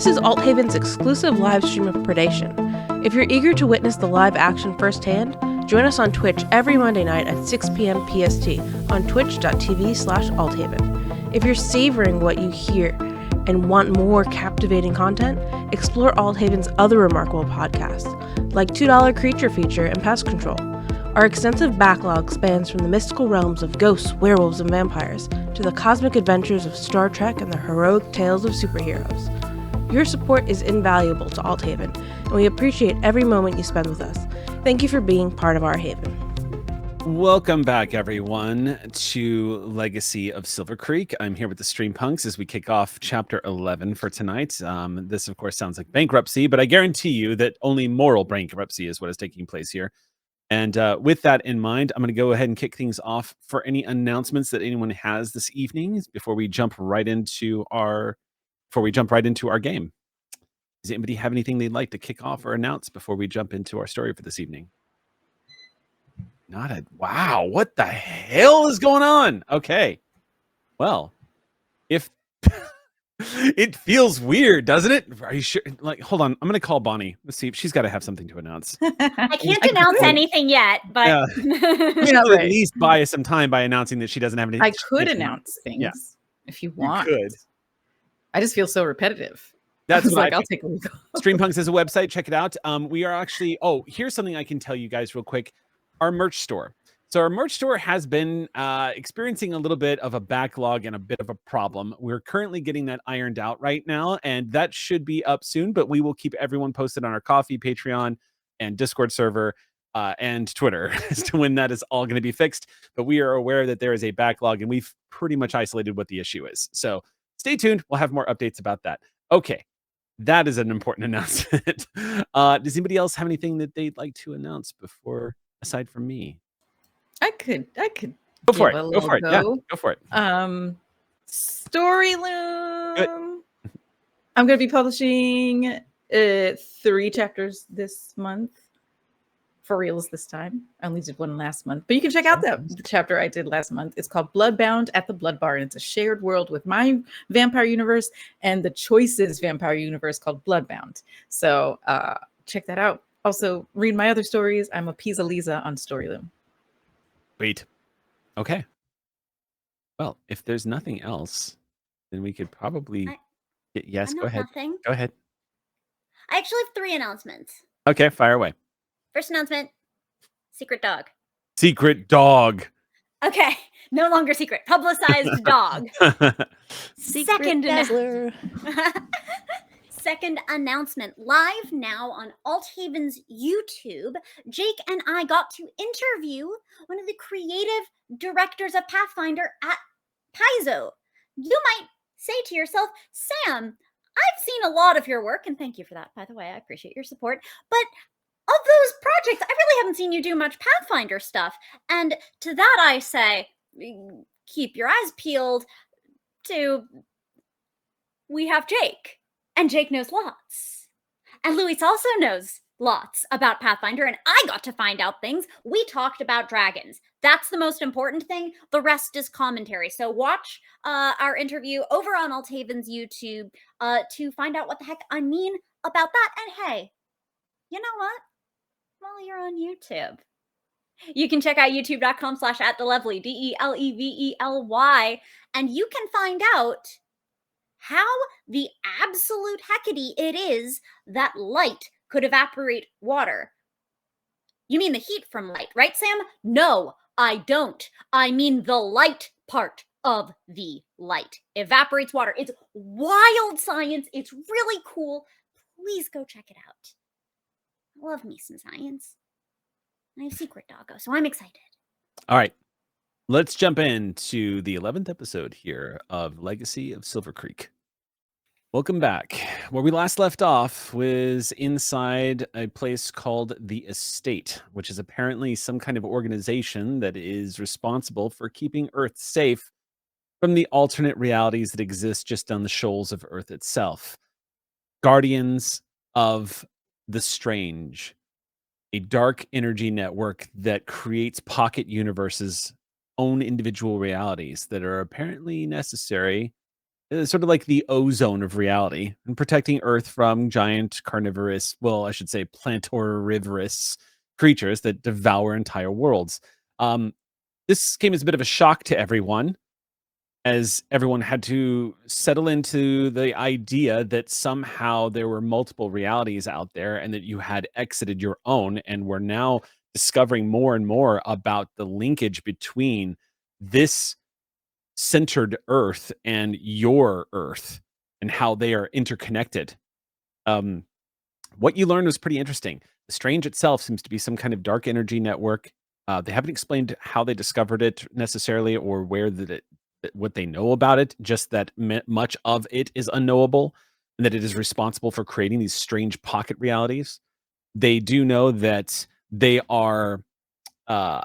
This is Althaven's exclusive live stream of Predation. If you're eager to witness the live action firsthand, join us on Twitch every Monday night at 6 p.m. PST on twitch.tv/Althaven. If you're savoring what you hear and want more captivating content, explore Althaven's other remarkable podcasts, like $2 Creature Feature and Pest Control. Our extensive backlog spans from the mystical realms of ghosts, werewolves, and vampires to the cosmic adventures of Star Trek and the heroic tales of superheroes. Your support is invaluable to Althaven, and we appreciate every moment you spend with us. Thank you for being part of our haven. Welcome back, everyone, to Legacy of Silvercreek. I'm here with the Stream Punks as we kick off Chapter 11 for tonight. This, of course, sounds like bankruptcy, but I guarantee you that only moral bankruptcy is what is taking place here. And with that in mind, I'm going to go ahead and kick things off for any announcements that anyone has this evening before we jump right into our game. Does anybody have anything they'd like to kick off or announce before we jump into our story for this evening? Wow, what the hell is going on? Okay. Well, if it feels weird, doesn't it? Are you sure? Like, hold on. I'm going to call Bonnie. Let's see if she's got to have something to announce. I can't announce anything yet, but yeah. At least buy us some time by announcing that she doesn't have anything. I could announce things if you want. You could. I just feel so repetitive. That's what like. I'll take a week off. Streampunks is a website. Check it out. We are actually. Oh, here's something I can tell you guys real quick. Our merch store. So our merch store has been experiencing a little bit of a backlog and a bit of a problem. We're currently getting that ironed out right now, and that should be up soon, but we will keep everyone posted on our Ko-fi, Patreon, and Discord server, and Twitter as to when that is all going to be fixed. But we are aware that there is a backlog, and we've pretty much isolated what the issue is. So stay tuned. We'll have more updates about that. Okay. That is an important announcement. Does anybody else have anything that they'd like to announce aside from me? I could go for it. Go for it. Yeah, go for it. Storyloom. Good. I'm going to be publishing 3 chapters this month. For reals this time. I only did one last month, but you can check out the chapter I did last month. It's called Bloodbound at the Blood Bar, and it's a shared world with my vampire universe and the Choices vampire universe called Bloodbound. So check that out. Also, read my other stories. I'm a Pisa Lisa on Storyloom. Wait. Okay. Well, if there's nothing else, then we could probably yes, go ahead. Nothing. Go ahead. I actually have 3 announcements. Okay, fire away. First announcement, secret dog. Secret dog. Okay, no longer secret. Publicized dog. Second announcement, live now on Althaven's YouTube, Jake and I got to interview one of the creative directors of Pathfinder at Paizo. You might say to yourself, Sam, I've seen a lot of your work, and thank you for that, by the way. I appreciate your support. But of those projects, I really haven't seen you do much Pathfinder stuff. And to that I say, keep your eyes peeled to, we have Jake. And Jake knows lots. And Luis also knows lots about Pathfinder, and I got to find out things. We talked about dragons. That's the most important thing. The rest is commentary. So watch our interview over on Althaven's YouTube to find out what the heck I mean about that. And hey, you know what? While you're on YouTube, you can check out youtube.com/@delevely, DELEVELY, and you can find out how the absolute heckity it is that light could evaporate water. You mean the heat from light, right, Sam? No, I don't. I mean the light part of the light evaporates water. It's wild science. It's really cool. Please go check it out. I love me some science. I have secret doggo, so I'm excited. All right. Let's jump into the 11th episode here of Legacy of Silvercreek. Welcome back. Where we last left off was inside a place called the Estate, which is apparently some kind of organization that is responsible for keeping Earth safe from the alternate realities that exist just on the shoals of Earth itself. Guardians of the Strange, a dark energy network that creates pocket universes, own individual realities that are apparently necessary sort of like the ozone of reality and protecting Earth from giant carnivorous, well, I should say plantorivorous creatures that devour entire worlds. Um, this came as a bit of a shock to everyone, as everyone had to settle into the idea that somehow there were multiple realities out there and that you had exited your own and were now discovering more and more about the linkage between this centered Earth and your Earth and how they are interconnected. Um, what you learned was pretty interesting. The Strange itself seems to be some kind of dark energy network. They haven't explained how they discovered it necessarily or what they know about it, just that much of it is unknowable and that it is responsible for creating these strange pocket realities. They do know that they are uh,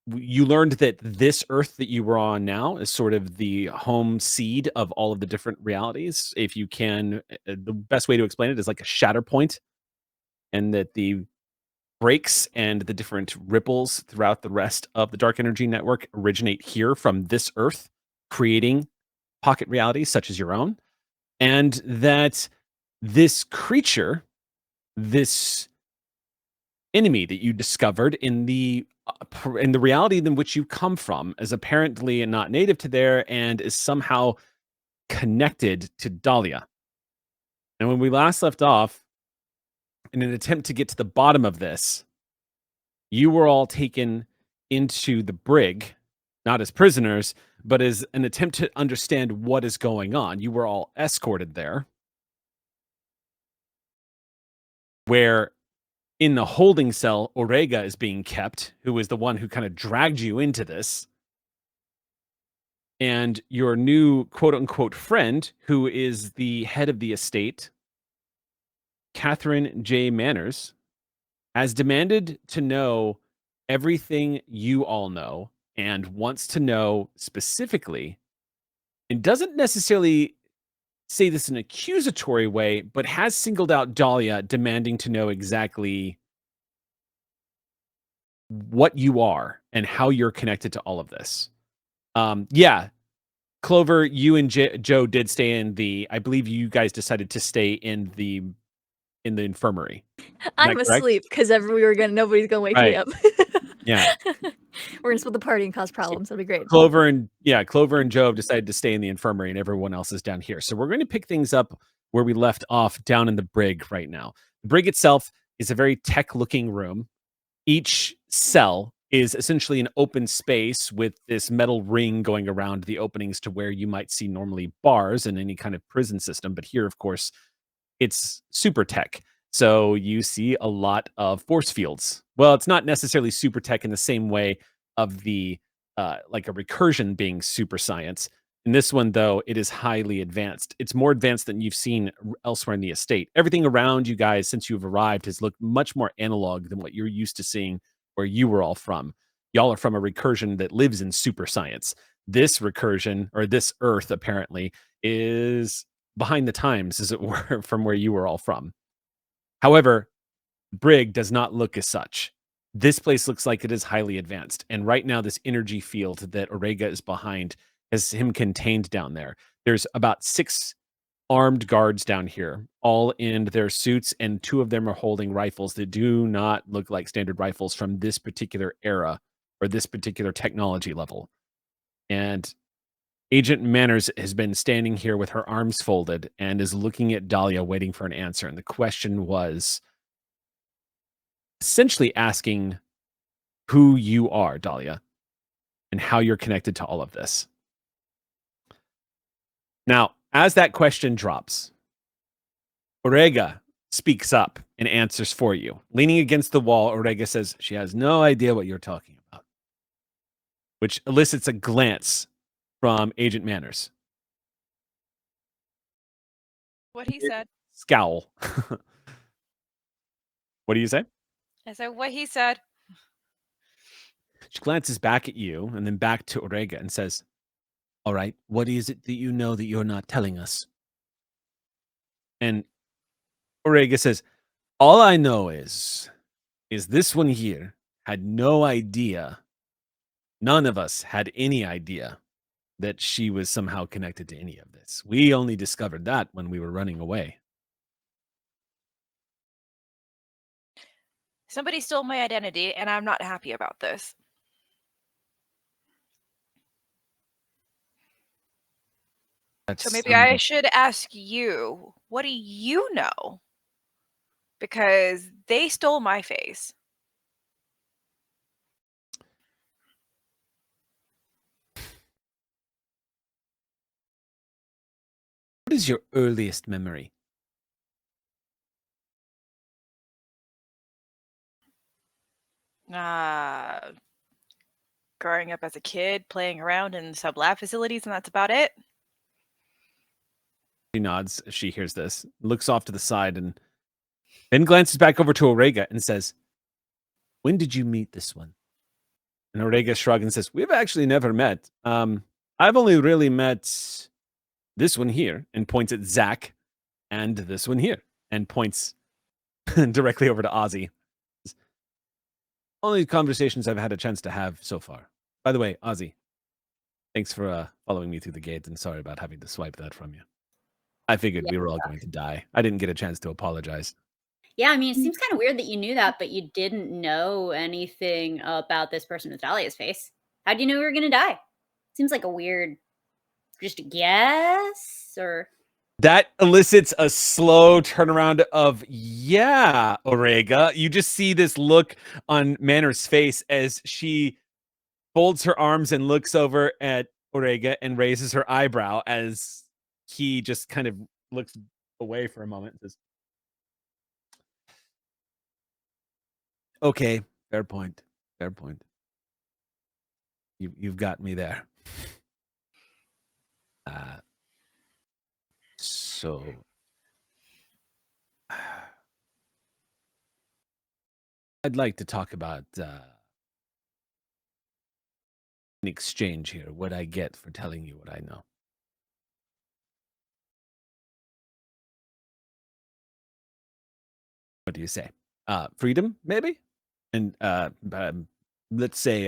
you learned that this Earth that you were on now is sort of the home seed of all of the different realities. If you can, the best way to explain it is like a shatter point, and that the breaks and the different ripples throughout the rest of the dark energy network originate here from this Earth, creating pocket realities such as your own. And that this creature, this enemy that you discovered in the reality in which you come from, is apparently not native to there and is somehow connected to Dahlia. And when we last left off, in an attempt to get to the bottom of this, you were all taken into the brig, not as prisoners, but as an attempt to understand what is going on. You were all escorted there, where in the holding cell, Orega is being kept, who is the one who kind of dragged you into this. And your new quote unquote friend, who is the head of the estate, Catherine J. Manners, has demanded to know everything you all know and wants to know specifically, and doesn't necessarily say this in an accusatory way, but has singled out Dahlia, demanding to know exactly what you are and how you're connected to all of this. Yeah, Clover, you and Joe did stay in the. I believe you guys decided to stay in the infirmary. I'm asleep because nobody's gonna wake me up. Yeah. We're gonna split the party and cause problems. That'll be great. Clover and Joe have decided to stay in the infirmary, and everyone else is down here. So we're going to pick things up where we left off down in the brig right now. The brig itself is a very tech-looking room. Each cell is essentially an open space with this metal ring going around the openings to where you might see normally bars in any kind of prison system. But here, of course, it's super tech. So you see a lot of force fields. Well, it's not necessarily super tech in the same way of the like a recursion being super science. In this one, though, it is highly advanced. It's more advanced than you've seen elsewhere in the estate. Everything around you guys since you've arrived has looked much more analog than what you're used to seeing where you were all from. Y'all are from a recursion that lives in super science. This recursion, or this Earth, apparently, is behind the times, as it were, from where you were all from. However, Brig does not look as such. This place looks like it is highly advanced. And right now, this energy field that Orega is behind has him contained down there. There's about 6 armed guards down here, all in their suits, and 2 of them are holding rifles that do not look like standard rifles from this particular era or this particular technology level. And Agent Manners has been standing here with her arms folded and is looking at Dahlia, waiting for an answer. And the question was essentially asking who you are, Dahlia, and how you're connected to all of this. Now, as that question drops, Orega speaks up and answers for you. Leaning against the wall, Orega says she has no idea what you're talking about, which elicits a glance from Agent Manners. What he said. Scowl. What do you say? I said what he said. She glances back at you and then back to Orega and says, all right, what is it that you know that you're not telling us? And Orega says, all I know is this one here had no idea. None of us had any idea that she was somehow connected to any of this. We only discovered that when we were running away. Somebody stole my identity, and I'm not happy about this. So maybe I should ask you, what do you know? Because they stole my face. What is your earliest memory? Growing up as a kid, playing around in sub-lab facilities, and that's about it. She nods as she hears this, looks off to the side, and then glances back over to Orega and says, "When did you meet this one?" And Orega shrugs and says, "We've actually never met. I've only really met this one here," and points at Zach, and this one here, and points directly over to Ozzy. Only conversations I've had a chance to have so far. By the way, Ozzy, thanks for following me through the gate, and sorry about having to swipe that from you. I figured we were all going to die. I didn't get a chance to apologize. Yeah, I mean, it seems kind of weird that you knew that, but you didn't know anything about this person with Dahlia's face. How'd you know we were gonna die? Seems like a weird, just a guess, or That elicits a slow turnaround of, yeah, Orega. You just see this look on Manor's face as she folds her arms and looks over at Orega and raises her eyebrow as he just kind of looks away for a moment and says, "Okay, fair point. Fair point. You've got me there." So I'd like to talk about an exchange here, what I get for telling you what I know. What do you say? Freedom, maybe? And let's say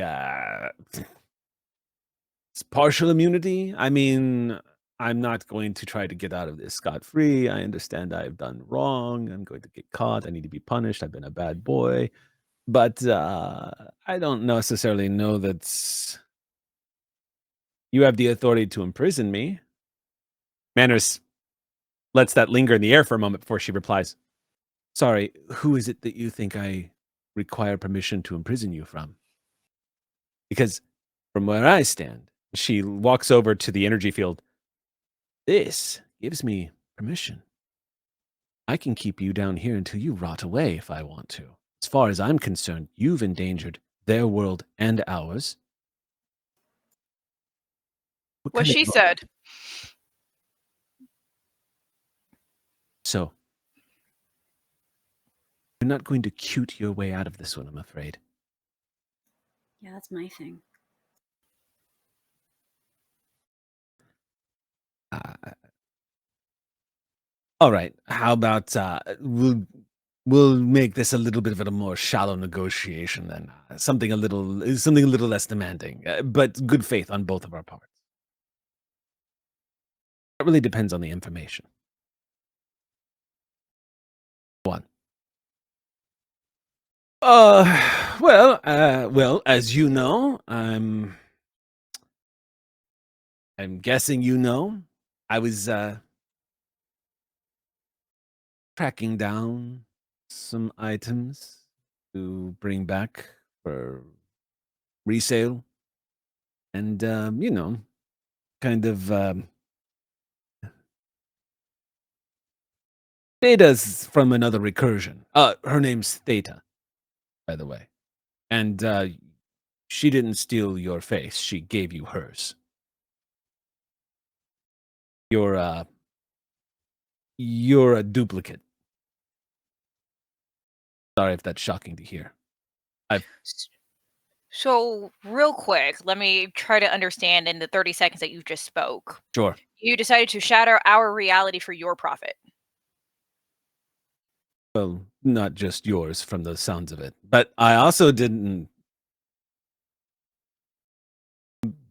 it's partial immunity. I mean, I'm not going to try to get out of this scot-free. I understand I've done wrong. I'm going to get caught. I need to be punished. I've been a bad boy. But I don't necessarily know that you have the authority to imprison me. Manners lets that linger in the air for a moment before she replies, "Sorry, who is it that you think I require permission to imprison you from? Because from where I stand," she walks over to the energy field, "this gives me permission. I can keep you down here until you rot away if I want to. As far as I'm concerned, you've endangered their world and ours." What she said. So, you're not going to cute your way out of this one, I'm afraid. yeah, that's my thing. All right. How about we'll make this a little bit of a more shallow negotiation then. Something a little less demanding, but good faith on both of our parts. It really depends on the information. One. Well, as you know, I'm guessing you know, I was tracking down some items to bring back for resale, and kind of Theta's from another recursion. Her name's Theta, by the way, and she didn't steal your face; she gave you hers. You're a duplicate. Sorry if that's shocking to hear. So, real quick, let me try to understand in the 30 seconds that you just spoke. Sure. You decided to shatter our reality for your profit. Well, not just yours from the sounds of it, but I also didn't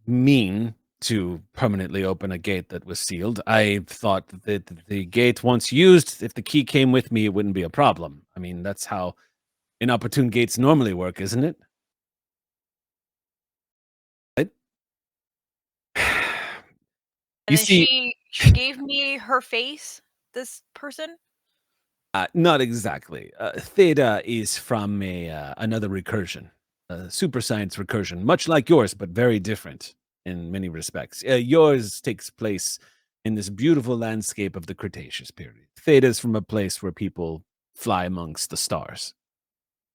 mean to permanently open a gate that was sealed. I thought that the gate, once used, if the key came with me, it wouldn't be a problem. I mean, that's how inopportune gates normally work, isn't it? Right? And You then see, she gave me her face, this person? not exactly. Theta is from another recursion, a super science recursion, much like yours, but very different in many respects. Yours takes place in this beautiful landscape of the Cretaceous period. Theta's from a place where people fly amongst the stars,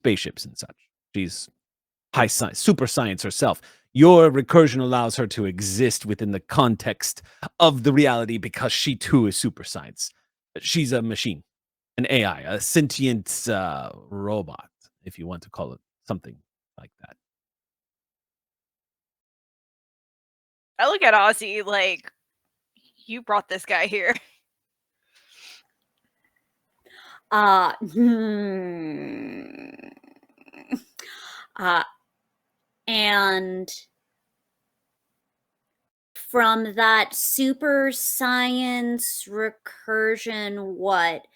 spaceships and such. She's high science, super science herself. Your recursion allows her to exist within the context of the reality because she too is super science. She's a machine, an AI, a sentient robot, if you want to call it something like that. I look at Ozzy like, you brought this guy here. And from that super science recursion, what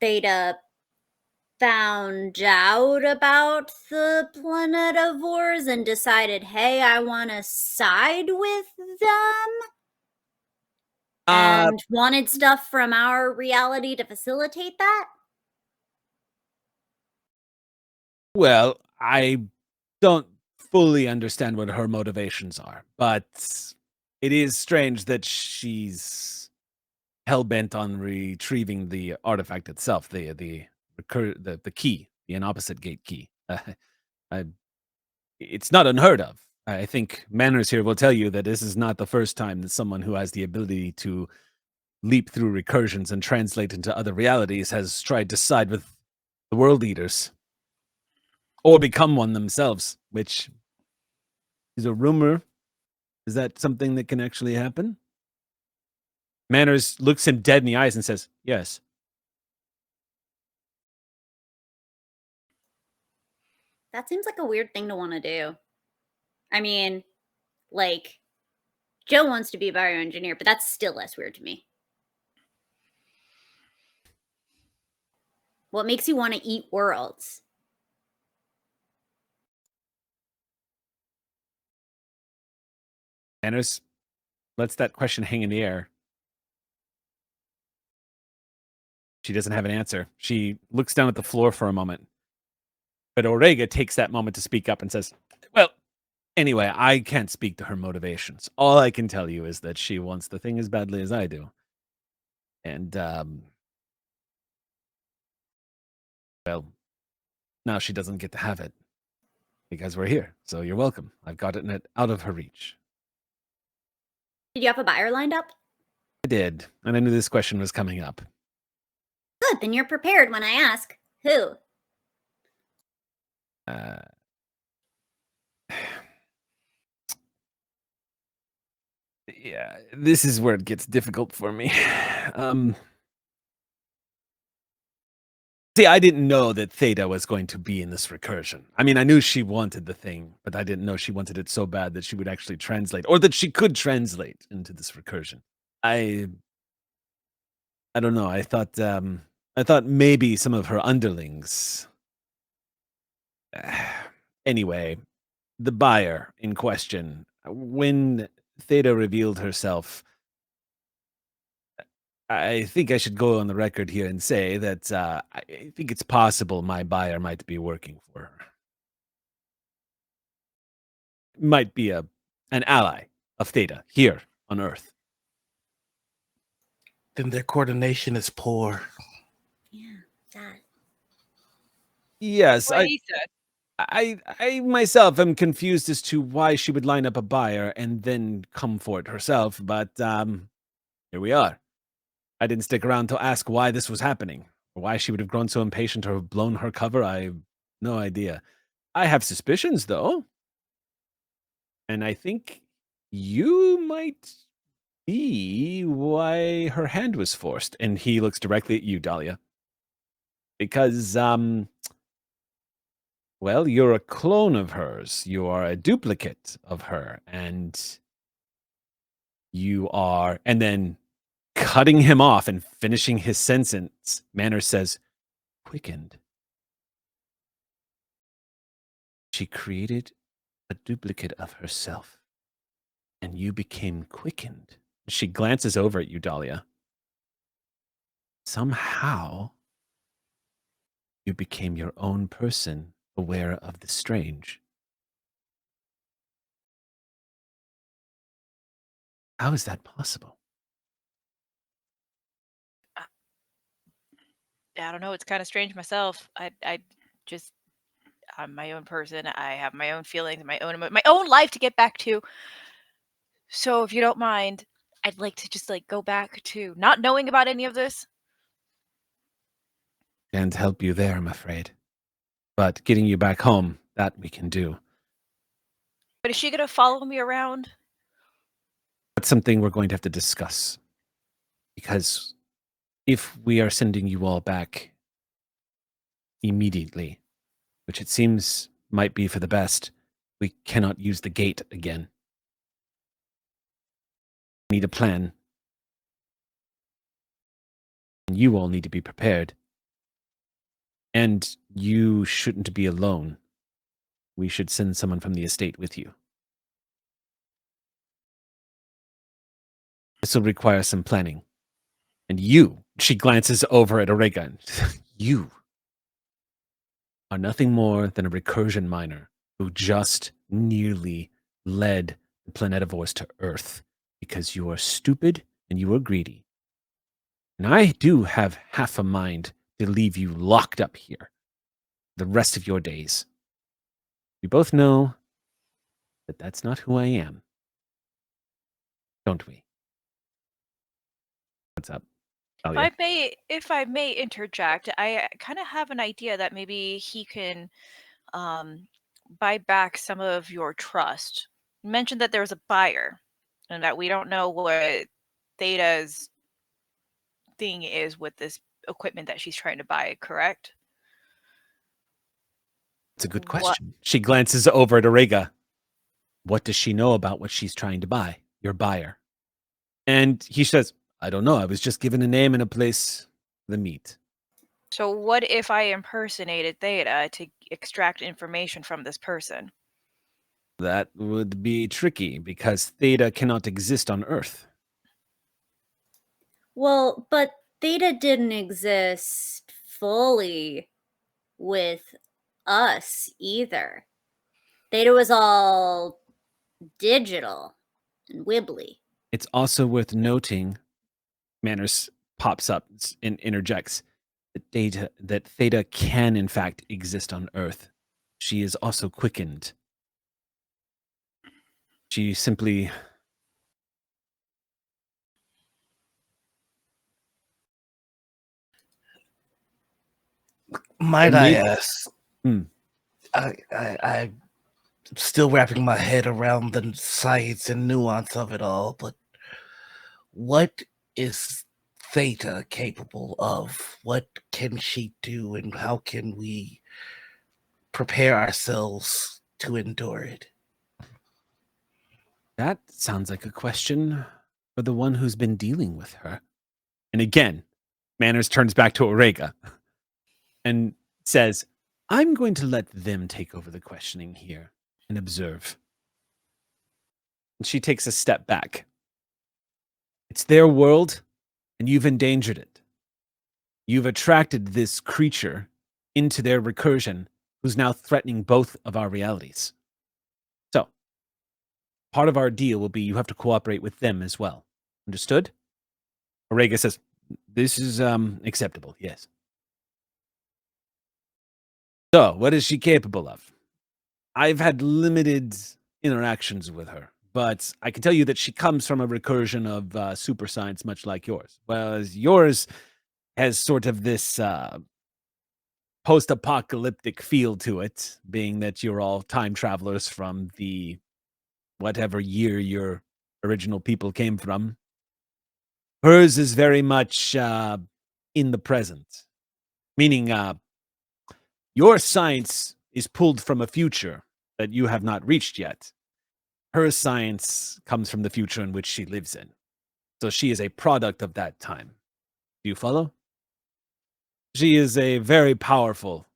Theta found out about the planetivores and decided, hey, I want to side with them? And wanted stuff from our reality to facilitate that? Well, I don't fully understand what her motivations are, but it is strange that she's hell-bent on retrieving the artifact itself, the key, the opposite gate key. It's not unheard of. I think Manners here will tell you that this is not the first time that someone who has the ability to leap through recursions and translate into other realities has tried to side with the world eaters or become one themselves, which is a rumor. Is that something that can actually happen? Manners looks him dead in the eyes and says, yes. That seems like a weird thing to want to do. I mean, like, Joe wants to be a bioengineer, but that's still less weird to me. What makes you want to eat worlds? Manners lets that question hang in the air. She doesn't have an answer. She looks down at the floor for a moment. But Orega takes that moment to speak up and says, well, anyway, I can't speak to her motivations. All I can tell you is that she wants the thing as badly as I do. And, well, now she doesn't get to have it because we're here. So you're welcome. I've gotten it out of her reach. Did you have a buyer lined up? I did. And I knew this question was coming up. Good, then you're prepared when I ask. Who? Yeah, this is where it gets difficult for me. See, I didn't know that Theta was going to be in this recursion. I mean, I knew she wanted the thing, but I didn't know she wanted it so bad that she would actually translate, or that she could translate into this recursion. I don't know. I thought maybe some of her underlings. Anyway, the buyer in question, when Theta revealed herself, I think I should go on the record here and say that I think it's possible my buyer might be working for her. Might be an ally of Theta here on Earth. Then their coordination is poor. Yeah, that. Yes, What he said. I myself am confused as to why she would line up a buyer and then come for it herself, but here we are. I didn't stick around to ask why this was happening, or why she would have grown so impatient or have blown her cover. I have no idea. I have suspicions, though. And I think you might be why her hand was forced. And he looks directly at you, Dahlia. Because, well, you're a clone of hers. You are a duplicate of her. And You are, and then cutting him off and finishing his sentence, Manners says, quickened. She created a duplicate of herself, and you became quickened. She glances over at you, Dahlia. Somehow, you became your own person, aware of the strange. How is that possible? I don't know. It's kind of strange myself. I'm my own person. I have my own feelings, my own life to get back to. So if you don't mind, I'd like to just like go back to not knowing about any of this. Can't help you there, I'm afraid. But getting you back home, that we can do. But is she gonna follow me around? That's something we're going to have to discuss. Because if we are sending you all back immediately, which it seems might be for the best, we cannot use the gate again. We need a plan. And you all need to be prepared. And you shouldn't be alone. We should send someone from the estate with you. This will require some planning. And you, she glances over at Oregon, you are nothing more than a recursion miner who just nearly led the planetivores to Earth because you are stupid and you are greedy. And I do have half a mind to leave you locked up here the rest of your days. We both know that that's not who I am. Don't we? What's up? Talia? If I may interject, I kind of have an idea that maybe he can buy back some of your trust. You mentioned that there's a buyer and that we don't know what Theta's thing is with this equipment that she's trying to buy, correct? It's a good question. She glances over at Orega. What does she know about what she's trying to buy? Your buyer. And he says, I don't know. I was just given a name and a place to meet. So what if I impersonated Theta to extract information from this person? That would be tricky because Theta cannot exist on Earth. Well, but Theta didn't exist fully with us either. Theta was all digital and wibbly. It's also worth noting, Manners pops up and interjects, that Theta can in fact exist on Earth. She is also quickened. She simply... Might I ask? I'm still wrapping my head around the science and nuance of it all, but what is Theta capable of? What can she do, and how can we prepare ourselves to endure it? That sounds like a question for the one who's been dealing with her. And again, Manners turns back to Orega and says, I'm going to let them take over the questioning here and observe. And she takes a step back. It's their world, and you've endangered it. You've attracted this creature into their recursion, who's now threatening both of our realities. So, part of our deal will be you have to cooperate with them as well. Understood? Orega says, this is acceptable, yes. So, what is she capable of? I've had limited interactions with her, but I can tell you that she comes from a recursion of super science much like yours. Whereas yours has sort of this post-apocalyptic feel to it, being that you're all time travelers from the whatever year your original people came from. Hers is very much in the present, meaning your science is pulled from a future that you have not reached yet. her science comes from the future in which she lives in. So she is a product of that time. Do you follow? She is a very powerful,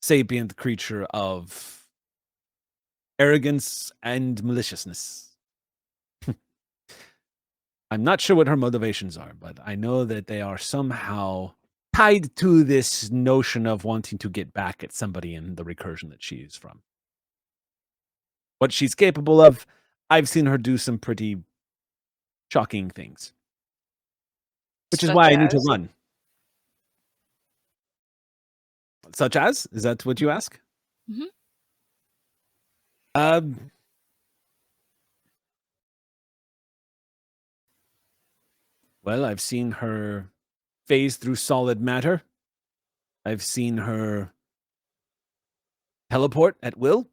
sapient creature of arrogance and maliciousness. I'm not sure what her motivations are, but I know that they are somehow tied to this notion of wanting to get back at somebody in the recursion that she is from. What she's capable of, I've seen her do some pretty shocking things. Which is why I need to run. Such as? Is that what you ask? Mhm. Well, I've seen her phase through solid matter. I've seen her teleport at will.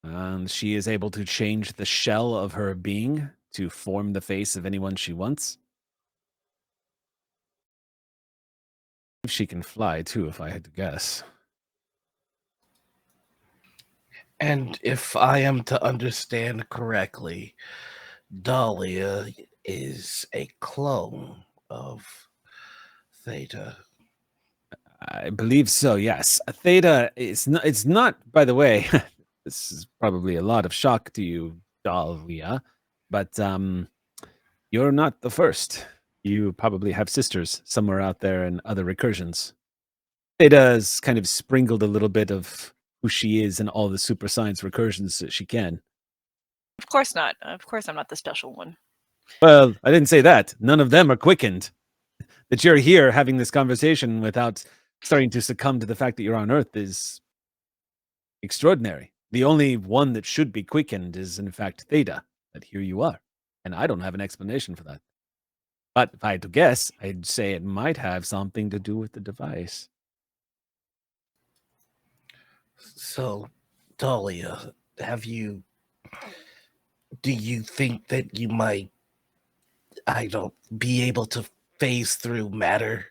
And she is able to change the shell of her being to form the face of anyone she wants. She can fly, too, if I had to guess. And if I am to understand correctly, Dahlia is a clone of Theta. I believe so, yes. Theta is not, it's not, by the way, this is probably a lot of shock to you, Dahlia, but you're not the first. You probably have sisters somewhere out there in other recursions. Theta has kind of sprinkled a little bit of who she is in all the super science recursions that she can. Of course not. Of course I'm not the special one. Well, I didn't say that. None of them are quickened. That you're here having this conversation without starting to succumb to the fact that you're on Earth is extraordinary. The only one that should be quickened is, in fact, Theta. But here you are. And I don't have an explanation for that. But if I had to guess, I'd say it might have something to do with the device. So, Dahlia, do you think that you might, be able to phase through matter?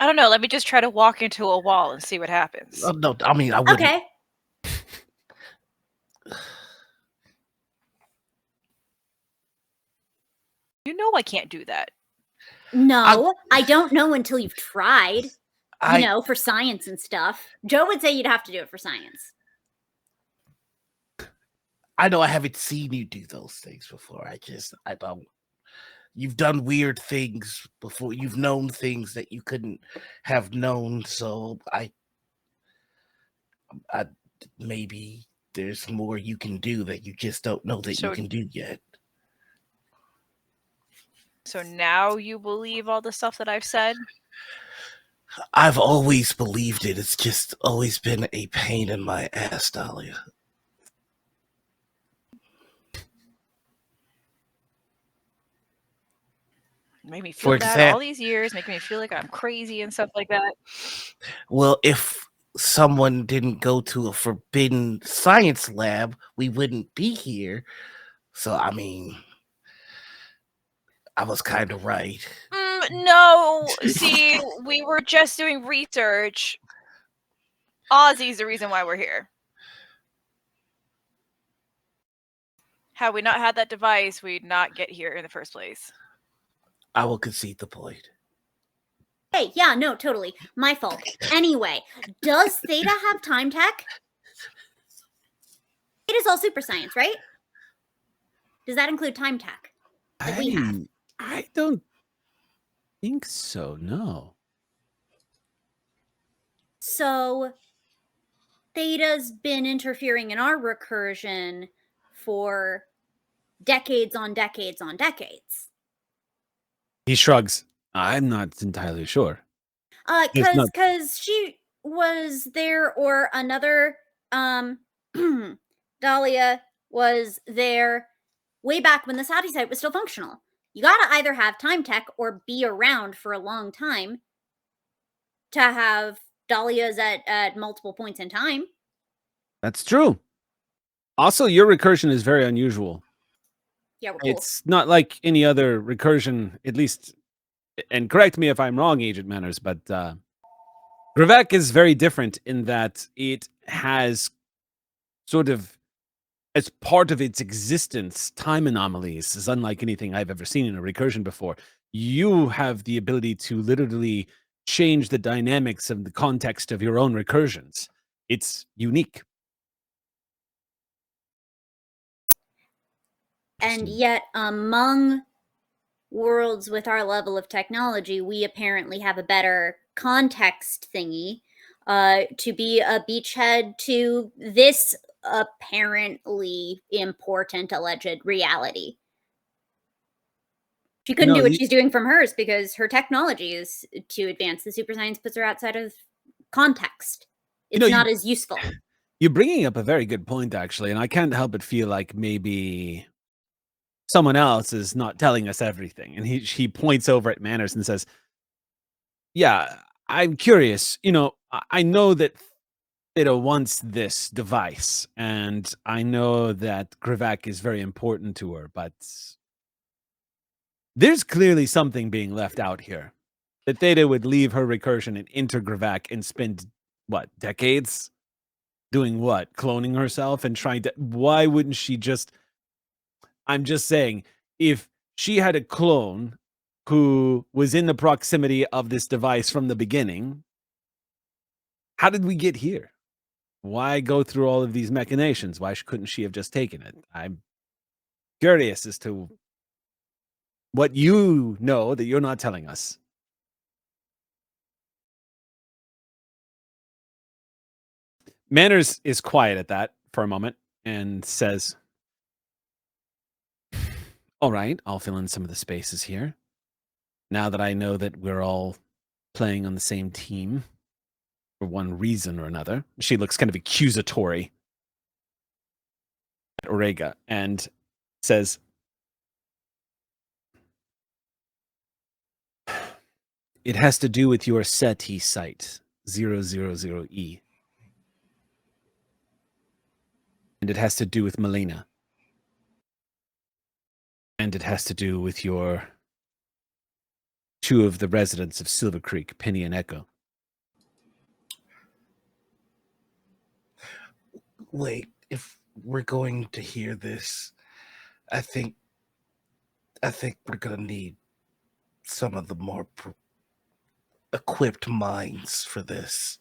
I don't know. Let me just try to walk into a wall and see what happens. No, I mean, I wouldn't. Okay. You know I can't do that. No, I don't know until you've tried. I You know, for science and stuff. Joe would say you'd have to do it for science. know I haven't seen you do those things before. I don't. You've done weird things before. You've known things that you couldn't have known. So I maybe there's more you can do that you just don't know that you can do yet. So now you believe all the stuff that I've said? I've always believed it. It's just always been a pain in my ass, Dahlia. Made me feel bad all these years, making me feel like I'm crazy and stuff like that. Well, if someone didn't go to a forbidden science lab, we wouldn't be here. So, I mean, I was kind of right. No, see, we were just doing research. Ozzy's the reason why we're here. Had we not had that device, we'd not get here in the first place. I will concede the point. Hey, yeah, no, totally. My fault. Anyway, does Theta have time tech? It is all super science, right? Does that include time tech? That we have? I don't think so, no. So Theta's been interfering in our recursion for decades on decades on decades. He shrugs. I'm not entirely sure. Because she was there, or another Dahlia was there way back when the Saudi site was still functional. You gotta either have time tech or be around for a long time to have Dahlias at multiple points in time. That's true. Also, your recursion is very unusual. Yeah, we're cool. It's not like any other recursion, at least, and correct me if I'm wrong, Agent Manners, but Gravek is very different in that it has sort of, as part of its existence, time anomalies is unlike anything I've ever seen in a recursion before. You have the ability to literally change the dynamics of the context of your own recursions. It's unique. And yet, among worlds with our level of technology, we apparently have a better context thingy to be a beachhead to this apparently important alleged reality. She couldn't do what she's doing from hers because her technology is too advanced. The super science puts her outside of context. It's not as useful. You're bringing up a very good point, actually, and I can't help but feel like maybe someone else is not telling us everything. And he points over at Manners and says, yeah, I'm curious. I know that Theta wants this device, and I know that Gravac is very important to her, but there's clearly something being left out here. That Theta would leave her recursion and enter Gravac and spend, decades? Doing what? Cloning herself and trying to... Why wouldn't she just... I'm just saying, if she had a clone who was in the proximity of this device from the beginning, how did we get here? Why go through all of these machinations? Why couldn't she have just taken it? I'm curious as to what you know that you're not telling us. Manners is quiet at that for a moment and says, all right, I'll fill in some of the spaces here. Now that I know that we're all playing on the same team for one reason or another. She looks kind of accusatory at Orega and says, it has to do with your SETI site, 000E. And it has to do with Melina. And it has to do with your two of the residents of Silvercreek, Penny and Echo. Wait, if we're going to hear this, I think we're gonna need some of the more equipped minds for this.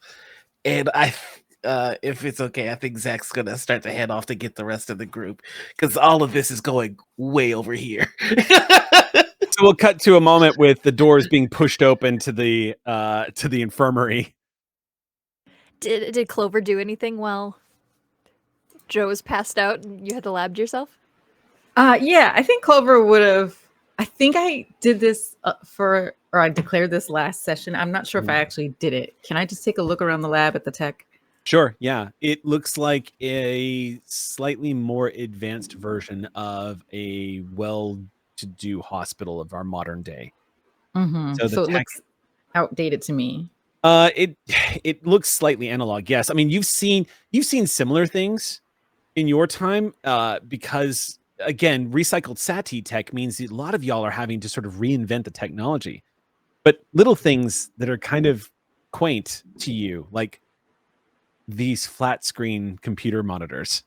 And if it's okay, I think Zach's gonna start to head off to get the rest of the group because all of this is going way over here. So we'll cut to a moment with the doors being pushed open to the infirmary. Did Clover do anything while Joe was passed out and you had to lab yourself? Yeah, I think Clover would have. I think I did this or I declared this last session. I'm not sure if I actually did it. Can I just take a look around the lab at the tech? Sure, yeah. It looks like a slightly more advanced version of a well-to-do hospital of our modern day. Mm-hmm. So it looks outdated to me. It looks slightly analog, yes. I mean, you've seen similar things in your time, because again, recycled SATI tech means that a lot of y'all are having to sort of reinvent the technology. But little things that are kind of quaint to you, like these flat screen computer monitors,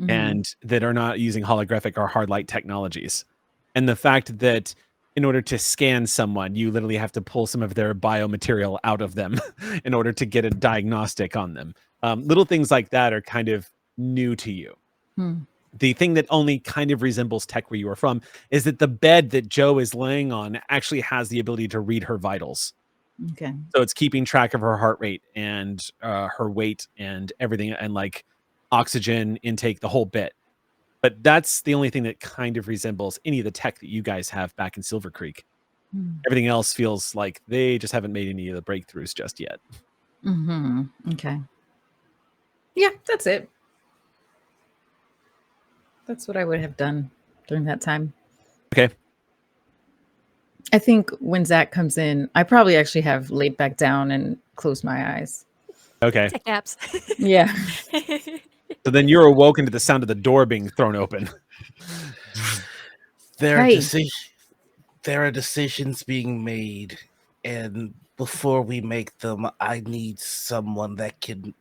and that are not using holographic or hard light technologies. And the fact that in order to scan someone, you literally have to pull some of their biomaterial out of them in order to get a diagnostic on them. Little things like that are kind of new to you. The thing that only kind of resembles tech where you are from is that the bed that Joe is laying on actually has the ability to read her vitals. Okay. So it's keeping track of her heart rate and her weight and everything, and like oxygen intake, the whole bit. But that's the only thing that kind of resembles any of the tech that you guys have back in Silvercreek. Everything else feels like they just haven't made any of the breakthroughs just yet. Okay. Yeah, that's it. That's what I would have done during that time. Okay. I think when Zach comes in, I probably actually have laid back down and closed my eyes. Okay. Tech naps. Yeah. So then you're awoken to the sound of the door being thrown open. There are decisions being made, and before we make them, I need someone that can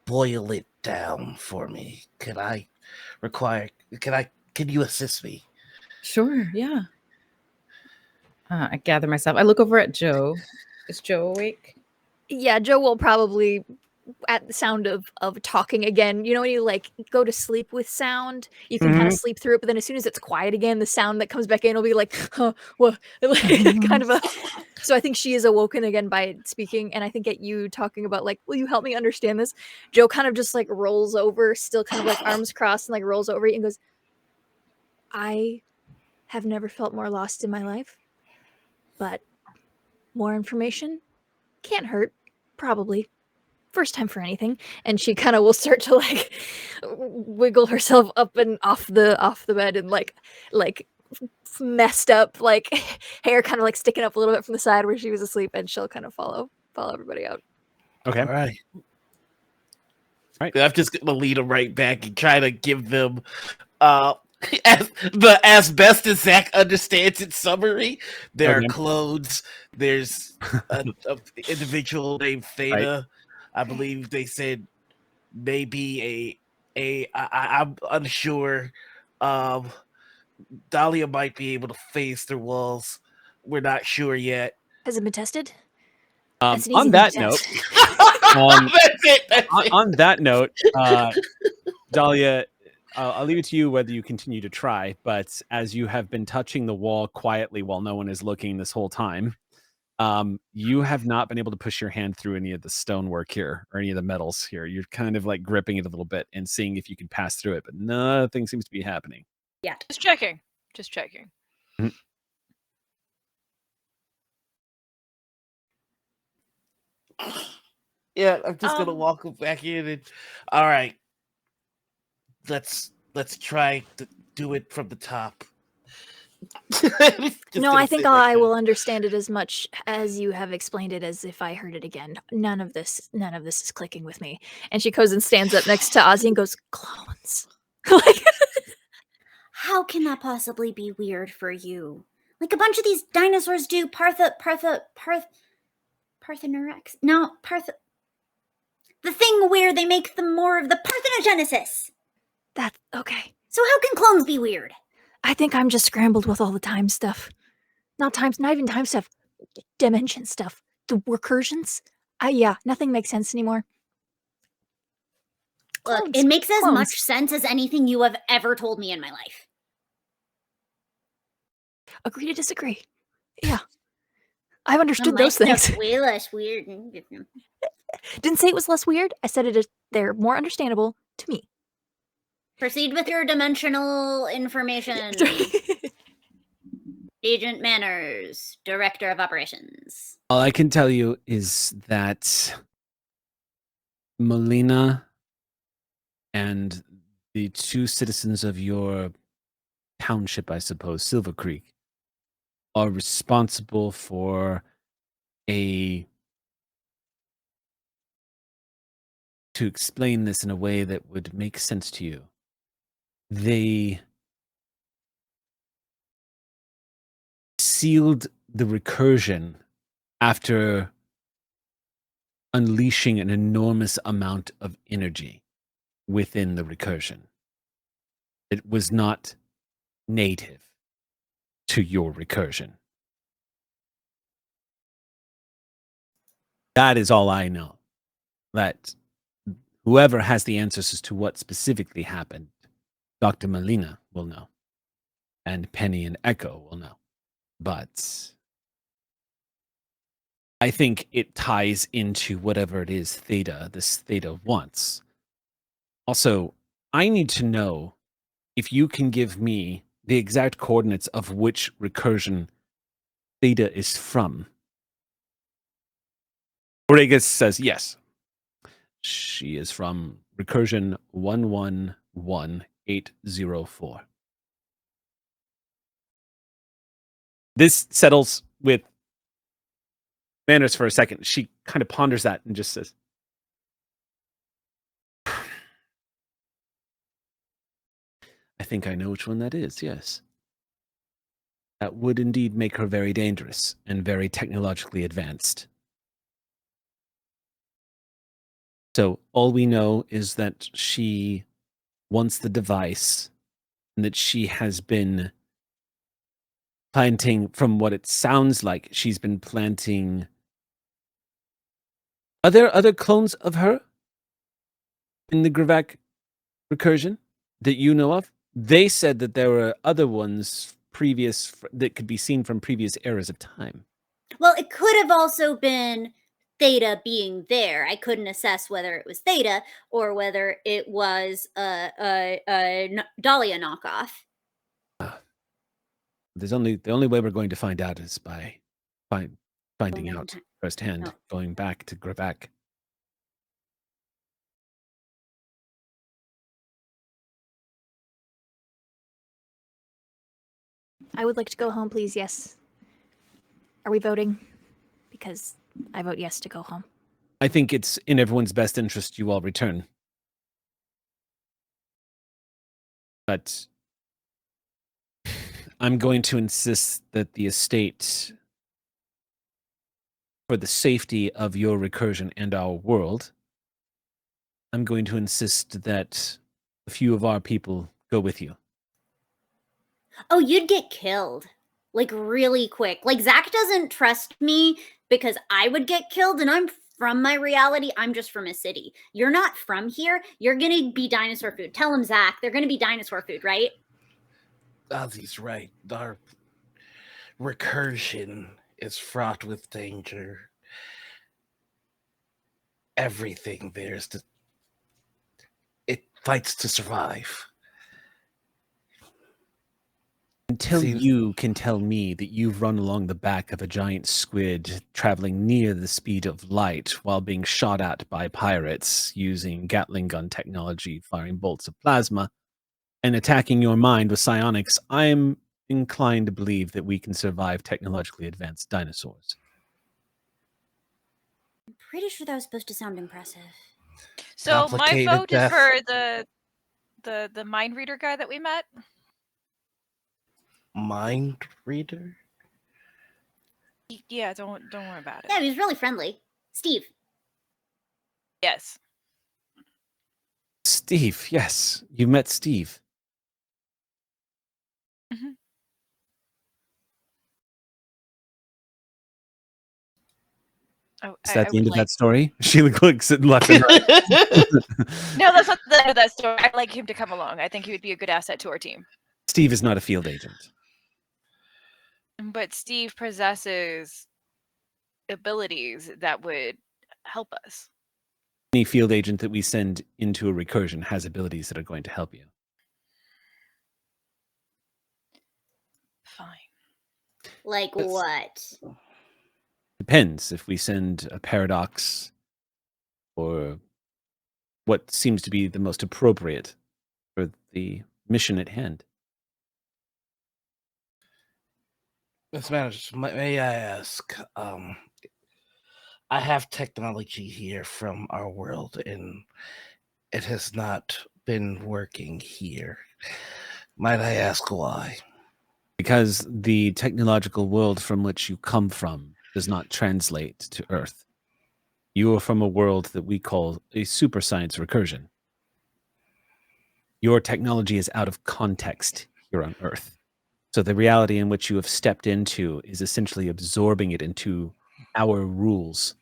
boil it down for me? Can you assist me? Sure, yeah. I gather myself. I look over at Joe. Is Joe awake? Yeah, Joe will probably, at the sound of talking again, you know, when you like go to sleep with sound, you can kind of sleep through it, but then as soon as it's quiet again, the sound that comes back in will be like, huh, what? Kind of a. So I think she is awoken again by speaking, and I think at you talking about like, will you help me understand this? Joe kind of just like rolls over, still kind of like arms crossed, and like rolls over and goes, I have never felt more lost in my life, but more information can't hurt, probably. First time for anything. And she kind of will start to like wiggle herself up and off the bed, and like messed up like hair kind of like sticking up a little bit from the side where she was asleep, and she'll kind of follow everybody out. Okay. All right. Right. I'm just gonna lead them right back and try to give them as best as Zach understands it summary. There are clothes. There's an individual named Theta. Right. I believe they said maybe I'm unsure. Dahlia might be able to phase through walls. We're not sure yet. Has it been tested? On that note, on that note, Dahlia, I'll leave it to you whether you continue to try, but as you have been touching the wall quietly while no one is looking this whole time, you have not been able to push your hand through any of the stonework here or any of the metals here. You're kind of like gripping it a little bit and seeing if you can pass through it, but nothing seems to be happening. Yeah, just checking. Mm-hmm. Yeah, I'm just gonna walk back in and all right. Let's try to do it from the top. No, I think I will understand it as much as you have explained it, as if I heard it again. None of this is clicking with me. And she goes and stands up next to Ozzy and goes, clones. Like, how can that possibly be weird for you? Like a bunch of these dinosaurs do Parthenurex. No, the thing where they make them more of the parthenogenesis. That's okay. So how can clones be weird? I think I'm just scrambled with all the time stuff. Not even time stuff. Dimension stuff. The recursions. Nothing makes sense anymore. Look, it makes as much sense as anything you have ever told me in my life. Agree to disagree. Yeah. I've understood those things. Way less weird. Didn't say it was less weird. I said they're more understandable to me. Proceed with your dimensional information. Agent Manners, Director of Operations. All I can tell you is that Melina and the two citizens of your township, I suppose, Silvercreek, are responsible for to explain this in a way that would make sense to you. They sealed the recursion after unleashing an enormous amount of energy within the recursion. It was not native to your recursion. That is all I know. That whoever has the answers as to what specifically happened, Dr. Melina will know. And Penny and Echo will know. But I think it ties into whatever it is this Theta wants. Also, I need to know if you can give me the exact coordinates of which recursion Theta is from. Borregas says yes. She is from recursion 111804. This settles with Manners for a second. She kind of ponders that and just says, I think I know which one that is, yes. That would indeed make her very dangerous and very technologically advanced. So all we know is that she wants the device and that she has been planting, from what it sounds like, she's been planting. Are there other clones of her in the Gravac recursion that you know of? They said that there were other ones that could be seen from previous eras of time. Well, it could have also been Theta being there. I couldn't assess whether it was Theta or whether it was a Dahlia knockoff. The only way we're going to find out is by finding out firsthand, No. going back to Gravac. I would like to go home, please. Yes. Are we voting? Because I vote yes to go home. I think it's in everyone's best interest you all return. But I'm going to insist that the estate, for the safety of your recursion and our world, I'm going to insist that a few of our people go with you. Oh, you'd get killed. Like, really quick. Like, Zach doesn't trust me because I would get killed, and I'm from my reality. I'm just from a city. You're not from here. You're gonna be dinosaur food. Tell him, Zach. They're gonna be dinosaur food, right? Ozzy's right. Our recursion is fraught with danger. Everything there is it fights to survive. Until you can tell me that you've run along the back of a giant squid traveling near the speed of light while being shot at by pirates using Gatling gun technology, firing bolts of plasma, and attacking your mind with psionics, I'm inclined to believe that we can survive technologically advanced dinosaurs. I'm pretty sure that was supposed to sound impressive. So my vote is for the mind reader guy that we met. Mind reader? Yeah, don't worry about it. Yeah, he was really friendly. Steve. Yes. Steve, yes. You met Steve. Mm-hmm. Oh, is that the end of that story? She looks at left and right. No, that's not the end of that story. I'd like him to come along. I think he would be a good asset to our team. Steve is not a field agent. But Steve possesses abilities that would help us. Any field agent that we send into a recursion has abilities that are going to help you. Fine. Like what? Depends if we send a paradox or what seems to be the most appropriate for the mission at hand. Miss Manager, may I ask, I have technology here from our world, and it has not been working here. Might I ask why? Because the technological world from which you come from does not translate to Earth. You are from a world that we call a super science recursion. Your technology is out of context here on Earth. So the reality in which you have stepped into is essentially absorbing it into our rules,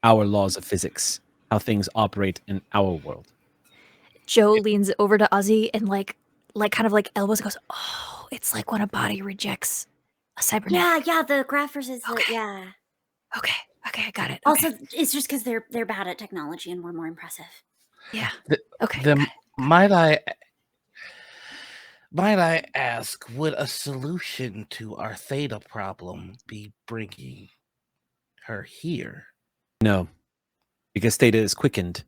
our laws of physics, how things operate in our world. Joe leans over to Ozzy and like kind of like elbows and goes, "Oh, it's like when a body rejects a cybernetic." Yeah, the graphers is Okay. yeah. Okay, I got it. Also, it's just because they're bad at technology and we're more impressive. Yeah. Might I ask, would a solution to our Theta problem be bringing her here? No, because Theta is quickened.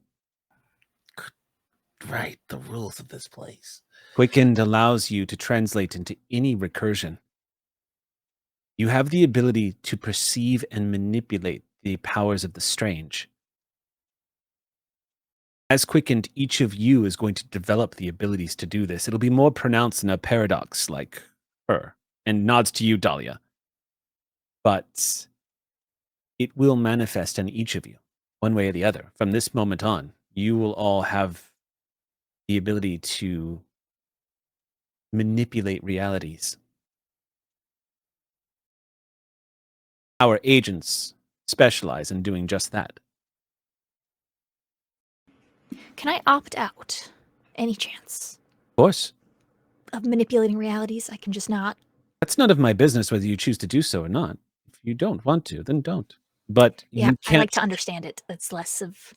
Right, the rules of this place. Quickened allows you to translate into any recursion. You have the ability to perceive and manipulate the powers of the strange. As quickened, each of you is going to develop the abilities to do this. It'll be more pronounced in a paradox like her, and nods to you, Dahlia. But it will manifest in each of you, one way or the other, from this moment on. you will all have the ability to manipulate realities. Our agents specialize in doing just that. Can I opt out? Any chance Of course, of manipulating realities? I can just not. that's none of my business whether you choose to do so or not. If you don't want to, then don't. But Yeah, you I like can't. to understand it. It's less of.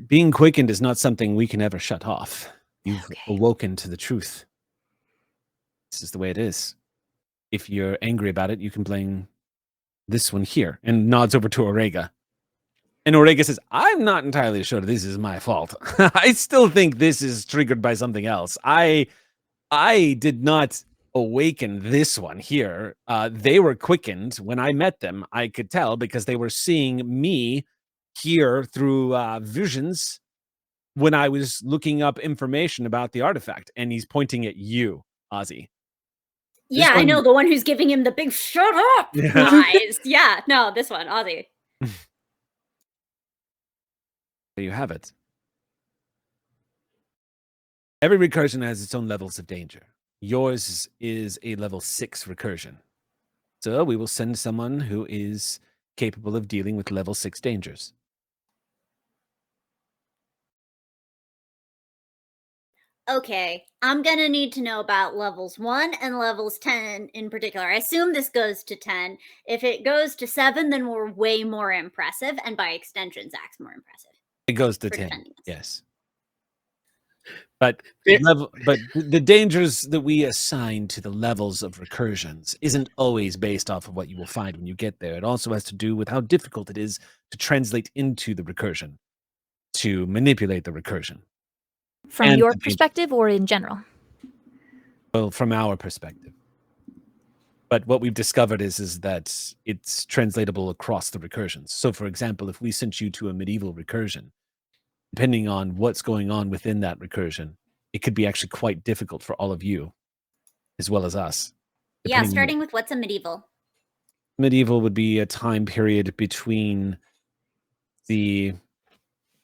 Being quickened is not something we can ever shut off. You've Okay. awoken to the truth. This is the way it is. If you're angry about it, you can blame this one here, and nods over to Orega. And Orega says, I'm not entirely sure this is my fault. I still think this is triggered by something else. I did not awaken this one here. They were quickened when I met them. I could tell because they were seeing me here through visions when I was looking up information about the artifact. And he's pointing at you, Ozzy. Yeah, I know, the one who's giving him the big shut up eyes. Yeah, no, this one, Ozzy. There you have it. Every recursion has its own levels of danger. Yours is a level 6 recursion. So we will send someone who is capable of dealing with level 6 dangers. Okay, I'm gonna need to know about levels 1 and levels 10 in particular. I assume this goes to 10. If it goes to 7, then we're way more impressive, and by extension, Zach's more impressive. It goes to For 10, defending us. yes. But the dangers that we assign to the levels of recursions isn't always based off of what you will find when you get there. It also has to do with how difficult it is to translate into the recursion, to manipulate the recursion. From And your the danger- perspective or in general? Well, from our perspective. But what we've discovered is that it's translatable across the recursions. So, for example, if we sent you to a medieval recursion, depending on what's going on within that recursion, it could be actually quite difficult for all of you, as well as us. Yeah, depending on- starting with what's a medieval? Medieval would be a time period between the...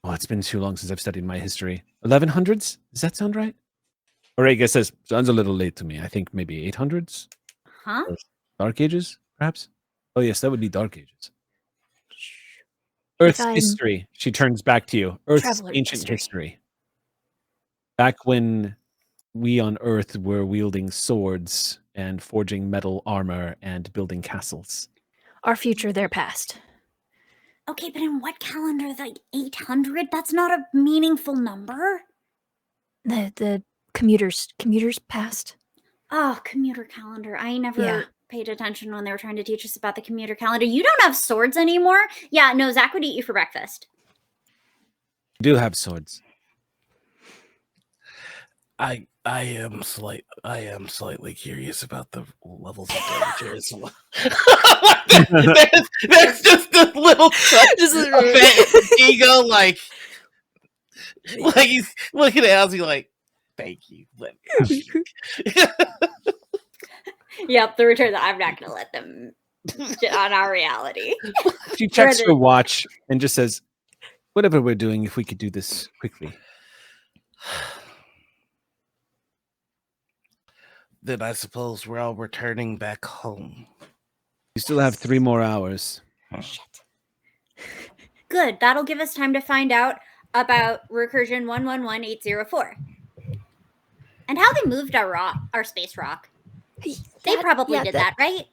Oh, it's been too long since I've studied my history. 1100s? Does that sound right? Orega says, sounds a little late to me. I think maybe 800s? Huh? Or Dark Ages, perhaps? Oh, yes, that would be Dark Ages. Earth's I'm history. She turns back to you. Earth's traveler in ancient history. history. Back when we on Earth were wielding swords and forging metal armor and building castles. Our future, their past. Okay, but in what calendar? Like 800? That's not a meaningful number. The commuters past. Oh, commuter calendar. I never Yeah. paid attention when they were trying to teach us about the commuter calendar. You don't have swords anymore? Yeah, no, Zach would eat you for breakfast. We do have swords. I am slightly curious about the levels of danger as well. there's just this little ego, like he's looking at Ozzy like, thank you. Yep, the return that I'm not going to let them shit on our reality. She checks Where her the- watch and just says, whatever we're doing, if we could do this quickly. Then I suppose we're all returning back home. You still have 3 more hours. Shit. Good. That'll give us time to find out about Recursion 111804. And how they moved our space rock. They probably did that, right?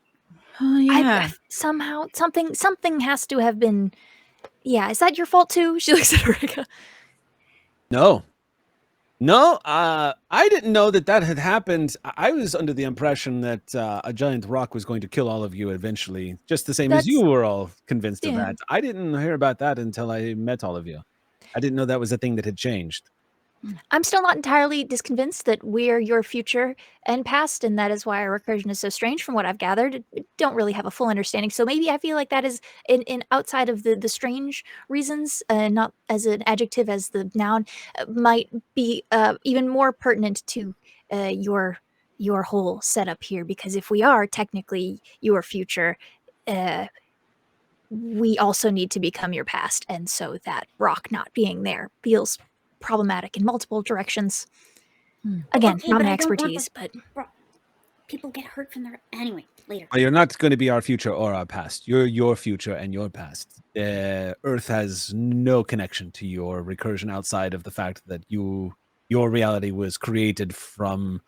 Oh, yeah. Somehow something has to have been. Yeah, is that your fault too? She looks at Erika. No, I didn't know that had happened. I was under the impression that a giant rock was going to kill all of you eventually, just the same as you were all convinced of that. I didn't hear about that until I met all of you. I didn't know that was a thing that had changed. I'm still not entirely disconvinced that we're your future and past, and that is why our recursion is so strange from what I've gathered. I don't really have a full understanding, so maybe I feel like that is in outside of the strange reasons, not as an adjective as the noun, might be even more pertinent to your whole setup here, because if we are technically your future, we also need to become your past, and so that rock not being there feels problematic in multiple directions. Again, Okay, not but my I don't want expertise, but people get hurt from their anyway later. Well, you're not going to be our future or our past. You're your future and your past. Earth has no connection to your recursion outside of the fact that your reality was created from,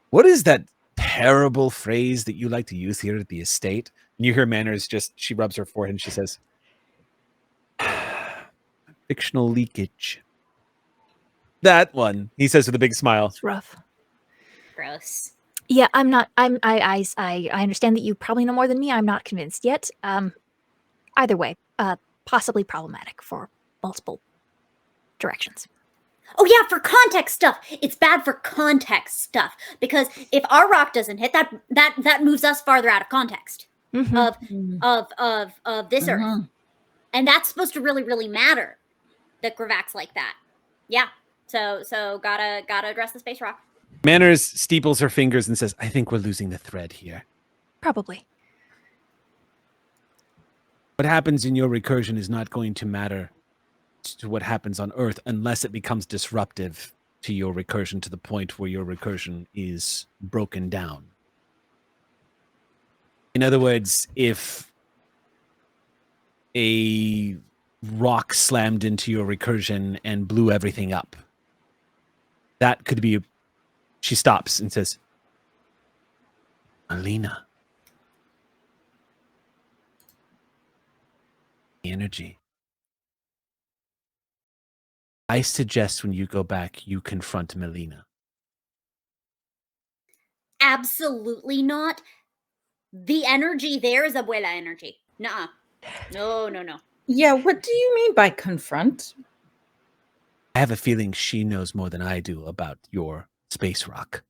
what is that terrible phrase that you like to use here at the estate? And you hear Manners she rubs her forehead and she says, fictional leakage. That one, he says with a big smile. it's rough. Gross. Yeah, I'm not. I understand that you probably know more than me. I'm not convinced yet. Either way, possibly problematic for multiple directions. Oh yeah, for context stuff. It's bad for context stuff because if our rock doesn't hit, that moves us farther out of context of this Earth, and that's supposed to really matter. That Gravac's like that. Yeah. So gotta address the space rock. Manners steeples her fingers and says, I think we're losing the thread here. Probably. What happens in your recursion is not going to matter to what happens on Earth unless it becomes disruptive to your recursion to the point where your recursion is broken down. In other words, if a rock slammed into your recursion and blew everything up, that could be... She stops and says, Alina. The energy. I suggest when you go back, you confront Melina. Absolutely not. The energy there is abuela energy. Nuh-uh. No. Yeah, what do you mean by confront? I have a feeling she knows more than I do about your space rock.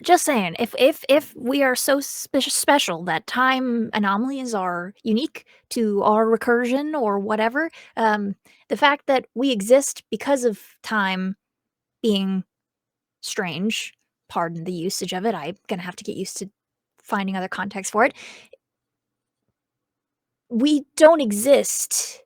Just saying, if we are so special that time anomalies are unique to our recursion or whatever, the fact that we exist because of time being strange, pardon the usage of it, I'm gonna have to get used to finding other context for it. We don't exist.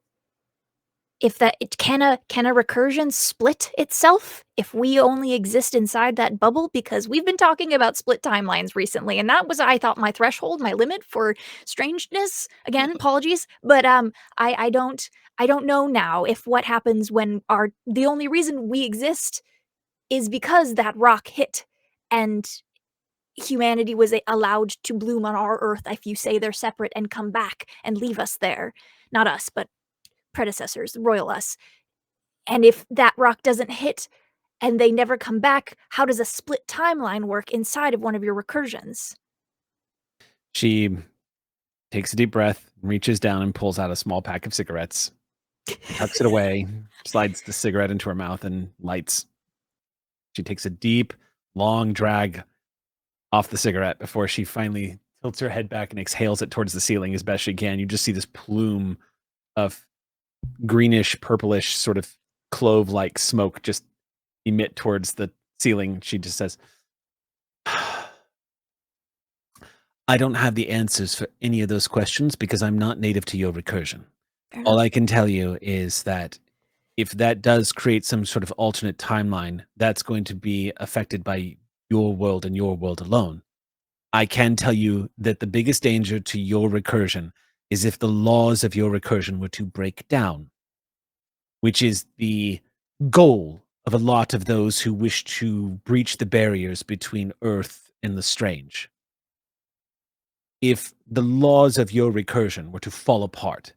If that can a recursion split itself if we only exist inside that bubble? Because we've been talking about split timelines recently, and that was, I thought, my threshold, my limit for strangeness. Again, apologies, but I don't know now if what happens when the only reason we exist is because that rock hit and humanity was allowed to bloom on our Earth. If you say they're separate and come back and leave us there, not us, but predecessors, royal us. And if that rock doesn't hit and they never come back, how does a split timeline work inside of one of your recursions? She takes a deep breath, reaches down and pulls out a small pack of cigarettes, tucks it away, slides the cigarette into her mouth and lights. She takes a deep, long drag off the cigarette before she finally tilts her head back and exhales it towards the ceiling as best she can. You just see this plume of greenish, purplish, sort of clove-like smoke just emit towards the ceiling. She just says, I don't have the answers for any of those questions because I'm not native to your recursion. All I can tell you is that if that does create some sort of alternate timeline, that's going to be affected by your world and your world alone. I can tell you that the biggest danger to your recursion is if the laws of your recursion were to break down, which is the goal of a lot of those who wish to breach the barriers between Earth and the strange. If the laws of your recursion were to fall apart,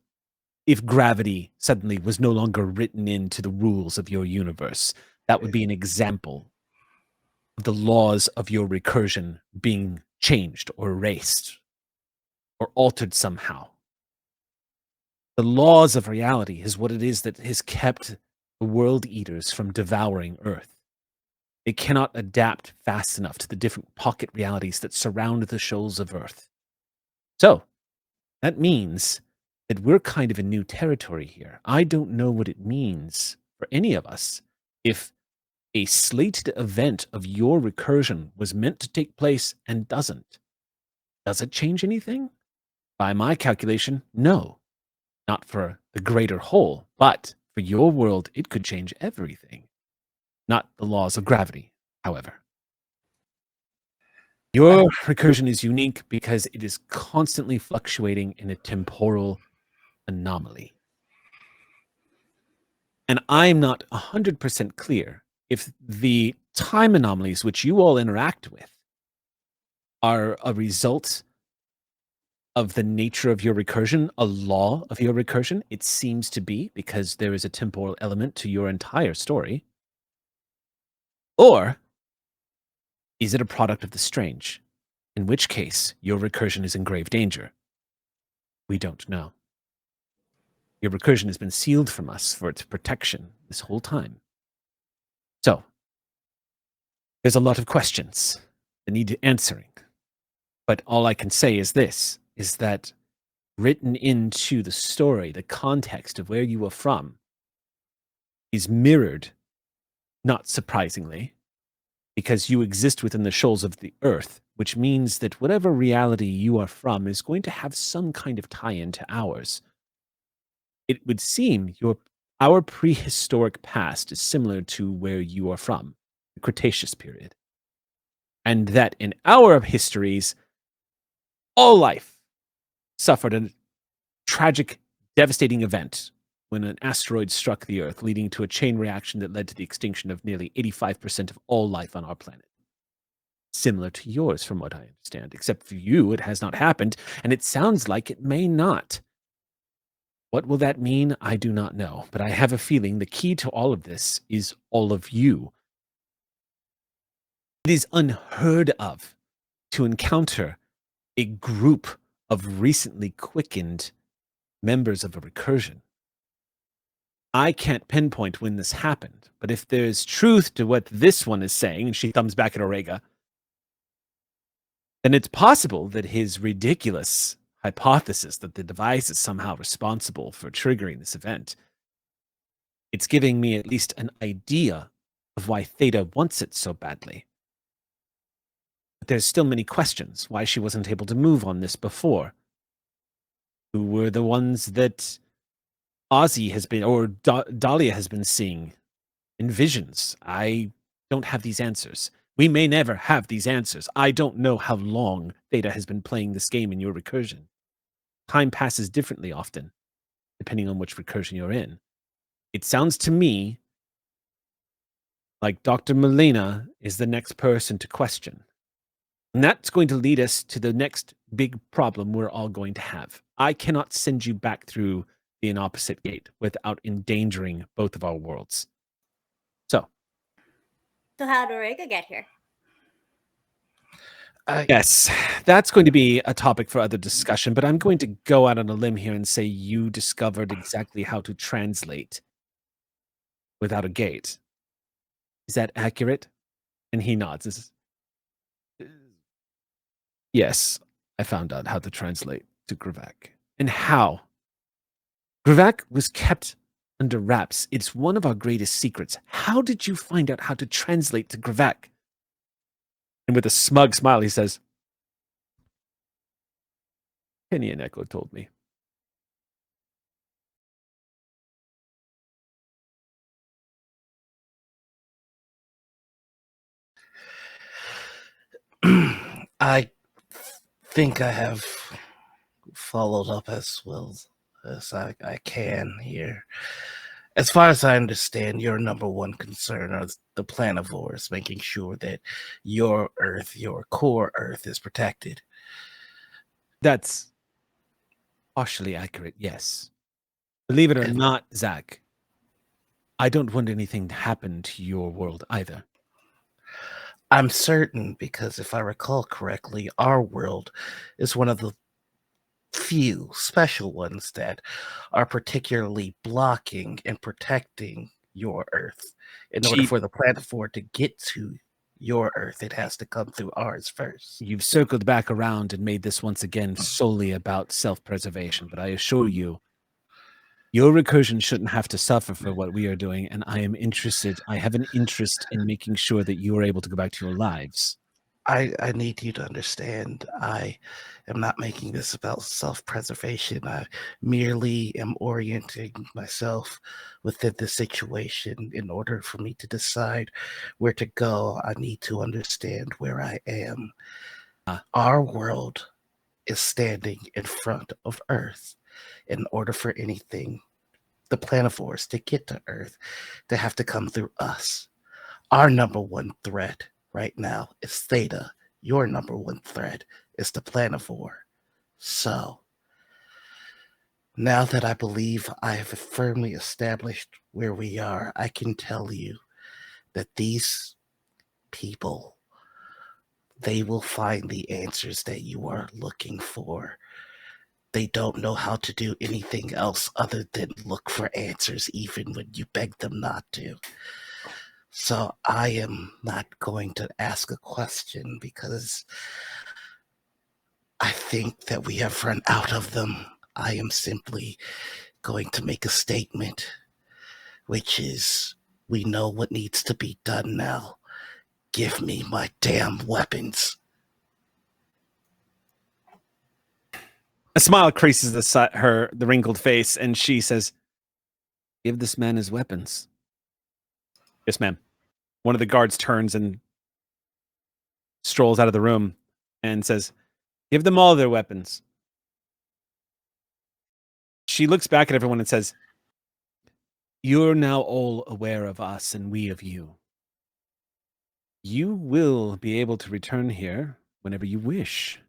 if gravity suddenly was no longer written into the rules of your universe, that would be an example of the laws of your recursion being changed or erased or altered somehow. The laws of reality is what it is that has kept the world eaters from devouring Earth. They cannot adapt fast enough to the different pocket realities that surround the shoals of Earth. So, that means that we're kind of in new territory here. I don't know what it means for any of us if a slated event of your recursion was meant to take place and doesn't. Does it change anything? By my calculation, no. Not for the greater whole, but for your world, it could change everything. Not the laws of gravity, however. Your recursion is unique because it is constantly fluctuating in a temporal anomaly. And I'm not 100% clear if the time anomalies which you all interact with are a result of the nature of your recursion, a law of your recursion. It seems to be, because there is a temporal element to your entire story. Or is it a product of the strange? In which case, your recursion is in grave danger. We don't know. Your recursion has been sealed from us for its protection this whole time. So, there's a lot of questions that need answering. But all I can say is this, is that written into the story, the context of where you are from, is mirrored, not surprisingly, because you exist within the shoals of the earth, which means that whatever reality you are from is going to have some kind of tie-in to ours. It would seem our prehistoric past is similar to where you are from, the Cretaceous period. And that in our histories, all life suffered a tragic, devastating event when an asteroid struck the Earth, leading to a chain reaction that led to the extinction of nearly 85% of all life on our planet. Similar to yours, from what I understand, except for you, it has not happened, and it sounds like it may not. What will that mean? I do not know, but I have a feeling the key to all of this is all of you. It is unheard of to encounter a group of recently quickened members of a recursion. I can't pinpoint when this happened, but if there's truth to what this one is saying, and she thumbs back at Orega, then it's possible that his ridiculous hypothesis that the device is somehow responsible for triggering this event, it's giving me at least an idea of why Theta wants it so badly. But there's still many questions, why she wasn't able to move on this before. Who were the ones that Ozzy has been, or Dahlia has been seeing in visions? I don't have these answers. We may never have these answers. I don't know how long Theta has been playing this game in your recursion. Time passes differently often, depending on which recursion you're in. It sounds to me like Dr. Molina is the next person to question. And that's going to lead us to the next big problem we're all going to have. I cannot send you back through the opposite gate without endangering both of our worlds. So how did Orega get here? Yes, that's going to be a topic for other discussion, but I'm going to go out on a limb here and say you discovered exactly how to translate without a gate. Is that accurate? And he nods. Yes, I found out how to translate to Gravak. And how? Gravak was kept under wraps. It's one of our greatest secrets. How did you find out how to translate to Gravak? And with a smug smile, he says, Penny and Echo told me. I think I have followed up as well as I can here. As far as I understand, your number one concern are the planivores, making sure that your Earth, your core Earth, is protected. That's partially accurate, yes. Believe it or not, Zach, I don't want anything to happen to your world either. I'm certain, because if I recall correctly, our world is one of the few special ones that are particularly blocking and protecting your Earth. In order for the planivore to get to your Earth, it has to come through ours first. You've circled back around and made this once again solely about self-preservation, but I assure you, your recursion shouldn't have to suffer for what we are doing, and I have an interest in making sure that you are able to go back to your lives. I need you to understand. I am not making this about self-preservation. I merely am orienting myself within the situation. In order for me to decide where to go, I need to understand where I am. Our world is standing in front of Earth. In order for anything, the planivores, to get to Earth, they have to come through us. Our number one threat right now is Theta. Your number one threat is the planivore. So, now that I believe I have firmly established where we are, I can tell you that these people, they will find the answers that you are looking for. They don't know how to do anything else other than look for answers, even when you beg them not to. So I am not going to ask a question because I think that we have run out of them. I am simply going to make a statement, which is, we know what needs to be done now. Give me my damn weapons. A smile creases the wrinkled face, and she says, "Give this man his weapons." "Yes, ma'am." One of the guards turns and strolls out of the room and says, "Give them all their weapons." She looks back at everyone and says, "You're now all aware of us and we of you. You will be able to return here whenever you wish.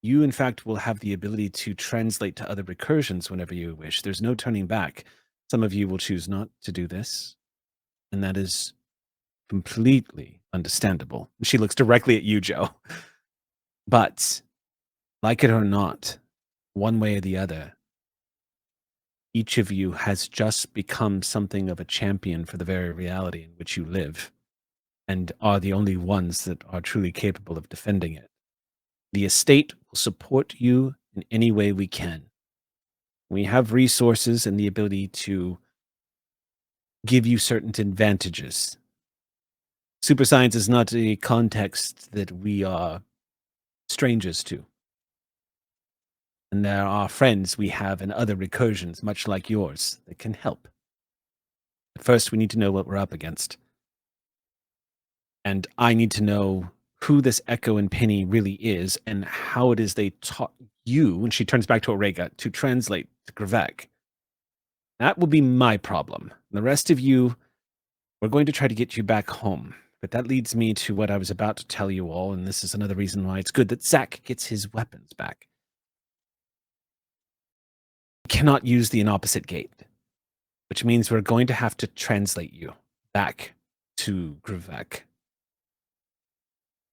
You, in fact, will have the ability to translate to other recursions whenever you wish. There's no turning back. Some of you will choose not to do this, and that is completely understandable." She looks directly at you, Joe. "But, like it or not, one way or the other, each of you has just become something of a champion for the very reality in which you live, and are the only ones that are truly capable of defending it. The estate will support you in any way we can. We have resources and the ability to give you certain advantages. Super science is not a context that we are strangers to. And there are friends we have in other recursions, much like yours, that can help. But first, we need to know what we're up against. And I need to know who this Echo and Penny really is and how it is they taught you," and she turns back to Orega, "to translate to Gravek. That will be my problem. The rest of you, we're going to try to get you back home. But that leads me to what I was about to tell you all, and this is another reason why it's good that Zach gets his weapons back. You cannot use the opposite gate, which means we're going to have to translate you back to Gravek.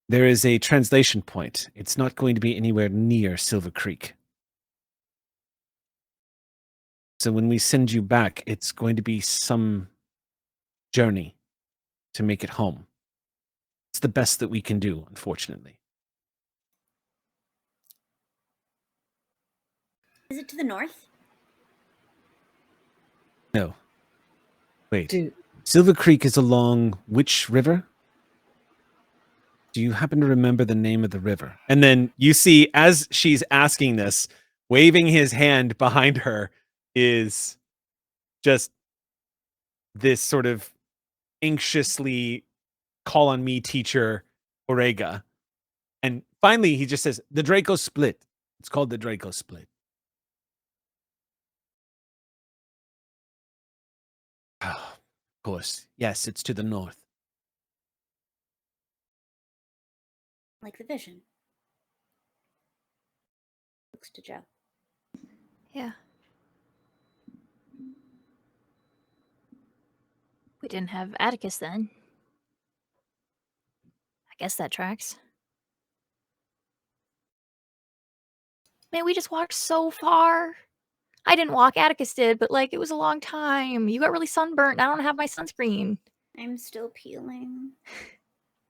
There is a translation point. It's not going to be anywhere near Silvercreek. So when we send you back, it's going to be some journey to make it home. It's the best that we can do, unfortunately." Is it to the north? No. Wait. Dude. Silvercreek is along which river? Do you happen to remember the name of the river? And then you see, as she's asking this, waving his hand behind her is just this sort of anxiously call on me teacher, Orega. And finally, he just says, "The Draco Split." It's called the Draco Split. Of course. Yes, it's to the north. Like the vision. Looks to Joe. Yeah. We didn't have Atticus then. I guess that tracks. Man, we just walked so far. I didn't walk, Atticus did, but like it was a long time. You got really sunburnt. I don't have my sunscreen. I'm still peeling.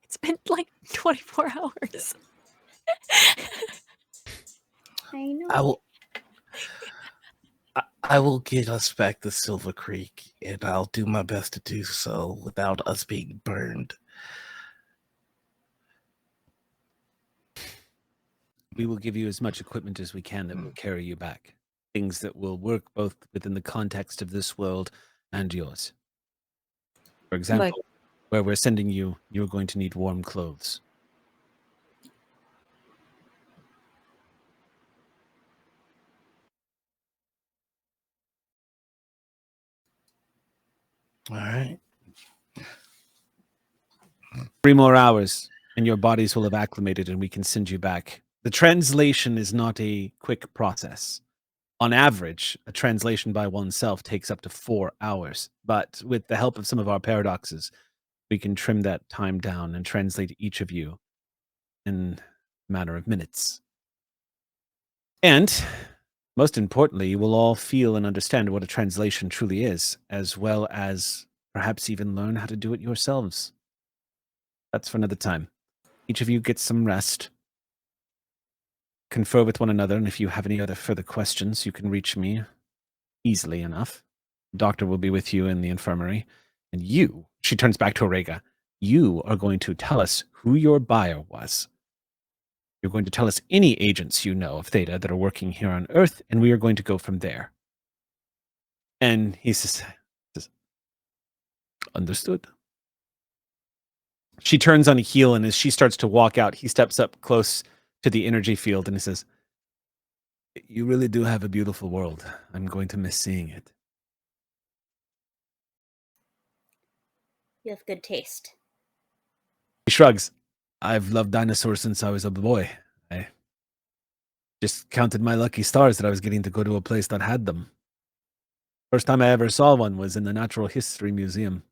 It's been like 24 hours. I know. I will get us back to Silvercreek, and I'll do my best to do so without us being burned. We will give you as much equipment as we can that will carry you back. Things that will work both within the context of this world and yours. For example, where we're sending you, you're going to need warm clothes. All right. 3 more hours, and your bodies will have acclimated, and we can send you back. The translation is not a quick process. On average, a translation by oneself takes up to 4 hours. But with the help of some of our paradoxes, we can trim that time down and translate each of you in a matter of minutes. And most importantly, you will all feel and understand what a translation truly is, as well as perhaps even learn how to do it yourselves. That's for another time. Each of you gets some rest. Confer with one another, and if you have any other further questions, you can reach me easily enough. The doctor will be with you in the infirmary. And you, she turns back to Orega, you are going to tell us who your buyer was. You're going to tell us any agents you know of Theta that are working here on Earth, and we are going to go from there. And he says, understood. She turns on a heel, and as she starts to walk out, he steps up close to the energy field, and he says, you really do have a beautiful world. I'm going to miss seeing it. You have good taste. He shrugs. I've loved dinosaurs since I was a boy. I just counted my lucky stars that I was getting to go to a place that had them. First time I ever saw one was in the Natural History Museum.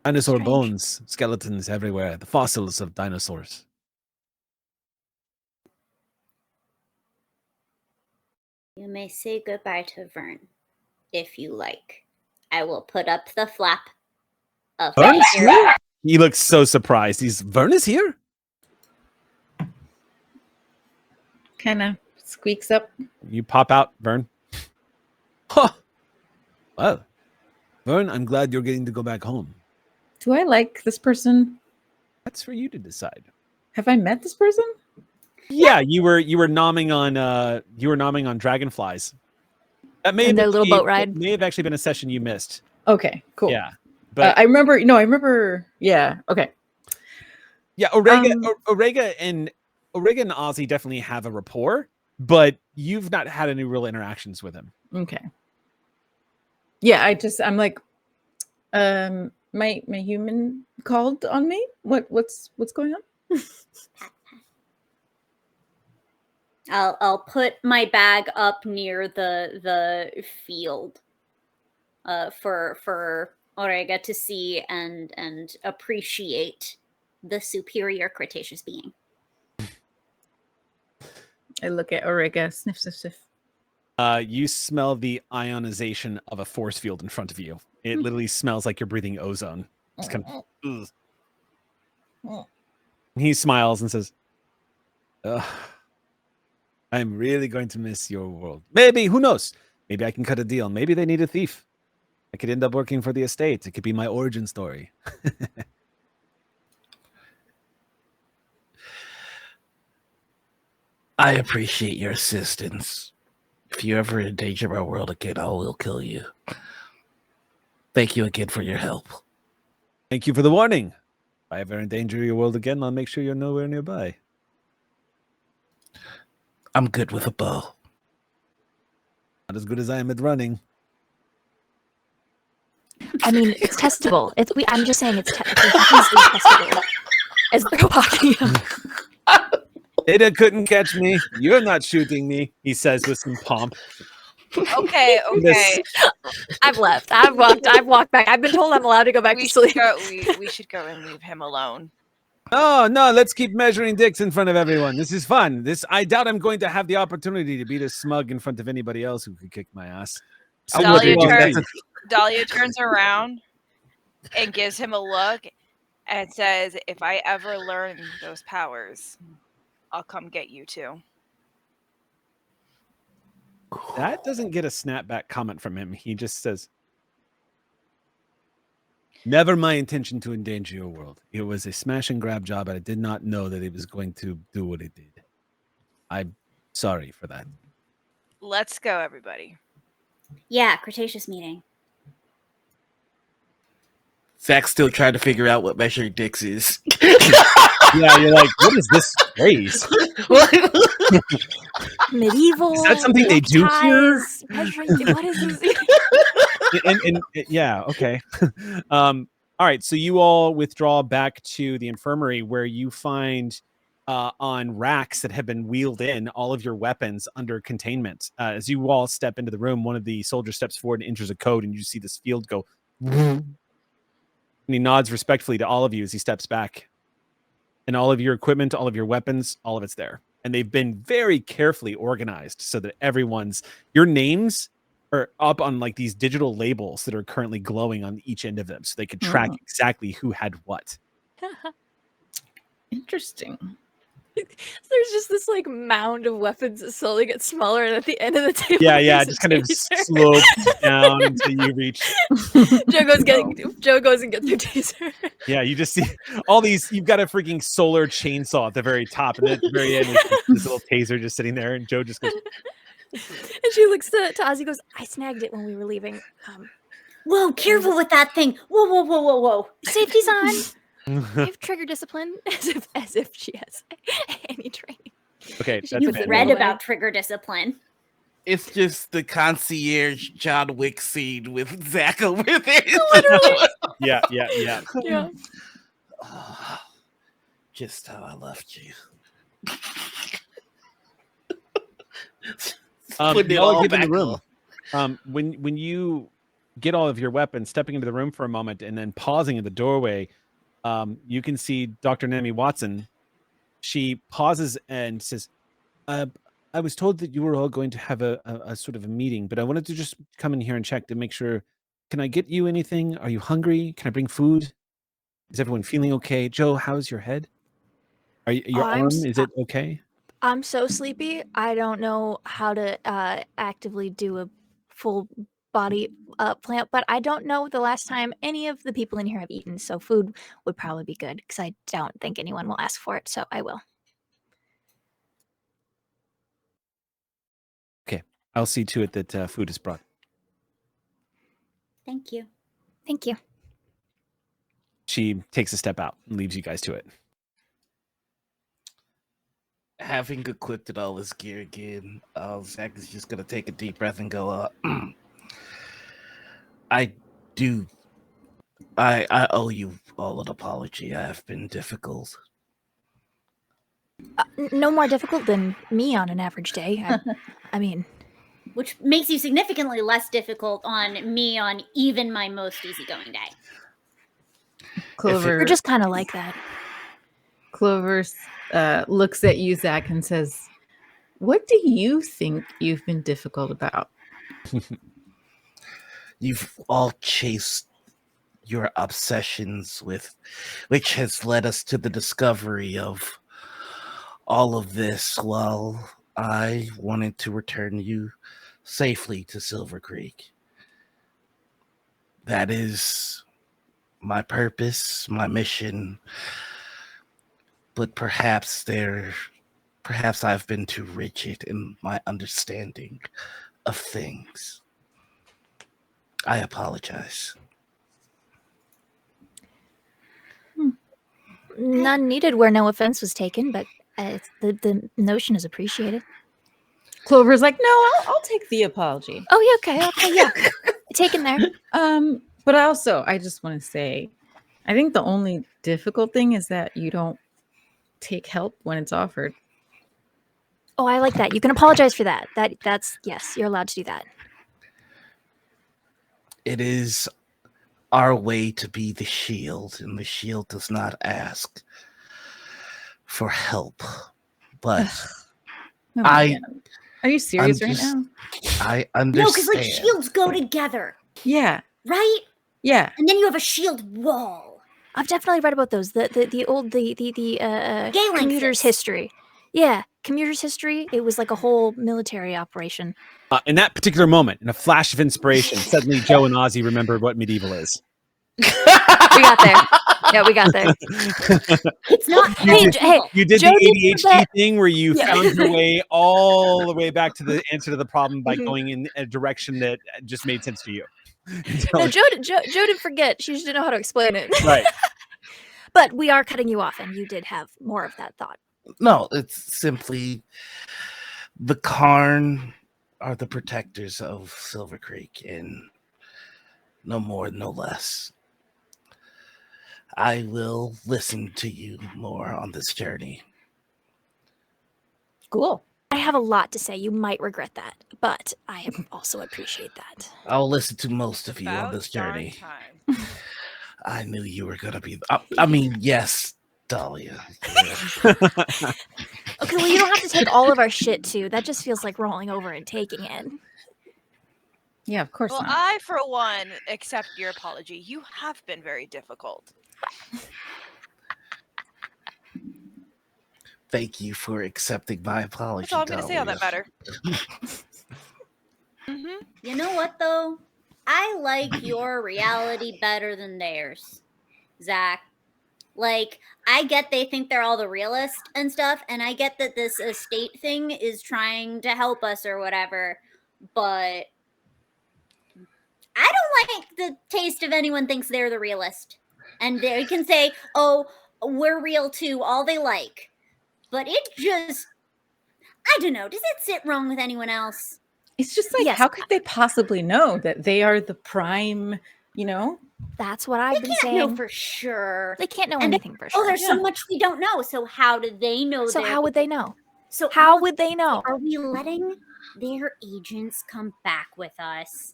Dinosaur Strange. bones, skeletons everywhere, the fossils of dinosaurs. You may say goodbye to Vern, if you like. I will put up the flap of my Vern's hair. here? He looks so surprised. Vern is here? Kind of squeaks up. You pop out, Vern. Huh. Well, Vern, I'm glad you're getting to go back home. Do I like this person? That's for you to decide. Have I met this person? Yeah, you were nomming on dragonflies. That may And have their little boat ride. may have actually been a session you missed. Okay, cool. Yeah, but I remember. No, I remember. Yeah. Okay. yeah, Orega and Ozzy definitely have a rapport, but you've not had any real interactions with him. Okay. Yeah, I'm like, my human called on me. What's going on? I'll put my bag up near the field for Orega to see and appreciate the superior Cretaceous being. I look at Orega, sniff, sniff, sniff. You smell the ionization of a force field in front of you. It literally smells like you're breathing ozone. It's kind of. Ugh. He smiles and says, "Ugh, I'm really going to miss your world. Maybe, who knows? Maybe I can cut a deal. Maybe they need a thief. I could end up working for the estate. It could be my origin story." I appreciate your assistance. If you ever endanger our world again, I will kill you. Thank you again for your help. Thank you for the warning. If I ever endanger your world again, I'll make sure you're nowhere nearby. I'm good with a bow. Not as good as I am at running. I mean, it's testable. I'm just saying it's easily testable. As they're walking up. Theta couldn't catch me. You're not shooting me, he says with some pomp. Okay. I've left. I've walked back. I've been told I'm allowed to go back to sleep. We should go and leave him alone. Oh, no, let's keep measuring dicks in front of everyone. This is fun. I doubt I'm going to have the opportunity to be this smug in front of anybody else who could kick my ass. Dahlia turns around and gives him a look and says, if I ever learn those powers, I'll come get you too. That doesn't get a snapback comment from him. He just says, Never my intention to endanger your world. It was a smash and grab job, and I did not know that it was going to do what it did. I'm sorry for that. Let's go, everybody. Yeah, Cretaceous meeting. Zach's still trying to figure out what measuring dicks is. Yeah, you're like, what is this phrase? Medieval. Is that something they do here? neckties, measuring- What is this? and yeah, okay. All right, so you all withdraw back to the infirmary where you find on racks that have been wheeled in all of your weapons under containment. As you all step into the room, one of the soldiers steps forward and enters a code, and you see this field go. And he nods respectfully to all of you as he steps back. And all of your equipment, all of your weapons, all of it's there. And they've been very carefully organized so that your names are up on like these digital labels that are currently glowing on each end of them so they can track exactly who had what. Interesting. There's just this like mound of weapons that slowly get smaller, and at the end of the table, Yeah, there's just a kind of taser. slopes down until you reach. Joe goes and gets her taser. Yeah, you just see all these. You've got a freaking solar chainsaw at the very top, and then at the very end, there's this little taser just sitting there, and Joe just goes. And she looks to Ozzy, goes, "I snagged it when we were leaving. Whoa, careful with that thing. Whoa, whoa, whoa, whoa, whoa. Safety's on." I have trigger discipline, as if she has any training. Okay, She that's You've fair. read away. about trigger discipline. It's just the concierge John Wick scene with Zach over there. Yeah. Yeah. Oh, just how I left you. Putting it y'all all get in the back room. on. When you get all of your weapons, stepping into the room for a moment, and then pausing in the doorway, you can see Dr. Nami Watson. She pauses and says, I was told that you were all going to have a sort of a meeting, but I wanted to just come in here and check to make sure. Can I get you anything? Are you hungry? Can I bring food? Is everyone feeling okay? Joe, how's your head? Your arm, is it okay? I'm so sleepy. I don't know how to actively do a full body plant, but I don't know the last time any of the people in here have eaten, so food would probably be good because I don't think anyone will ask for it, so I will. I'll see to it that food is brought. Thank you. Thank you. She takes a step out and leaves you guys to it. Having equipped it all his gear again, Zach is just gonna take a deep breath and go, I owe you all an apology. I have been difficult. No more difficult than me on an average day. I mean, Which makes you significantly less difficult on me on even my most easygoing day. Clover, you're just kind of like that. Clover looks at you, Zach, and says, "What do you think you've been difficult about?" You've all chased your obsessions which has led us to the discovery of all of this, while I wanted to return you safely to Silvercreek. That is my purpose, my mission. But perhaps I've been too rigid in my understanding of things. I apologize. None needed where no offense was taken, but the notion is appreciated. Clover's like, "No, I'll take the apology." Oh, yeah, okay, yeah. Taken there. But I just want to say, I think the only difficult thing is that you don't take help when it's offered. Oh, I like that. You can apologize for that. That's yes, you're allowed to do that. It is our way to be the shield, and the shield does not ask for help. But Oh my God. Are you serious right just- now? I No, understand. because like shields go together, Yeah. right? Yeah. And then you have a shield wall. I've definitely read about those. The old Galen commuter's fist. history. Yeah, commuter's history. It was like a whole military operation. In that particular moment, in a flash of inspiration, suddenly Joe and Ozzy remembered what medieval is. We got there. Yeah, we got there. It's not Hey, people. You did Joe the didn't ADHD forget- thing where you Yeah. found your way all the way back to the answer to the problem by Mhm. going in a direction that just made sense to you. No, Joe didn't forget. She just didn't know how to explain it. Right. But we are cutting you off, and you did have more of that thought. No, it's simply the Karn are the protectors of Silvercreek, and no more, no less. I will listen to you more on this journey. Cool. I have a lot to say. You might regret that, but I also appreciate that. I'll listen to most of you on About this darn journey. time. I knew you were gonna be. I mean, yes, Dahlia. Okay, well, you don't have to take all of our shit too. That just feels like rolling over and taking it. Yeah, of course Well, not. I, for one, accept your apology. You have been very difficult. Thank you for accepting my apology. That's all I'm going to say on that Dahlia. matter. Mm-hmm. You know what, though? I like your reality better than theirs, Zach. Like, I get they think they're all the realist and stuff, and I get that this estate thing is trying to help us or whatever, but I don't like the taste of anyone thinks they're the realist. And they can say, oh, we're real too, all they like. But it just, I don't know, does it sit wrong with anyone else? It's just like, Yes. how could they possibly know that they are the prime, you know? That's what I've been Can't saying. know for sure. They can't know And anything for sure. Oh, there's Yeah. so much we don't know. So how do they know? So how would they know? So How would they know? Are we letting their agents come back with us?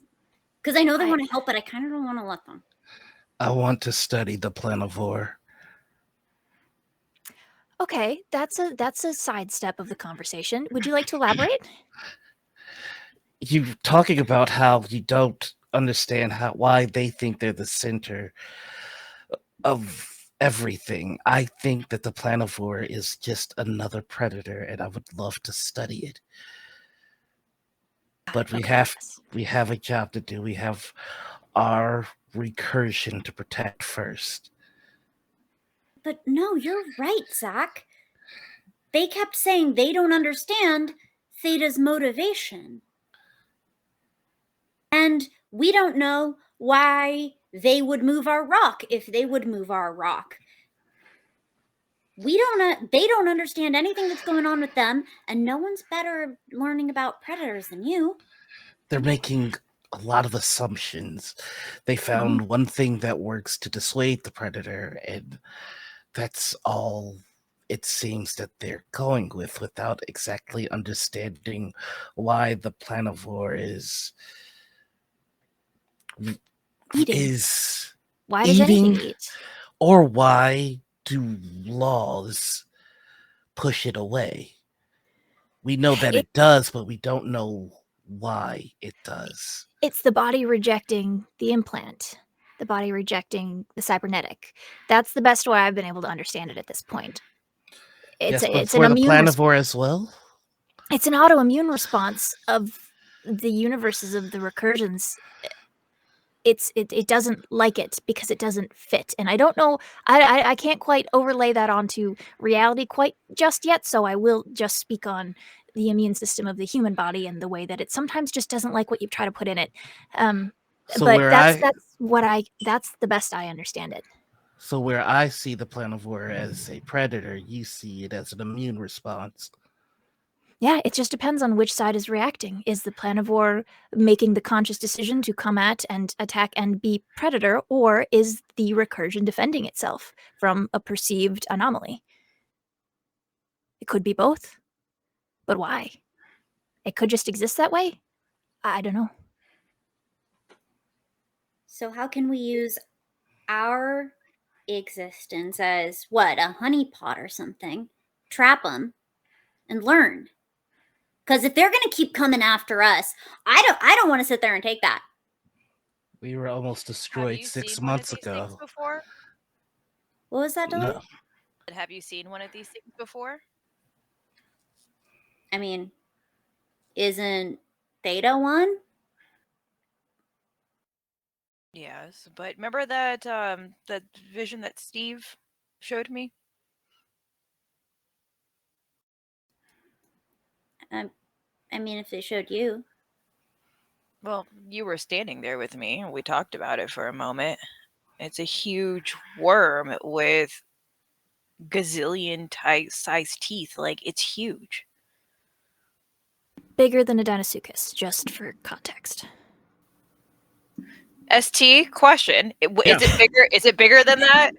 Because I know they want to help, but I kind of don't want to let them. I want to study the planivore. Okay, that's a sidestep of the conversation. Would you like to elaborate? You talking about how you don't understand why they think they're the center of everything. I think that the planivore is just another predator, and I would love to study it. But we have a job to do. We have our recursion to protect first. But no, you're right, Zach. They kept saying they don't understand Theta's motivation. And we don't know why they would move our rock if they would move our rock. They don't understand anything that's going on with them, and no one's better learning about predators than you. They're making a lot of assumptions. They found one thing that works to dissuade the predator, and that's all it seems that they're going with, without exactly understanding why the planivore is Eating. is Why does anything eating, eat? or why do laws push it away? We know that it does, but we don't know why it does. It's the body rejecting the implant, the body rejecting the cybernetic. That's the best way I've been able to understand it at this point. It's Yes, but an for the immune planivore as well. It's an autoimmune response of the universes of the recursions. It doesn't like it because it doesn't fit, and I don't know. I can't quite overlay that onto reality quite just yet. So I will just speak on the immune system of the human body and the way that it sometimes just doesn't like what you try to put in it. So But where that's the best I understand it. So where I see the planivore as a predator, you see it as an immune response. Yeah, it just depends on which side is reacting. Is the planivore making the conscious decision to come at and attack and be predator, or is the recursion defending itself from a perceived anomaly? It could be both. But why? It could just exist that way? I don't know. So how can we use our existence as what, a honeypot or something, trap them and learn? Because if they're going to keep coming after us, I don't want to sit there and take that. We were almost destroyed 6 months ago. Before? What was that, Dylan? No. Have you seen one of these things before? I mean, isn't Theta one? Yes, but remember that that vision that Steve showed me? I mean, if they showed you. Well, you were standing there with me, and we talked about it for a moment. It's a huge worm with gazillion sized teeth. Like, it's huge. Bigger than a Dinosuchus, just for context. ST question: Is Yeah. it bigger? Is it bigger than that?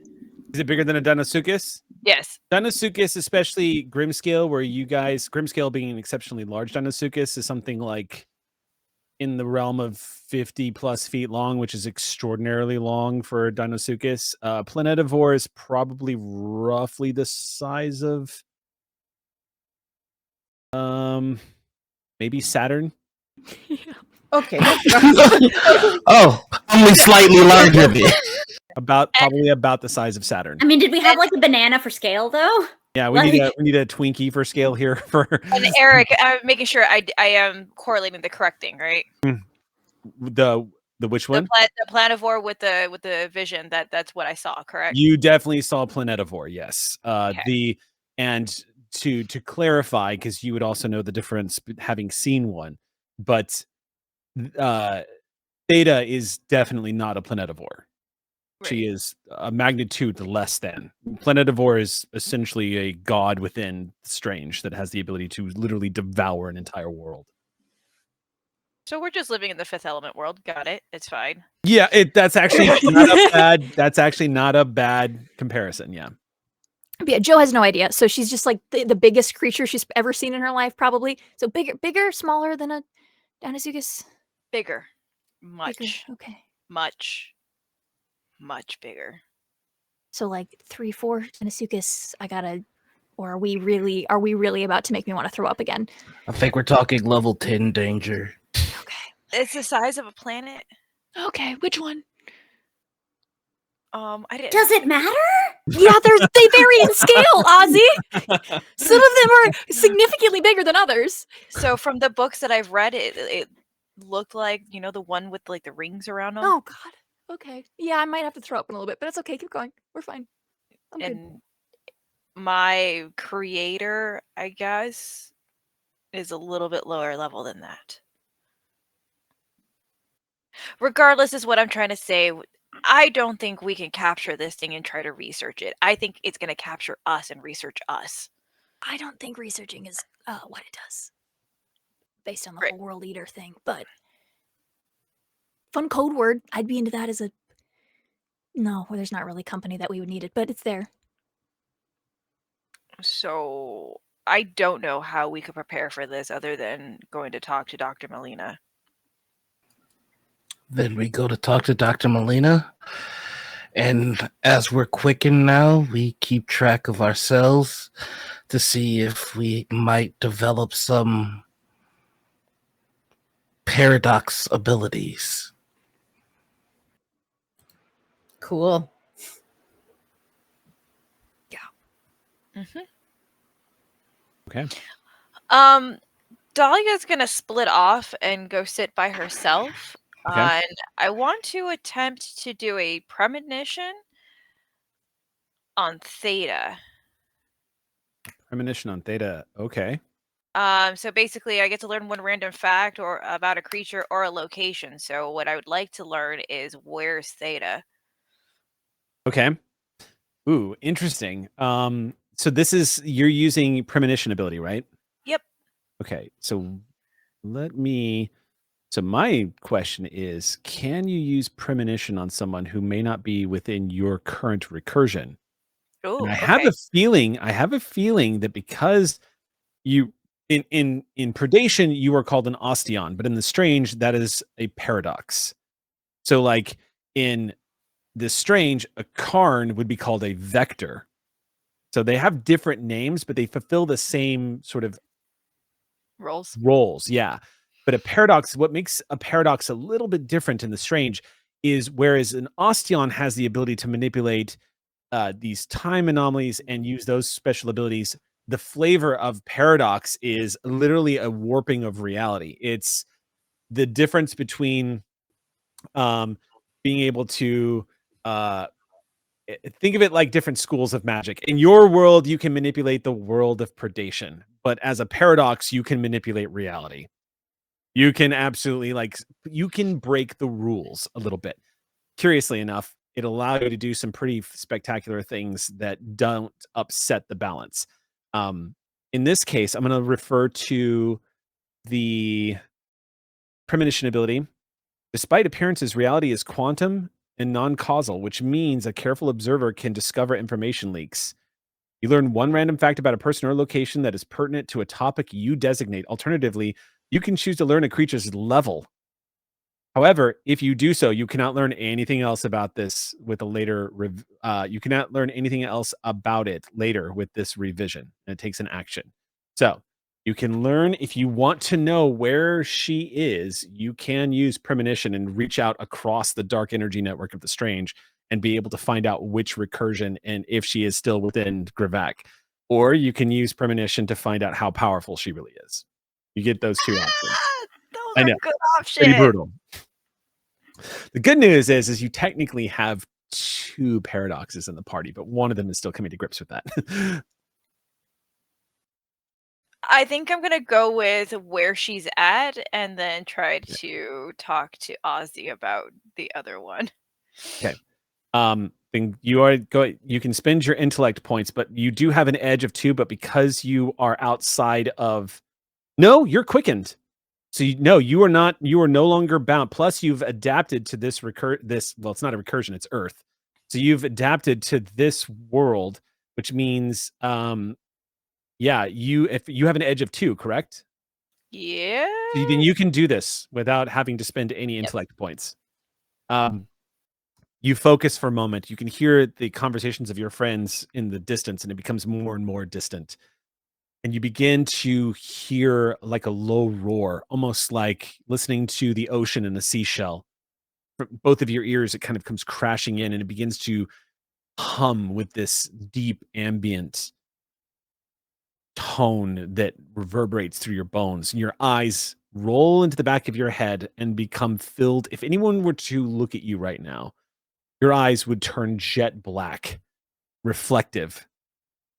Is it bigger than a Dinosuchus? Yes. Dinosuchus, especially Grimscale, where you guys, Grimscale being an exceptionally large Dinosuchus, is something like in the realm of 50 plus feet long, which is extraordinarily long for a Dinosuchus. Planetavore is probably roughly the size of maybe Saturn. Okay. Oh, only slightly larger than. Probably about the size of Saturn. I mean, did we have like a banana for scale though? Yeah, we need a Twinkie for scale here. And Eric, I'm making sure I am correlating the correct thing, right? The which one? The planivore with the vision. That's what I saw. Correct. You definitely saw Planetavore, yes. Okay. To clarify, because you would also know the difference having seen one, but Theta is definitely not a Planetavore. Right. She is a magnitude less than. Planetavore is essentially a god within Strange that has the ability to literally devour an entire world. So we're just living in the fifth element world. Got it. It's fine. Yeah, that's actually not a bad. That's actually not a bad comparison. Yeah. But yeah, Joe has no idea. So she's just like the biggest creature she's ever seen in her life, probably. So bigger, smaller than a Dinosuchus. Bigger. Much. Bigger. Okay. Much bigger. So like 3-4 Dinosuchus. Or are we really about to make me want to throw up again? I think we're talking level 10 danger. Okay. It's the size of a planet. Okay, which one? I didn't. Does it matter? Yeah, they vary in scale, Ozzy. Some of them are significantly bigger than others. So from the books that I've read, it looked like, the one with like the rings around them. Oh God. Okay. Yeah, I might have to throw up in a little bit, but it's okay. Keep going. We're fine. I'm good. And my creator, I guess, is a little bit lower level than that. Regardless, is what I'm trying to say. I don't think we can capture this thing and try to research it. I think it's going to capture us and research us. I don't think researching is what it does, based on the Right. whole world eater thing. But fun code word. I'd be into that as a. No, well, there's not really company that we would need it, but it's there. So I don't know how we could prepare for this other than going to talk to Dr. Molina. Then we go to talk to Dr. Molina. And as we're quickened now, we keep track of ourselves to see if we might develop some paradox abilities. Cool. Okay. Dahlia's gonna split off and go sit by herself. Okay. And I want to attempt to do a premonition on Theta. Premonition on Theta. Okay. So basically I get to learn one random fact or about a creature or a location. So what I would like to learn is where's Theta? Okay. Ooh, interesting. So you're using premonition ability, right? Yep. Okay. So my question is, can you use premonition on someone who may not be within your current recursion? Oh, I have a feeling that because you in predation you are called an ostion, but in the strange that is a paradox. So like in the strange, a Karn would be called a vector. So they have different names, but they fulfill the same sort of roles. Yeah. But a paradox, what makes a paradox a little bit different in the strange is whereas an ostion has the ability to manipulate these time anomalies and use those special abilities, the flavor of paradox is literally a warping of reality. It's the difference between being able to think of it like different schools of magic. In your world, you can manipulate the world of predation, but as a paradox, you can manipulate reality. You can absolutely you can break the rules a little bit. Curiously enough, it allowed you to do some pretty spectacular things that don't upset the balance. In this case, I'm going to refer to the premonition ability. Despite appearances, reality is quantum and non-causal, which means a careful observer can discover information leaks. You learn one random fact about a person or location that is pertinent to a topic you designate. Alternatively, you can choose to learn a creature's level. However, if you do so, you cannot learn anything else about this with a later. You cannot learn anything else about it later with this revision. And it takes an action. So you can learn if you want to know where she is. You can use premonition and reach out across the dark energy network of the strange and be able to find out which recursion and if she is still within Gravac. Or you can use premonition to find out how powerful she really is. You get those two options. Those are good options. Pretty brutal. The good news is you technically have two paradoxes in the party, but one of them is still coming to grips with that. I think I'm gonna go with where she's at and then try to talk to Ozzy about the other one. Okay. Then you can spend your intellect points, but you do have an edge of 2, but because you are outside of you're quickened. So you are no longer bound. Plus you've adapted to this well, it's not a recursion, it's Earth. So you've adapted to this world, which means if you have an edge of 2, correct? Yeah. Then you can do this without having to spend any intellect points. You focus for a moment. You can hear the conversations of your friends in the distance, and it becomes more and more distant. And you begin to hear like a low roar, almost like listening to the ocean and a seashell. From both of your ears, it kind of comes crashing in, and it begins to hum with this deep ambient tone that reverberates through your bones. And your eyes roll into the back of your head and become filled. If anyone were to look at you right now, your eyes would turn jet black, reflective,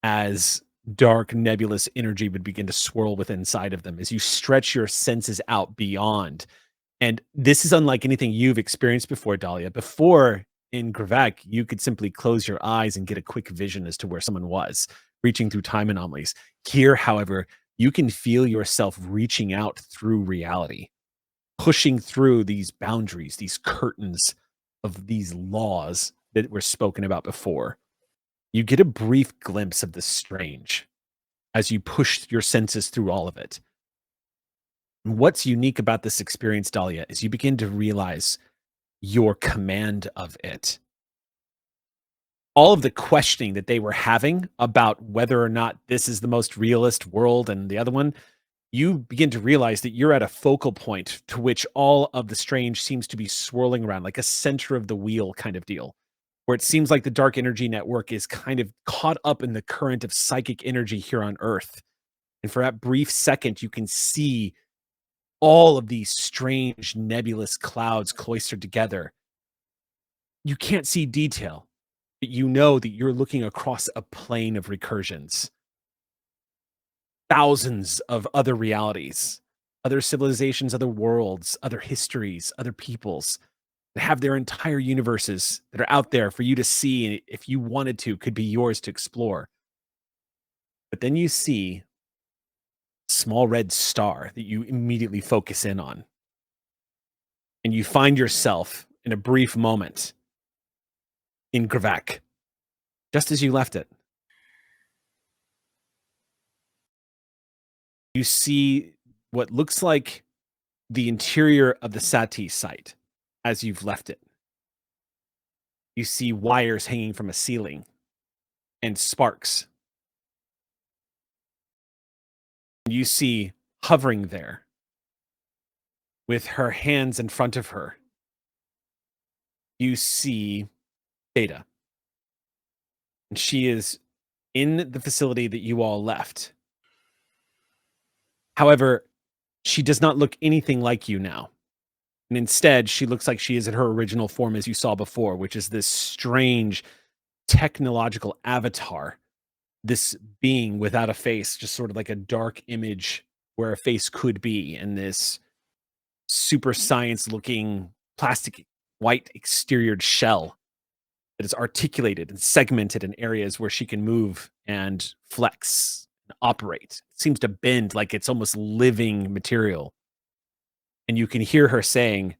as dark nebulous energy would begin to swirl within inside of them as you stretch your senses out beyond. And this is unlike anything you've experienced before, Dahlia. Before in Gravac, you could simply close your eyes and get a quick vision as to where someone was, reaching through time anomalies. Here, however, you can feel yourself reaching out through reality, pushing through these boundaries, these curtains of these laws that were spoken about before. You get a brief glimpse of the strange as you push your senses through all of it. And what's unique about this experience, Dahlia, is you begin to realize your command of it. All of the questioning that they were having about whether or not this is the most realist world and the other one, you begin to realize that you're at a focal point to which all of the strange seems to be swirling around, like a center of the wheel kind of deal, where it seems like the dark energy network is kind of caught up in the current of psychic energy here on Earth. And for that brief second, you can see all of these strange nebulous clouds cloistered together. You can't see detail, but you know that you're looking across a plane of recursions. Thousands of other realities, other civilizations, other worlds, other histories, other peoples that have their entire universes that are out there for you to see, and if you wanted to, could be yours to explore. But then you see a small red star that you immediately focus in on. And you find yourself in a brief moment in Gravac, just as you left it. You see what looks like the interior of the Sati site as you've left it. You see wires hanging from a ceiling and sparks. You see hovering there with her hands in front of her. You see Theta. And she is in the facility that you all left. However, she does not look anything like you now. And instead, she looks like she is in her original form as you saw before, which is this strange technological avatar. This being without a face, just sort of like a dark image where a face could be, and this super science looking plastic white exteriored shell that is articulated and segmented in areas where she can move and flex and operate. It seems to bend like it's almost living material. And you can hear her saying,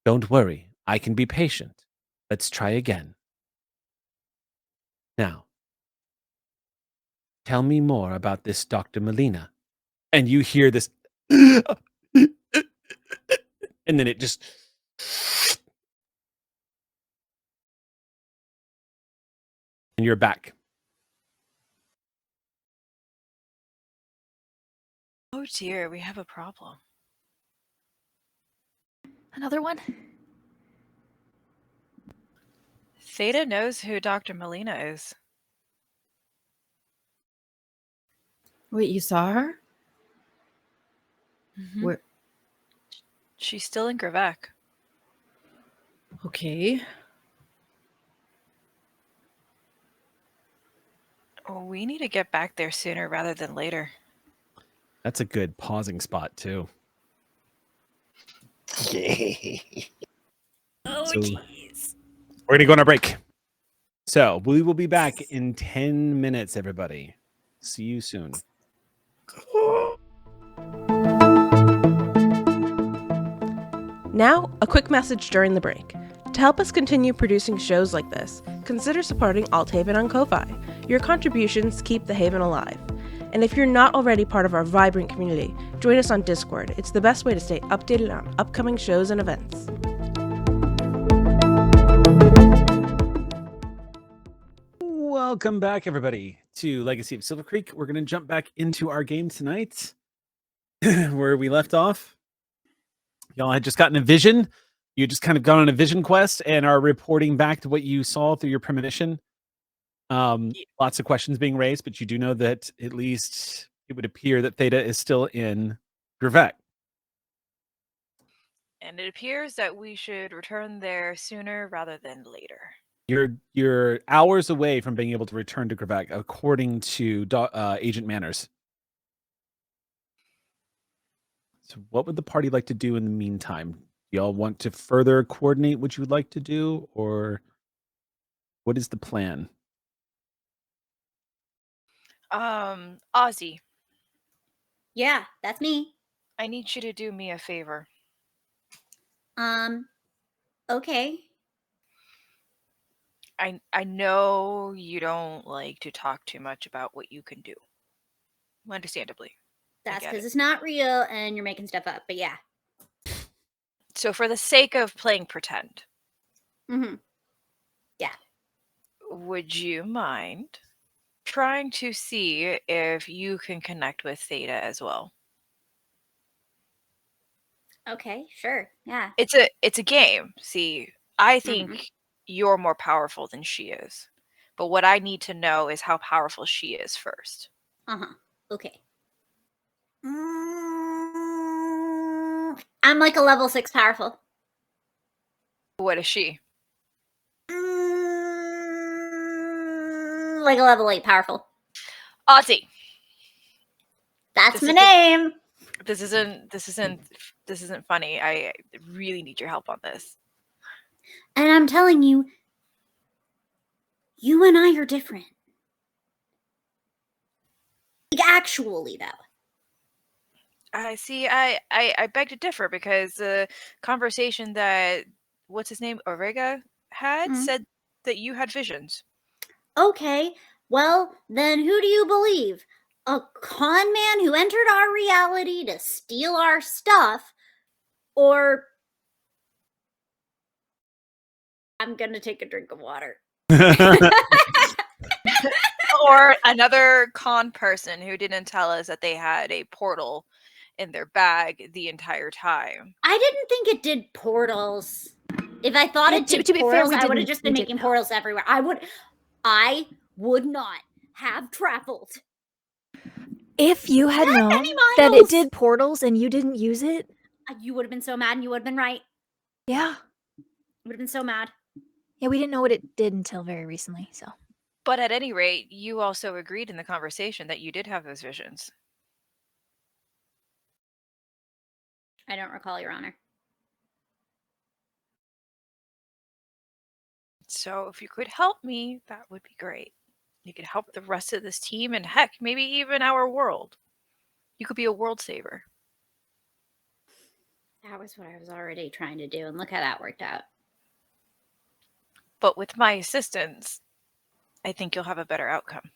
"Don't worry, I can be patient. Let's try again. Now, tell me more about this Dr. Molina." And you hear this, and then it just, and you're back. Oh dear, we have a problem. Another one? Theta knows who Dr. Molina is. Wait, you saw her? Mhm. Where? She's still in Gravek. Okay. We need to get back there sooner rather than later. That's a good pausing spot, too. Oh, So- jeez. We're going to go on a break. So we will be back in 10 minutes, everybody. See you soon. Now, a quick message during the break. To help us continue producing shows like this, consider supporting Alt Haven on Ko-Fi. Your contributions keep the Haven alive. And if you're not already part of our vibrant community, join us on Discord. It's the best way to stay updated on upcoming shows and events. Welcome back, everybody, to Legacy of Silvercreek. We're going to jump back into our game tonight, where we left off. Y'all had just gotten a vision. You just kind of gone on a vision quest and are reporting back to what you saw through your premonition. Lots of questions being raised, but you do know that at least it would appear that Theta is still in Gravek. And it appears that we should return there sooner rather than later. You're hours away from being able to return to Gravek, according to Agent Manners. So what would the party like to do in the meantime? Y'all want to further coordinate what you would like to do, or what is the plan? Ozzy, Yeah, that's me. I need you to do me a favor. Okay. I know you don't like to talk too much about what you can do. Understandably. That's get because it. it's not real and you're making stuff up. But yeah. So for the sake of playing pretend, Mm-hmm. would you mind trying to see if you can connect with Theta as well? Okay, sure. Yeah. It's a game. See, I think you're more powerful than she is. But what I need to know is how powerful she is first. Uh-huh. Okay. I'm like a level 6 powerful. What is she? Like a level 8 powerful. Ozzy. That's This my is- name. This isn't funny. I really need your help on this. And I'm telling you, you and I are different. Like, actually, though. I see. I beg to differ because the conversation that what's his name Orega had said that you had visions. Okay, well, then who do you believe? A con man who entered our reality to steal our stuff? Or... I'm gonna take a drink of water. Or another con person who didn't tell us that they had a portal in their bag the entire time. I didn't think it did portals. If I thought Yeah, it did to be fair, portals, we I would have didn't- just we been didn't making know. portals everywhere. I would not have traveled. If you had That known many that it miles! did portals and you didn't use it, You would have been so mad and you would have been right. Yeah. Would have been so mad. Yeah, we didn't know what it did until very recently, so. But at any rate, you also agreed in the conversation that you did have those visions. I don't recall, Your Honor. So if you could help me, that would be great. You could help the rest of this team and heck, maybe even our world. You could be a world saver. That was what I was already trying to do, and look how that worked out. But with my assistance, I think you'll have a better outcome.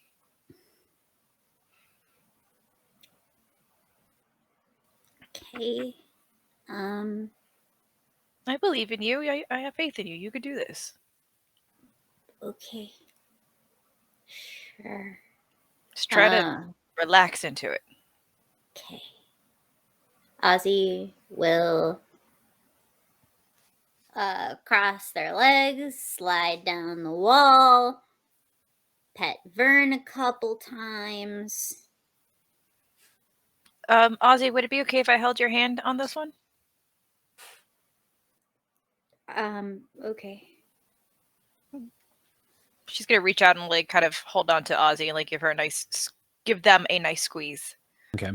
Okay. I believe in you. I have faith in you. You could do this. Okay. Sure. Just try to relax into it. Okay. Ozzy will cross their legs, slide down the wall, pet Vern a couple times. Ozzy, would it be okay if I held your hand on this one? Okay. She's gonna reach out and like kind of hold on to Ozzy and like give them a nice squeeze. Okay.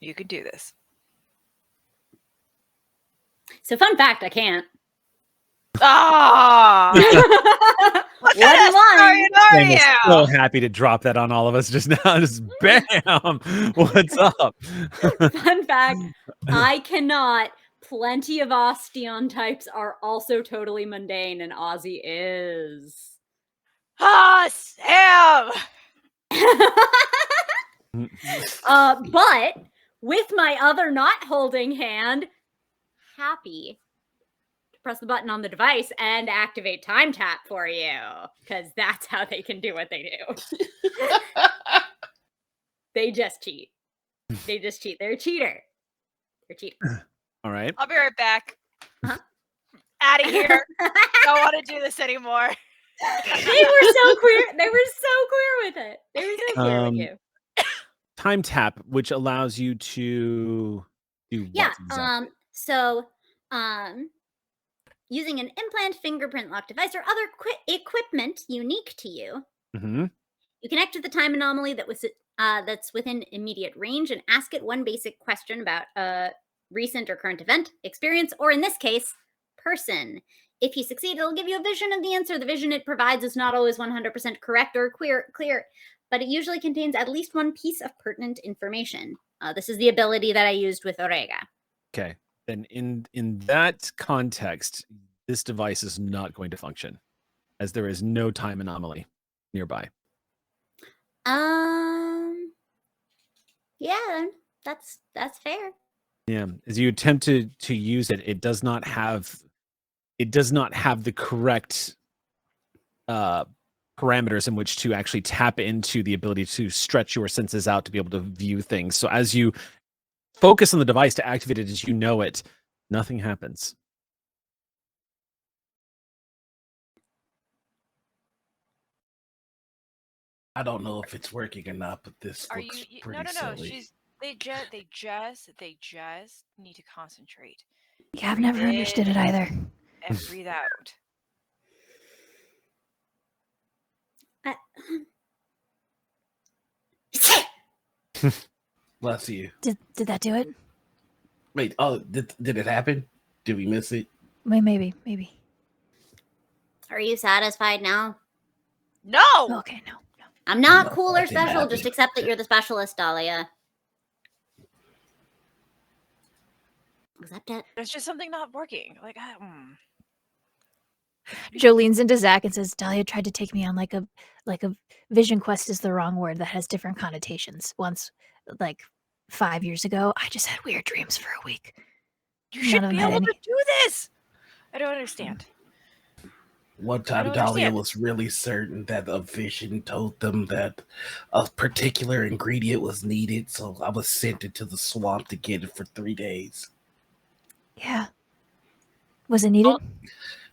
You could do this. So fun fact, I can't. Ah! What kind of story are I'm you? so happy to drop that on all of us just now. Just bam! What's up? Fun fact, I cannot. Plenty of Osteon types are also totally mundane, and Ozzy is. Ah, Sam! But with my other not holding hand, happy to press the button on the device and activate time tap for you, because that's how they can do what they do. They just cheat. They just cheat. They're a cheater. They're a cheater. All right. I'll be right back. Uh-huh. Out of here. Don't want to do this anymore. They were so queer. They were so queer with it. They were so queer with you. Time tap, which allows you to do what exactly? Using an implant, fingerprint lock device, or other equipment unique to you, you connect to the time anomaly that's within immediate range and ask it one basic question about a recent or current event, experience, or in this case, person. If you succeed, it'll give you a vision of the answer. The vision it provides is not always 100% correct or clear, but it usually contains at least one piece of pertinent information. This is the ability that I used with Orega. Okay. Then in that context, this device is not going to function, as there is no time anomaly nearby. Yeah, that's fair. Yeah. As you attempt to use it, it does not have the correct parameters in which to actually tap into the ability to stretch your senses out to be able to view things. So as you focus on the device to activate it as you know it, nothing happens. I don't know if it's working or not, but this Are looks you? pretty No. silly. They just need to concentrate. Yeah, I've never understood it either. And breathe out. Bless you. Did that do it? Wait, oh, did it happen? Did we miss it? Maybe. Are you satisfied now? No! Okay, no. I'm not No, cool that or didn't special, happen. just accept that you're the specialist, Dahlia. Accept it. There's just something not working. Like, Joe leans into Zach and says, Dahlia tried to take me on like a vision quest is the wrong word that has different connotations. Once, like 5 years ago, I just had weird dreams for a week. you should be able to do this. I don't understand. One time, Dahlia was really certain that a vision told them that a particular ingredient was needed, so I was sent into the swamp to get it for 3 days. Yeah. Was it needed?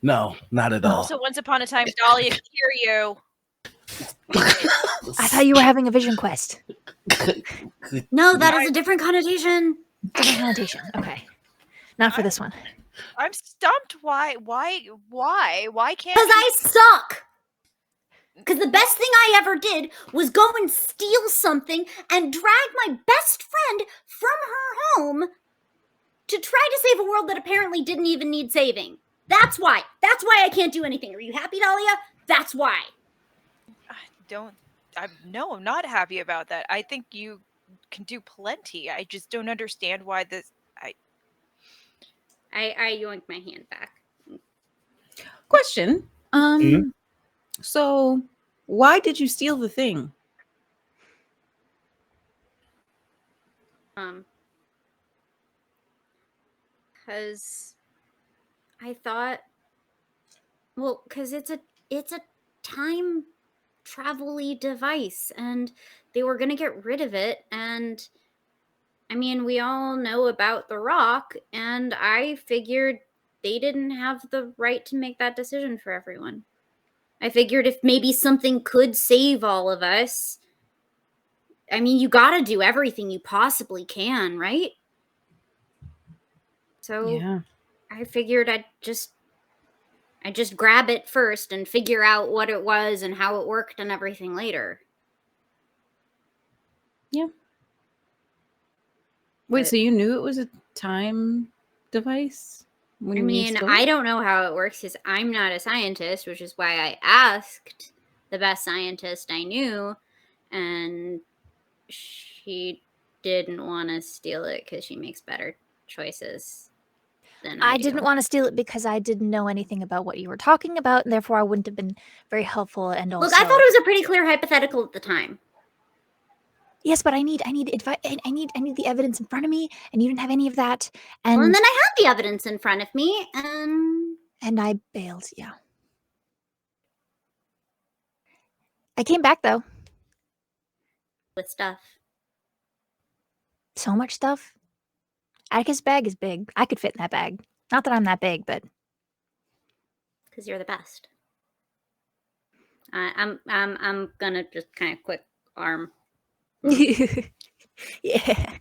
No, not at all. Also, once upon a time, Dahlia could hear you. I thought you were having a vision quest. No, that is a different connotation. Different connotation. Okay. Not for this one. I'm stumped. Why can't Because I suck. Because the best thing I ever did was go and steal something and drag my best friend from her home to try to save a world that apparently didn't even need saving. That's why. That's why I can't do anything. Are you happy, Dahlia? That's why. I'm not happy about that. I think you can do plenty. I just don't understand why this. I yoinked my hand back. Question. So why did you steal the thing? Because I thought, well, because it's a time travel-y device, and they were gonna get rid of it, and I mean, we all know about the Rock, and I figured they didn't have the right to make that decision for everyone. I figured if maybe something could save all of us, I mean, you gotta do everything you possibly can, right? So Yeah. I figured I'd just grab it first and figure out what it was and how it worked and everything later. Yeah. Wait, But- so you knew it was a time device? I mean, I don't know how it works because I'm not a scientist, which is why I asked the best scientist I knew, and she didn't want to steal it because she makes better choices than I do. didn't want to steal it because I didn't know anything about what you were talking about, and therefore I wouldn't have been very helpful. And also, Look, I thought it was a pretty clear hypothetical at the time. yes, but I need advice. I need the evidence in front of me, and you didn't have any of that. And Well, and then I had the evidence in front of me, and I bailed. Yeah, I came back though. with stuff. So much stuff. Atticus' bag is big. I could fit in that bag. Not that I'm that big, but Because you're the best. I'm gonna just kind of quick arm. yeah.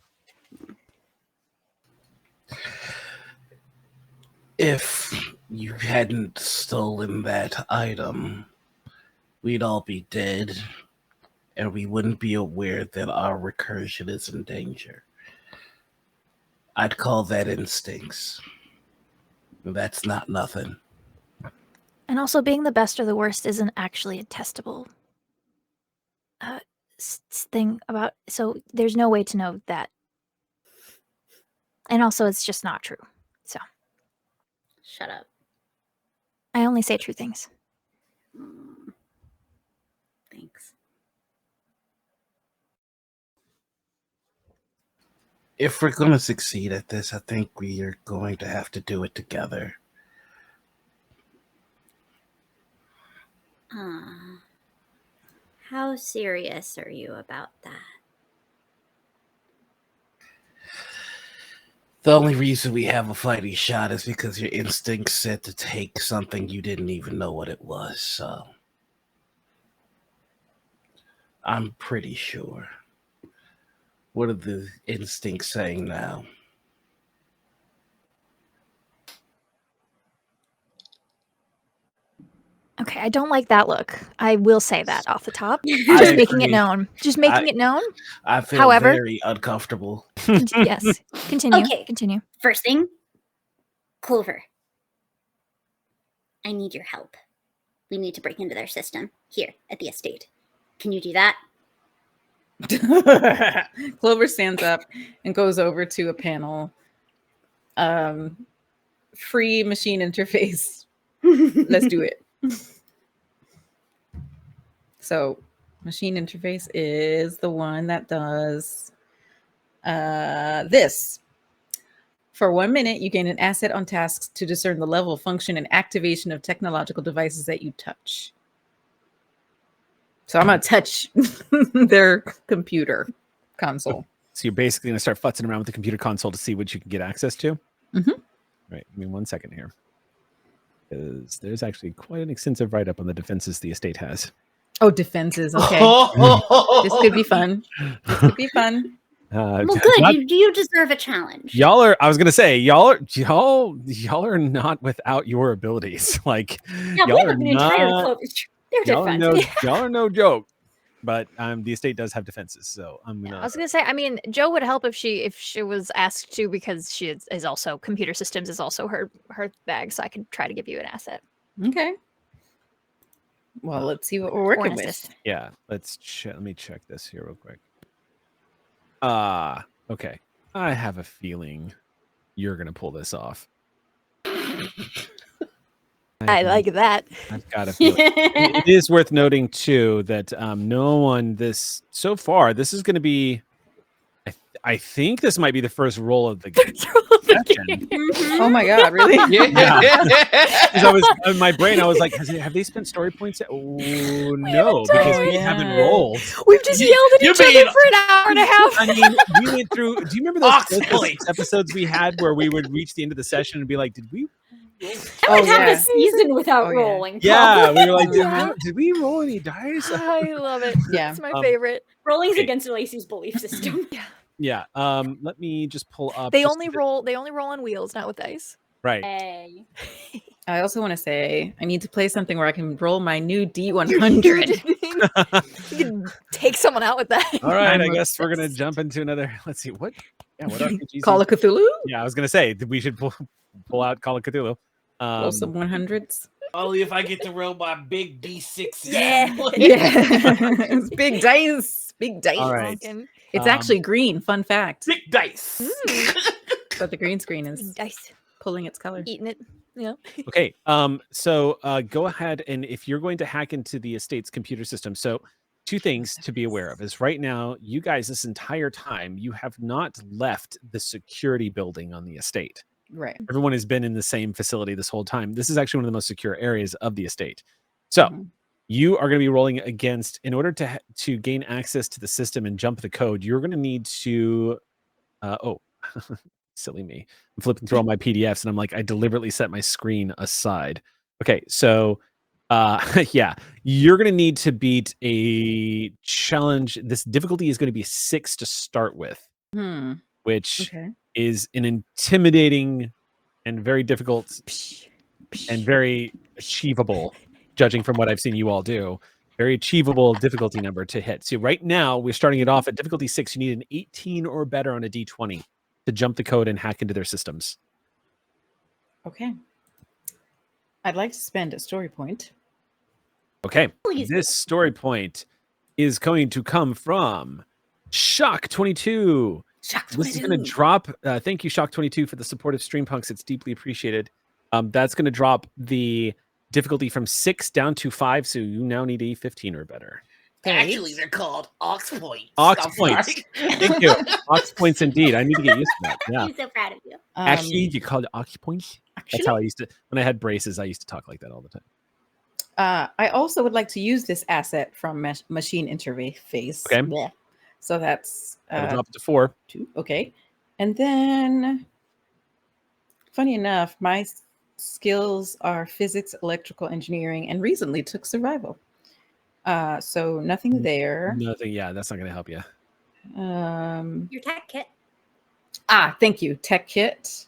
If you hadn't stolen that item, we'd all be dead, and we wouldn't be aware that our recursion is in danger. I'd call that instincts. That's not nothing. And also, being the best or the worst isn't actually a testable thing about. So there's no way to know that. And also, it's just not true. So Shut up. I only say true things. Thanks. If we're going to succeed at this, I think we are going to have to do it together. How serious are you about that? The only reason we have a fighting shot is because your instincts said to take something you didn't even know what it was, so I'm pretty sure. What are the instincts saying now? Okay, I don't like that look. I will say that off the top. I Just making it agree. known. Just making it known. I feel However- very uncomfortable. Yes. Continue. Okay. Continue. First thing, Clover. I need your help. We need to break into their system here at the estate. Can you do that? Clover stands up and goes over to a panel. Free machine interface. Let's do it. So, machine interface is the one that does this. For 1 minute, you gain an asset on tasks to discern the level, function, and activation of technological devices that you touch. So I'm going to touch their computer console. So you're basically going to start futzing around with the computer console to see what you can get access to? Mhm. Right. Give me 1 second here. Because there's actually quite an extensive write-up on the defenses the estate has. Oh, defenses. Okay. This could be fun. This could be fun. Well, good. You deserve a challenge. Y'all are. I was gonna say y'all are not without your abilities. Like Yeah, we y'all have are an entire not. cloak. They're Y'all are defensive. no. Y'all are no joke. But the estate does have defenses, so I'm Yeah, gonna. I was gonna say, I mean, Joe would help if she was asked to, because she is also computer systems is also her bag, so I could try to give you an asset. Okay. Well, let's see what we're Or an working with. assist. Yeah, let's check. Let me check this here real quick. Okay. I have a feeling you're gonna pull this off. I like that. I've got a feeling. It is worth noting too that no one so far. This is going to be. I think this might be the first roll of the session. Oh my god, really? Yeah. Because I was in my brain, I was like, have they spent story points yet? Oh no, because we haven't rolled. We've just yelled at each other for an hour and a half. I mean, we went through. Do you remember those episodes we had where we would reach the end of the session and be like, did we? I would have a season without rolling. Yeah, we were like, did we roll any dice? I love it. Yeah. It's my favorite. Rolling's against Lacey's belief system. Yeah. Let me just pull up. They only roll on wheels, not with dice. Right. Hey. I also want to say I need to play something where I can roll my new D100. You can take someone out with that. All right, I I'm guess we're gonna obsessed. jump into another. Let's see what. Yeah, what RPGs? Call of Cthulhu? Yeah, I was gonna say we should pull out Call of Cthulhu. Roll some 100s. Only if I get to roll my big D6. Yeah. It's big dice. Big dice. All right. It's actually green. Fun fact. Big dice. But the green screen is Dice. pulling its color. Eating it. Yeah. Okay. So go ahead, and if you're going to hack into the estate's computer system, so two things to be aware of is right now, you guys, this entire time, you have not left the security building on the estate. Right. Everyone has been in the same facility this whole time. This is actually one of the most secure areas of the estate. So you are going to be rolling against, in order to gain access to the system and jump the code, you're going to need to, silly me. I'm flipping through all my PDFs and I'm like, I deliberately set my screen aside. Okay. So, yeah, you're going to need to beat a challenge. This difficulty is going to be 6 to start with, which is an intimidating and very difficult and very achievable, judging from what I've seen you all do, very achievable difficulty number to hit. So right now we're starting it off at difficulty 6. You need an 18 or better on a D20 to jump the code and hack into their systems. Okay. I'd like to spend a story point. Okay. This story point is going to come from Shock 22. This is going to drop. Thank you, Shock 22, for the support of Stream Punks. It's deeply appreciated. That's going to drop the difficulty from 6 down to 5. So you now need a 15 or better. Actually, they're called Ox Points. Ox Points. Thank you. Ox Points indeed. I need to get used to that. Yeah. I'm so proud of you. Actually, you called it Ox Points? That's how I used to, when I had braces, I used to talk like that all the time. I also would like to use this asset from machine interface. Okay. Blech. So that's That'll drop it to 4. 2. Okay. And then, funny enough, my skills are physics, electrical engineering, and recently took survival. So nothing there. Nothing. Yeah, that's not going to help you. Your tech kit. Thank you. Tech kit.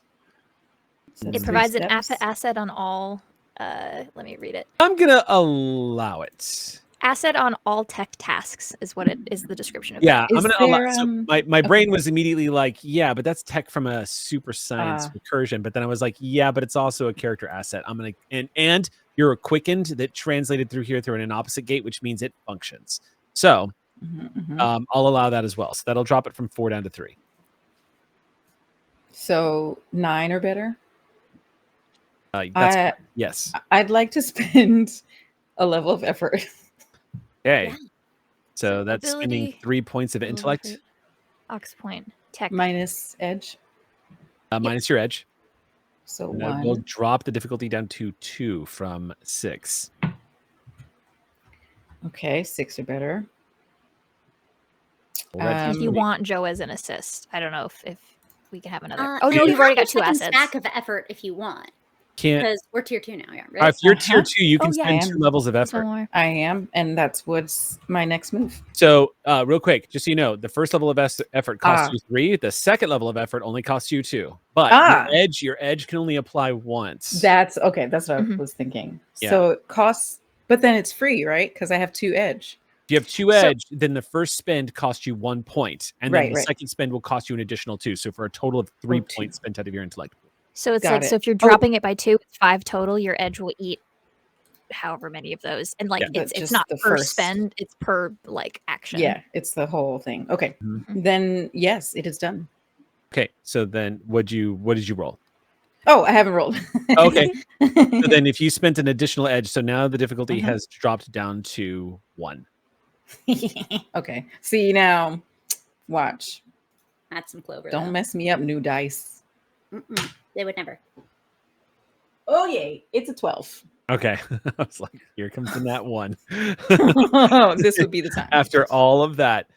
So It it's provides 3 an steps. asset on all. Let me read it. I'm going to allow it. Asset on all tech tasks is what it is. The description of Yeah, that. I'm going to allow. So my brain was immediately like, yeah, but that's tech from a super science recursion. But then I was like, yeah, but it's also a character asset. I'm going to and you're a quickened that translated through here through an opposite gate, which means it functions. So I'll allow that as well. So that'll drop it from 4 down to 3. So 9 or better. Yes. I'd like to spend a level of effort. Okay. Yeah. So that's spending ability, 3 points of intellect Ox point tech. Minus edge. minus your edge. So And that 1. will drop the difficulty down to 2 from 6. Okay, 6 or better. If you want Joe as an assist, I don't know if we can have another. Oh no, you've already got 2 assets. Stack of effort if you want. Can't. Because we're tier 2 now, yeah, If right? you're tier 2, you Oh, can yeah. spend I 2 am. levels of That's one effort. more. I am, and that's what's my next move. So, real quick, just so you know, the first level of effort costs Ah. you 3. The second level of effort only costs you 2. But Ah. your edge can only apply once. That's okay. That's what Mhm. I was thinking. Yeah. So it costs, but then it's free, right? Because I have 2 edge. If you have 2 So- edge, then the first spend costs you 1 point, and then Right, the right. second spend will cost you an additional 2. So for a total of 3 2. points spent out of your intellect. So it's Got like, it. so if you're Oh. dropping it by 2, it's 5 total. Your edge will eat however many of those, and like Yeah. But it's just not the per first. spend, it's per like action. Yeah, it's the whole thing. Okay. Mhm. Then yes, it is done. Okay, so then what did you roll? Oh, I haven't rolled. Okay. So then if you spent an additional edge, so now the difficulty Uh-huh. has dropped down to 1. Okay. See now, watch. Add some clover. Don't though. mess me up, new dice. Mm-mm. They would never. Oh yay! It's a 12. Okay. I was like, here comes the nat 1. This would be the time. After all of that.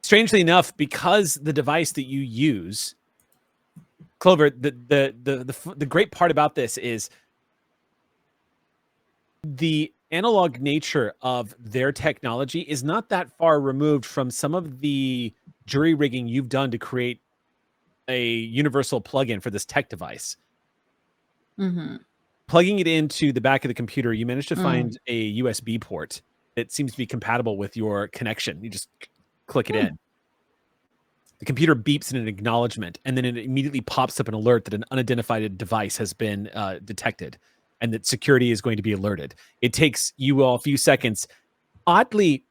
Strangely enough, because the device that you use, Clover, the great part about this is the analog nature of their technology is not that far removed from some of the jury rigging you've done to create a universal plugin for this tech device. Mm-hmm. Plugging it into the back of the computer, you managed to Mm. find a USB port that seems to be compatible with your connection. You just click it in. The computer beeps in an acknowledgement, and then it immediately pops up an alert that an unidentified device has been detected and that security is going to be alerted. It takes you all a few seconds, oddly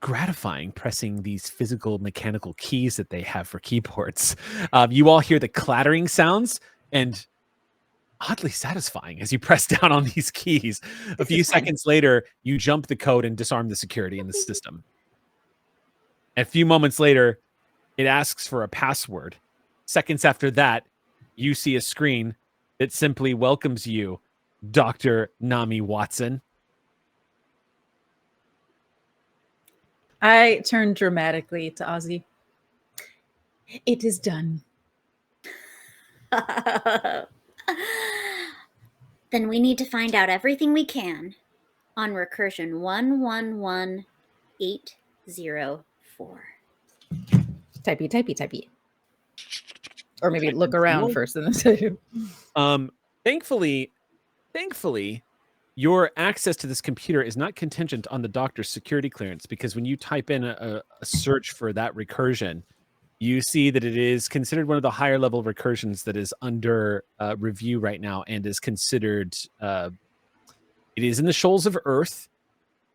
gratifying, pressing these physical mechanical keys that they have for keyboards. You all hear the clattering sounds, and oddly satisfying as you press down on these keys. A few seconds later, you jump the code and disarm the security in the system. A few moments later, it asks for a password. Seconds after that, you see a screen that simply welcomes you, Dr. Nami Watson. I turn dramatically to Ozzy. It is done. Then we need to find out everything we can on Recursion 111804. Typey. Or maybe look around first and then say. Thankfully, your access to this computer is not contingent on the doctor's security clearance, because when you type in a search for that recursion, you see that it is considered one of the higher level recursions that is under review right now and is considered, it is in the shoals of Earth,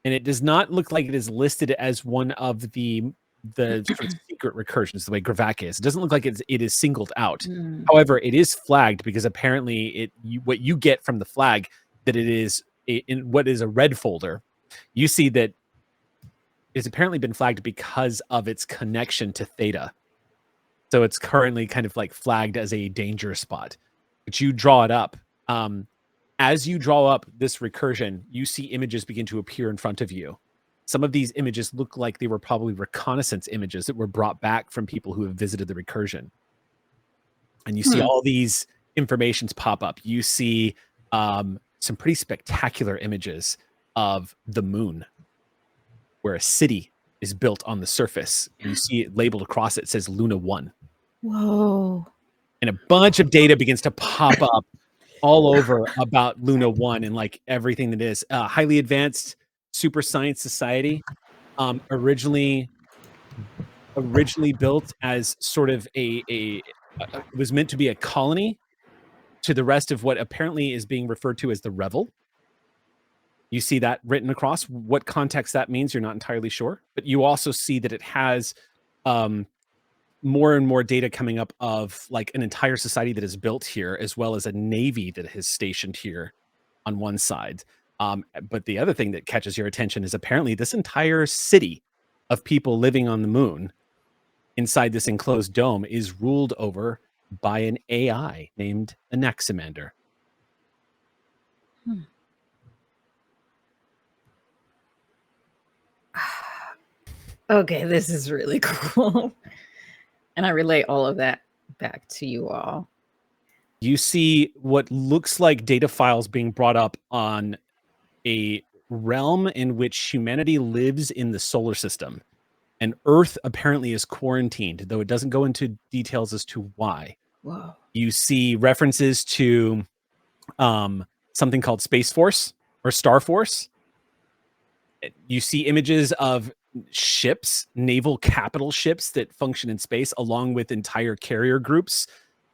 and it does not look like it is listed as one of the sort of secret recursions the way Gravac is. It doesn't look like it is singled out. Mm. However, it is flagged because apparently what you get from the flag that it is in what is a red folder, you see that it's apparently been flagged because of its connection to Theta. So it's currently kind of like flagged as a danger spot. But you draw it up. As you draw up this recursion, you see images begin to appear in front of you. Some of these images look like they were probably reconnaissance images that were brought back from people who have visited the recursion. And you see all these informations pop up. You see some pretty spectacular images of the moon, where a city is built on the surface. And you see it labeled across it says Luna 1. Whoa. And a bunch of data begins to pop up all over about Luna 1 and like everything that is highly advanced super science society, originally built as sort of it was meant to be a colony to the rest of what apparently is being referred to as the Revel. You see that written across. What context that means, you're not entirely sure, but you also see that it has more and more data coming up of like an entire society that is built here, as well as a navy that is stationed here on one side. But the other thing that catches your attention is apparently this entire city of people living on the moon inside this enclosed dome is ruled over by an AI named Anaximander. Okay, this is really cool. And I relate all of that back to you all. You see what looks like data files being brought up on a realm in which humanity lives in the solar system. And Earth apparently is quarantined, though it doesn't go into details as to why. Whoa. You see references to something called Space Force or Star Force. You see images of ships, naval capital ships that function in space, along with entire carrier groups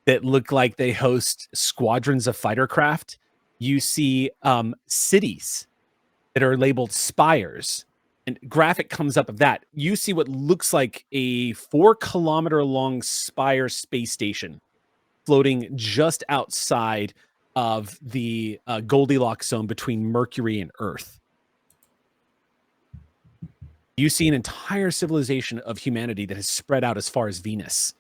that look like they host squadrons of fighter craft. You see cities that are labeled spires, and graphic comes up of that. You see what looks like a 4-kilometer long spire space station floating just outside of the Goldilocks zone between Mercury and Earth. You see an entire civilization of humanity that has spread out as far as Venus.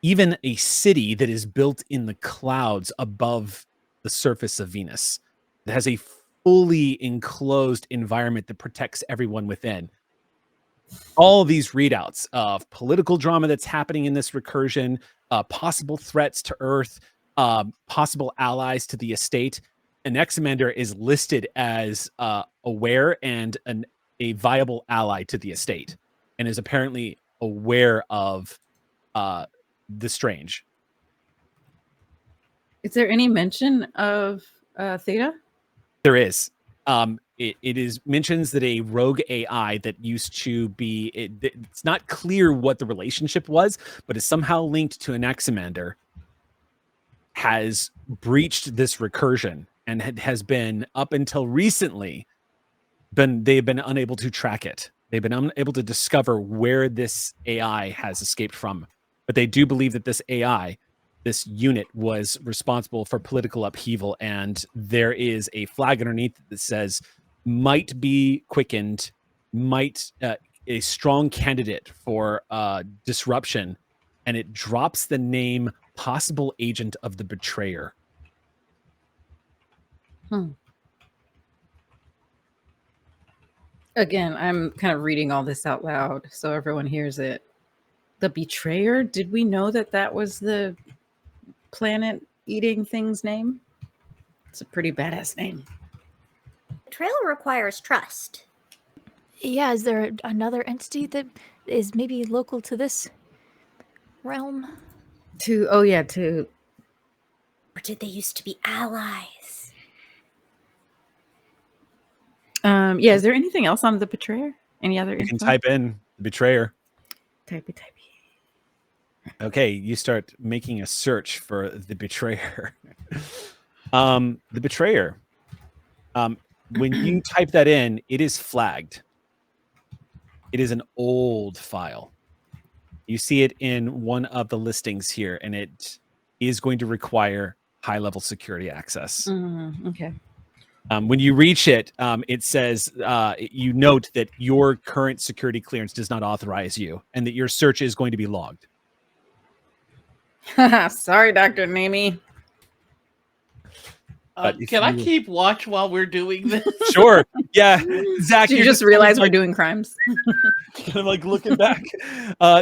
Even a city that is built in the clouds above the surface of Venus that has a fully enclosed environment that protects everyone within. All of these readouts of political drama that's happening in this recursion, possible threats to Earth, possible allies to the estate. Anaximander is listed as aware and a viable ally to the estate, and is apparently aware of the strange. Is there any mention of Theta? There is. It is mentions that a rogue AI that used to be, it's not clear what the relationship was, but is somehow linked to Anaximander, has breached this recursion and has been, up until recently, they've been unable to track it. They've been unable to discover where this AI has escaped from. But they do believe that this AI, this unit, was responsible for political upheaval, and there is a flag underneath that says might be quickened, might a strong candidate for disruption, and it drops the name possible agent of the betrayer. Again, I'm kind of reading all this out loud so everyone hears it. The betrayer? Did we know that that was the planet eating thing's name? It's a pretty badass name. Betrayal requires trust. Yeah, is there another entity that is maybe local to this realm? Or did they used to be allies? Is there anything else on the betrayer? Any other You can info? type in betrayer. Type it. Okay, you start making a search for the betrayer. The betrayer. When you type that in, it is flagged. It is an old file. You see it in one of the listings here, and it is going to require high-level security access. Okay. When you reach it, it says, you note that your current security clearance does not authorize you, and that your search is going to be logged. Sorry, Dr. Namey. Can I keep watch while we're doing this? Sure. Yeah. Zach, you just realize we're doing crimes. Kind of like looking back.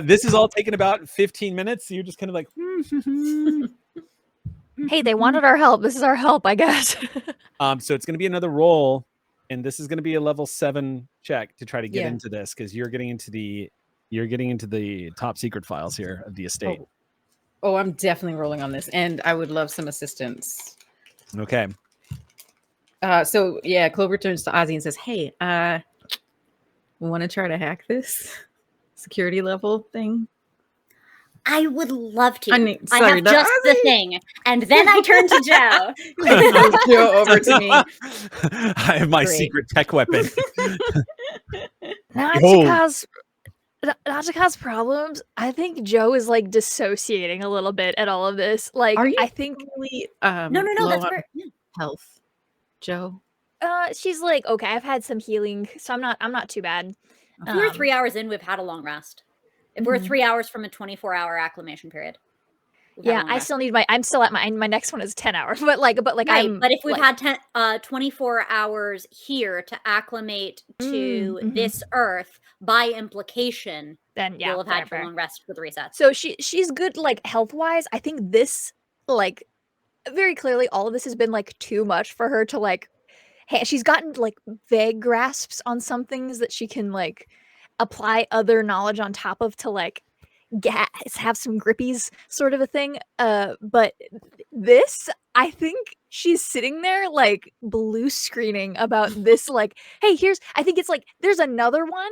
This is all taken about 15 minutes. So you're just kind of like, Hey, they wanted our help. This is our help, I guess. So it's going to be another roll, and this is going to be a level 7 check to try to get into this, because you're getting into the top secret files here of the estate. Oh, I'm definitely rolling on this, and I would love some assistance. Okay. Clover turns to Ozzy and says, "Hey, want to try to hack this security level thing?" I would love to. I have just the thing. And then I turn to Joe. Joe over to me. I have my secret tech weapon. Not to cause problems, I think Joe is like dissociating a little bit at all of this. Like, Are you I think really, no, that's where health, Joe. She's like, okay, I've had some healing, so I'm not too bad. If we're 3 hours in, we've had a long rest. If we're 3 hours from a 24-hour acclimation period. Yeah, I still need I'm still at my next one is 10 hours, but like Right, I'm but if we've like, had 24 hours here to acclimate to mhm. this Earth, by implication, then yeah, we'll have had fair. your long rest for the resets. So she's good like health wise. I think this like very clearly all of this has been like too much for her to like. Hey, she's gotten like vague grasps on some things that she can like apply other knowledge on top of to like have some grippies sort of a thing. But this, I think she's sitting there like blue screening about this. Like, hey, I think it's like there's another one.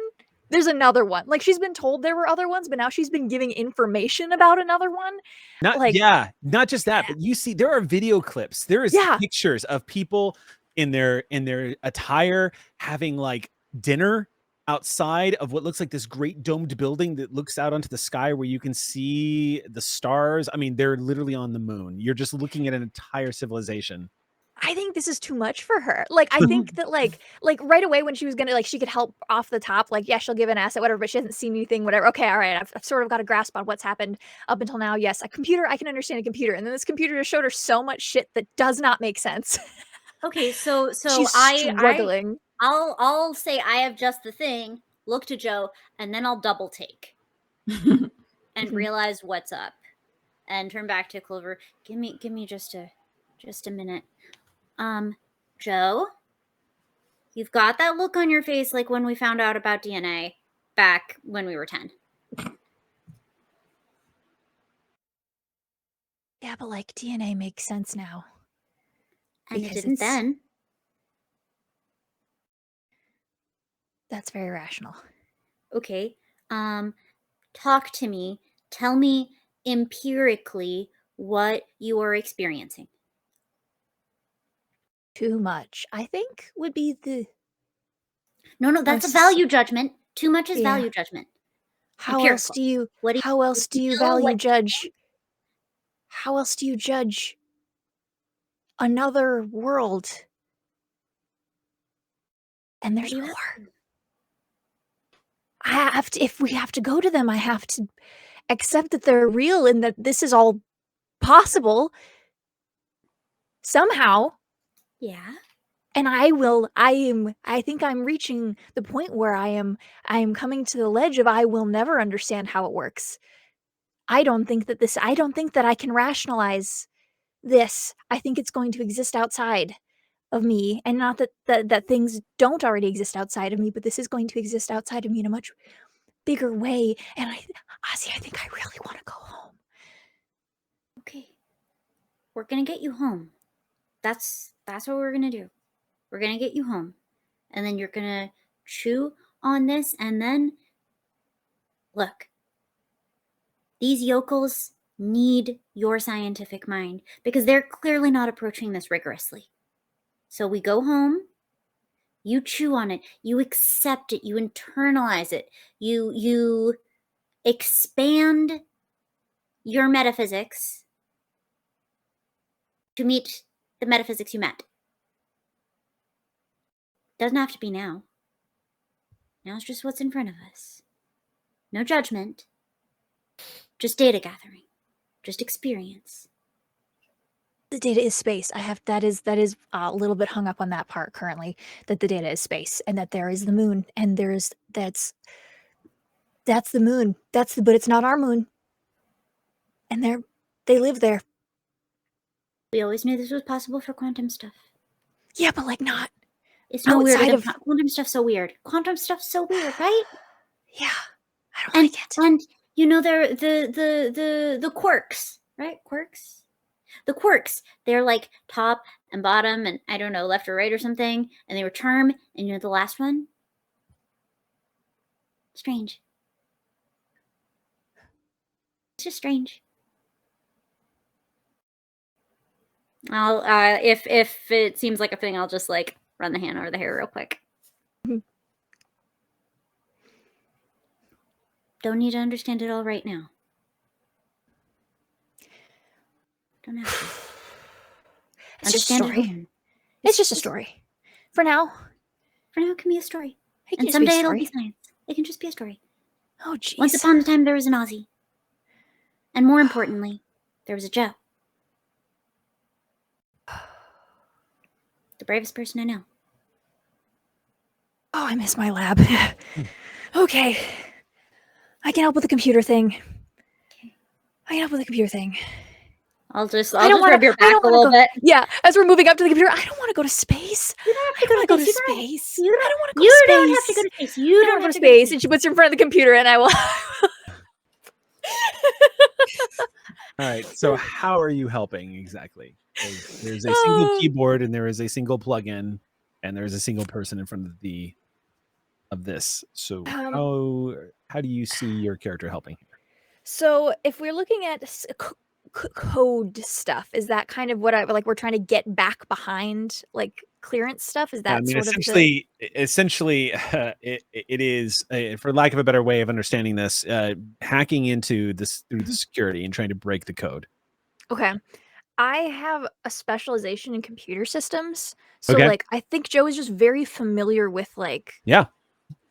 There's another one. Like she's been told there were other ones, but now she's been giving information about another one. Not Like, not just that, but you see there are video clips. There is pictures of people in their attire having like dinner outside of what looks like this great domed building that looks out onto the sky where you can see the stars. I mean, they're literally on the moon. You're just looking at an entire civilization. I think this is too much for her. Like, I think that like right away when she was gonna like she could help off the top, like, yeah, she'll give an asset, whatever, but she hasn't seen anything, whatever. Okay, all right, I've sort of got a grasp on what's happened up until now. Yes, a computer, I can understand a computer. And then this computer just showed her so much shit that does not make sense. Okay, so she's struggling. I'll say I have just the thing, look to Joe, and then I'll double take and realize what's up. And turn back to Clover. Give me just a minute. Joe, you've got that look on your face like when we found out about DNA back when we were 10. Yeah, but like DNA makes sense now. And it didn't then. That's very rational. Okay. Talk to me. Tell me empirically what you are experiencing. Too much, I think, would be the... No, that's a value judgment. Too much is value judgment. How else do you value judge? How else do you judge another world? And there's more. I have to, if we have to go to them, I have to accept that they're real and that this is all possible somehow. Yeah. And I think I'm reaching the point where I am coming to the ledge of I will never understand how it works. I don't think that I can rationalize this. I think it's going to exist outside of me, and not that things don't already exist outside of me, but this is going to exist outside of me in a much bigger way. And Ozzy, I think I really want to go home. Okay. We're going to get you home. That's what we're going to do. We're going to get you home. And then you're going to chew on this. And then, look, these yokels need your scientific mind because they're clearly not approaching this rigorously. So we go home, you chew on it, you accept it, you internalize it, you expand your metaphysics to meet the metaphysics you met. Doesn't have to be now. Now it's just what's in front of us. No judgment. Just data gathering. Just experience. The data is space. That is a little bit hung up on that part currently, that the data is space and that there is the moon and that's the moon. But it's not our moon. And they live there. We always knew this was possible for quantum stuff. Yeah, but like not. It's no weird. Quantum stuff's so weird. Quantum stuff's so weird, right? Yeah, I don't like it. And you know, they're the quirks, right? Quirks. The quirks. They're like top and bottom, and I don't know, left or right or something. And they were charm. And you know the last one? Strange. It's just strange. I'll if it seems like a thing, I'll just like run the hand over the hair real quick. Don't need to understand it all right now. Don't have to. It's just a story. It's just a story. For now. For now, it can be a story. And someday it'll be science. It can just be a story. Oh, jeez. Once upon a time, there was an Aussie. And more importantly, There was a Joe. The bravest person I know. Oh, I miss my lab. Okay. I can help with the computer thing. I'll just I don't rub your back a little bit. Yeah, as we're moving up to the computer, I don't want to go to space. You don't have I to want to go to space. space. You I don't want to go You to space. don't have to go to space. You I don't want to go to space. And she puts her in front of the computer, and I will. All right. So how are you helping exactly? There's a single keyboard, and there is a single plugin, and there is a single person in front of this. So how do you see your character helping here? So if we're looking at code stuff, is that kind of what we're trying to get back behind, like clearance stuff? Is that essentially it is, for lack of a better way of understanding this, hacking into this through the security and trying to break the code. Okay. I have a specialization in computer systems. So Okay. I think Joe is just very familiar with Yeah.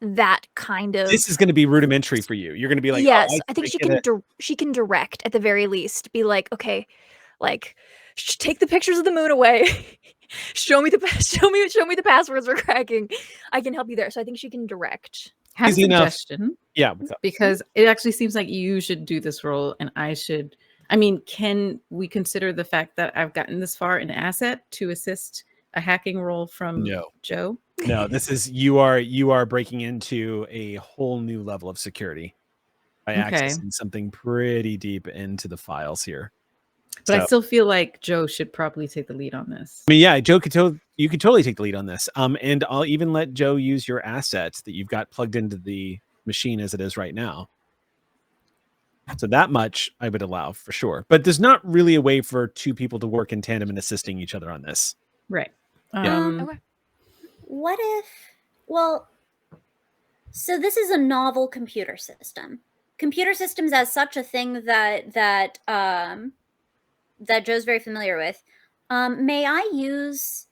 that kind of. This is going to be rudimentary for you. You're going to be like, yes, oh, I think she can direct at the very least. Be like, okay, take the pictures of the moon away. show me the passwords we're cracking. I can help you there. So I think she can direct. Have a Easy enough. suggestion. Yeah. What's up? Because it actually seems like you should do this role and I should. I mean, can we consider the fact that I've gotten this far an asset to assist a hacking role from Joe? No, this is you are breaking into a whole new level of security by accessing something pretty deep into the files here. But I still feel like Joe should probably take the lead on this. I mean, yeah, Joe you could totally take the lead on this. And I'll even let Joe use your assets that you've got plugged into the machine as it is right now. So that much I would allow for sure. But there's not really a way for two people to work in tandem and assisting each other on this. Right. Okay. What if, so this is a novel computer system. Computer systems as such a thing that Joe's very familiar with. May I use,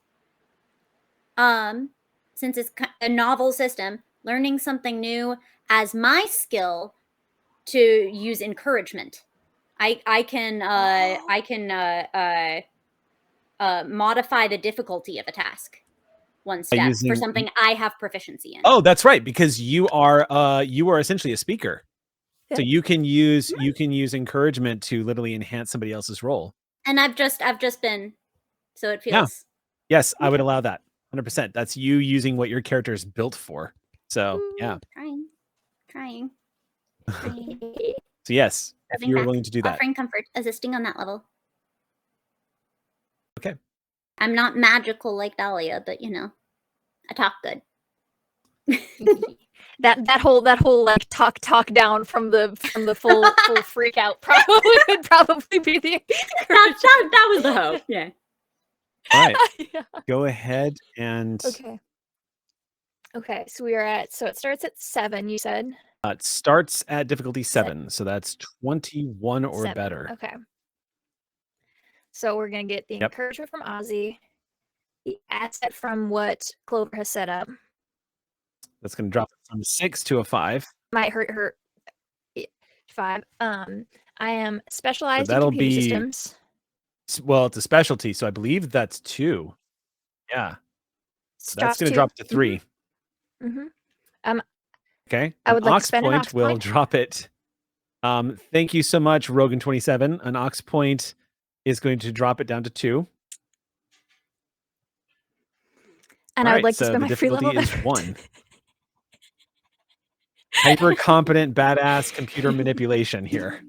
since it's a novel system, learning something new as my skill to use encouragement? I can modify the difficulty of a task one step for something I have proficiency in. Oh, that's right, because you are essentially a speaker. Yeah. So you can use encouragement to literally enhance somebody else's role. And I've just been, so it feels. Yeah. Yes, I would allow that 100%. That's you using what your character is built for. So yeah. Trying. So yes, if you're willing to do that. Offering comfort, assisting on that level. Okay. I'm not magical like Dahlia, but I talk good. that whole talk down from the full freak out would probably be the that was the hope. Yeah. All right. Yeah. Go ahead and Okay, so it starts at 7, you said? It starts at difficulty 7, so that's 21 or 7. better. Okay. So we're gonna get the encouragement from Ozzy, the asset from what Clover has set up. That's gonna drop it from a 6 to a 5. Might hurt her 5. I am specialized So in that'll computer be- systems. Well, it's a specialty, so I believe that's 2. Yeah. So that's going to drop to 3. Mm-hmm. Okay. I would an like ox to spend an point ox will point. drop it. Thank you so much, Rogan27. An ox point is going to drop it down to 2. And I would like to spend my free level is effort. 1. Hyper competent, badass computer manipulation here.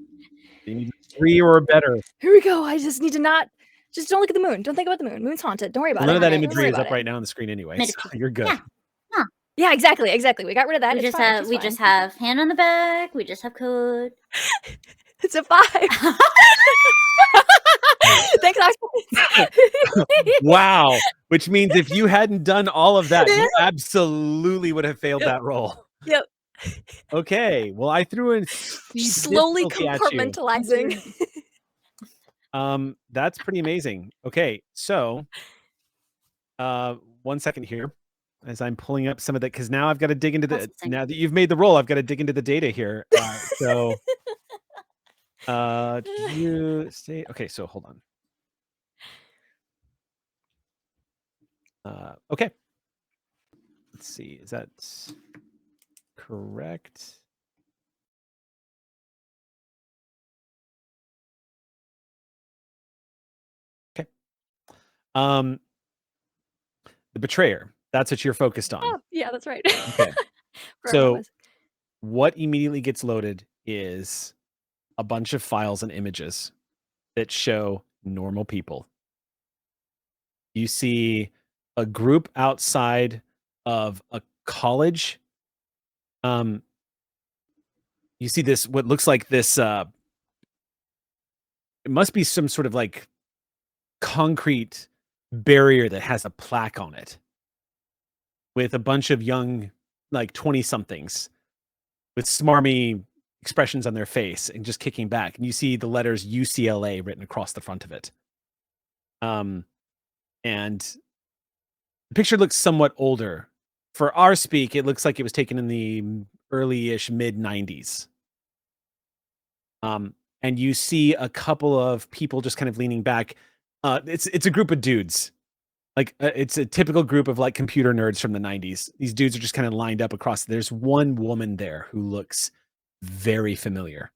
You need 3 or better. Here we go. I just need to just don't look at the moon. Don't think about the moon. Moon's haunted. Don't worry about None it. of that Don't imagery worry is about up it. right now on the screen anyway, so you're good. Yeah. Yeah, exactly. We got rid of that. We It's fine. She's just fine. have hand on the back. We just have code. It's a 5. Thanks, Ox. Wow. Which means if you hadn't done all of that, you absolutely would have failed that roll. Yep. Okay. Well, I threw in steep Slowly difficulty at you. compartmentalizing. That's pretty amazing. Okay, so 1 second here as I'm pulling up some of that, because now I've got to dig into now that you've made the roll, I've got to dig into the data here. So Did you say? Okay, so hold on. Okay. Let's see. Is that correct? Okay. The betrayer. That's what you're focused on. Oh, yeah, that's right. Okay. Forgot what it So was. what immediately gets loaded is a bunch of files and images that show normal people. You see a group outside of a college. You see this, what looks like this, it must be some sort of like concrete barrier that has a plaque on it with a bunch of young, like 20 somethings with smarmy expressions on their face and just kicking back. And you see the letters UCLA written across the front of it. And the picture looks somewhat older. For our speak, it looks like it was taken in the early-ish mid-90s. And you see a couple of people just kind of leaning back. It's a group of dudes. Like it's a typical group of like computer nerds from the 90s. These dudes are just kind of lined up across. There's one woman there who looks very familiar.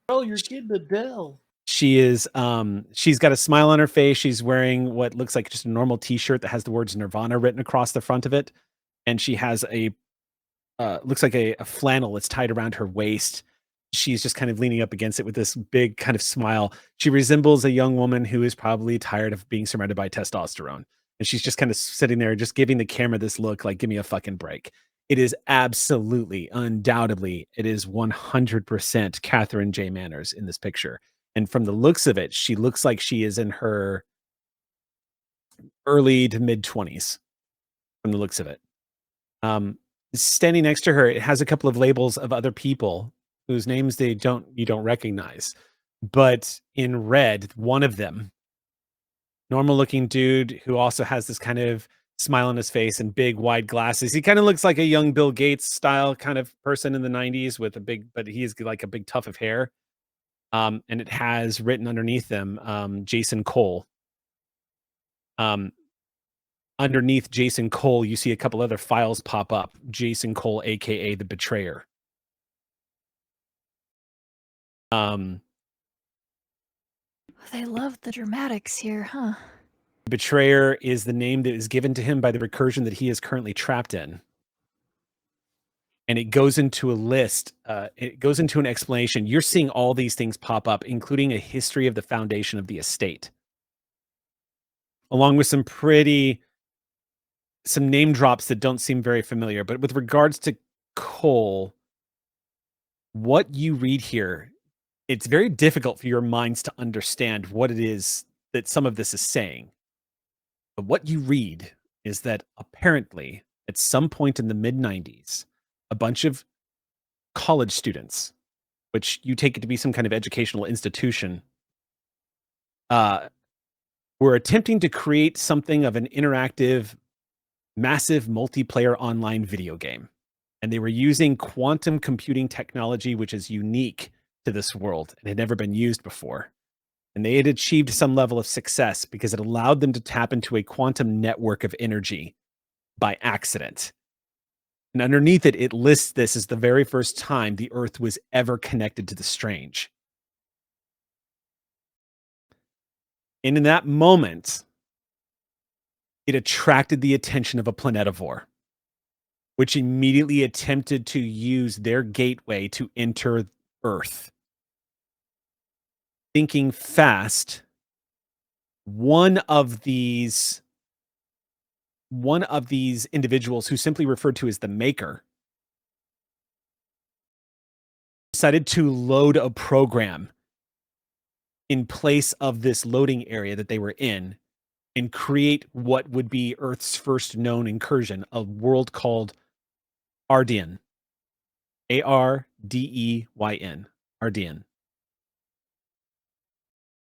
Oh, you're getting Adele. She is she's got a smile on her face. She's wearing what looks like just a normal t-shirt that has the words Nirvana written across the front of it. And she has a looks like a flannel that's tied around her waist. She's just kind of leaning up against it with this big kind of smile. She resembles a young woman who is probably tired of being surrounded by testosterone. And she's just kind of sitting there, just giving the camera this look like, give me a fucking break. It is absolutely, undoubtedly, it is 100% Catherine J. Manners in this picture. And from the looks of it, she looks like she is in her early to mid 20s from the looks of it. Standing next to her, it has a couple of labels of other people whose names you don't recognize. But in red, one of them, normal looking dude who also has this kind of smile on his face and big wide glasses. He kind of looks like a young Bill Gates style kind of person in the 90s with but he's like a big tuft of hair. And it has written underneath them, Jason Cole. Underneath Jason Cole, you see a couple other files pop up. Jason Cole, aka the Betrayer. They love the dramatics here, huh? Betrayer is the name that is given to him by the recursion that he is currently trapped in. And it goes into a list. It goes into an explanation. You're seeing all these things pop up, including a history of the foundation of the estate, along with some name drops that don't seem very familiar. But with regards to Cole, what you read here, it's very difficult for your minds to understand what it is that some of this is saying. But what you read is that apparently at some point in the mid-90s, a bunch of college students, which you take it to be some kind of educational institution, were attempting to create something of an interactive, massive multiplayer online video game. And they were using quantum computing technology, which is unique to this world and had never been used before. And they had achieved some level of success because it allowed them to tap into a quantum network of energy by accident. And underneath it, it lists this as the very first time the Earth was ever connected to the strange. And in that moment, it attracted the attention of a planetivore, which immediately attempted to use their gateway to enter Earth. Thinking fast, one of these individuals, who simply referred to as the Maker, decided to load a program in place of this loading area that they were in and create what would be Earth's first known incursion, a world called Ardean. Ardeyn. Ardean.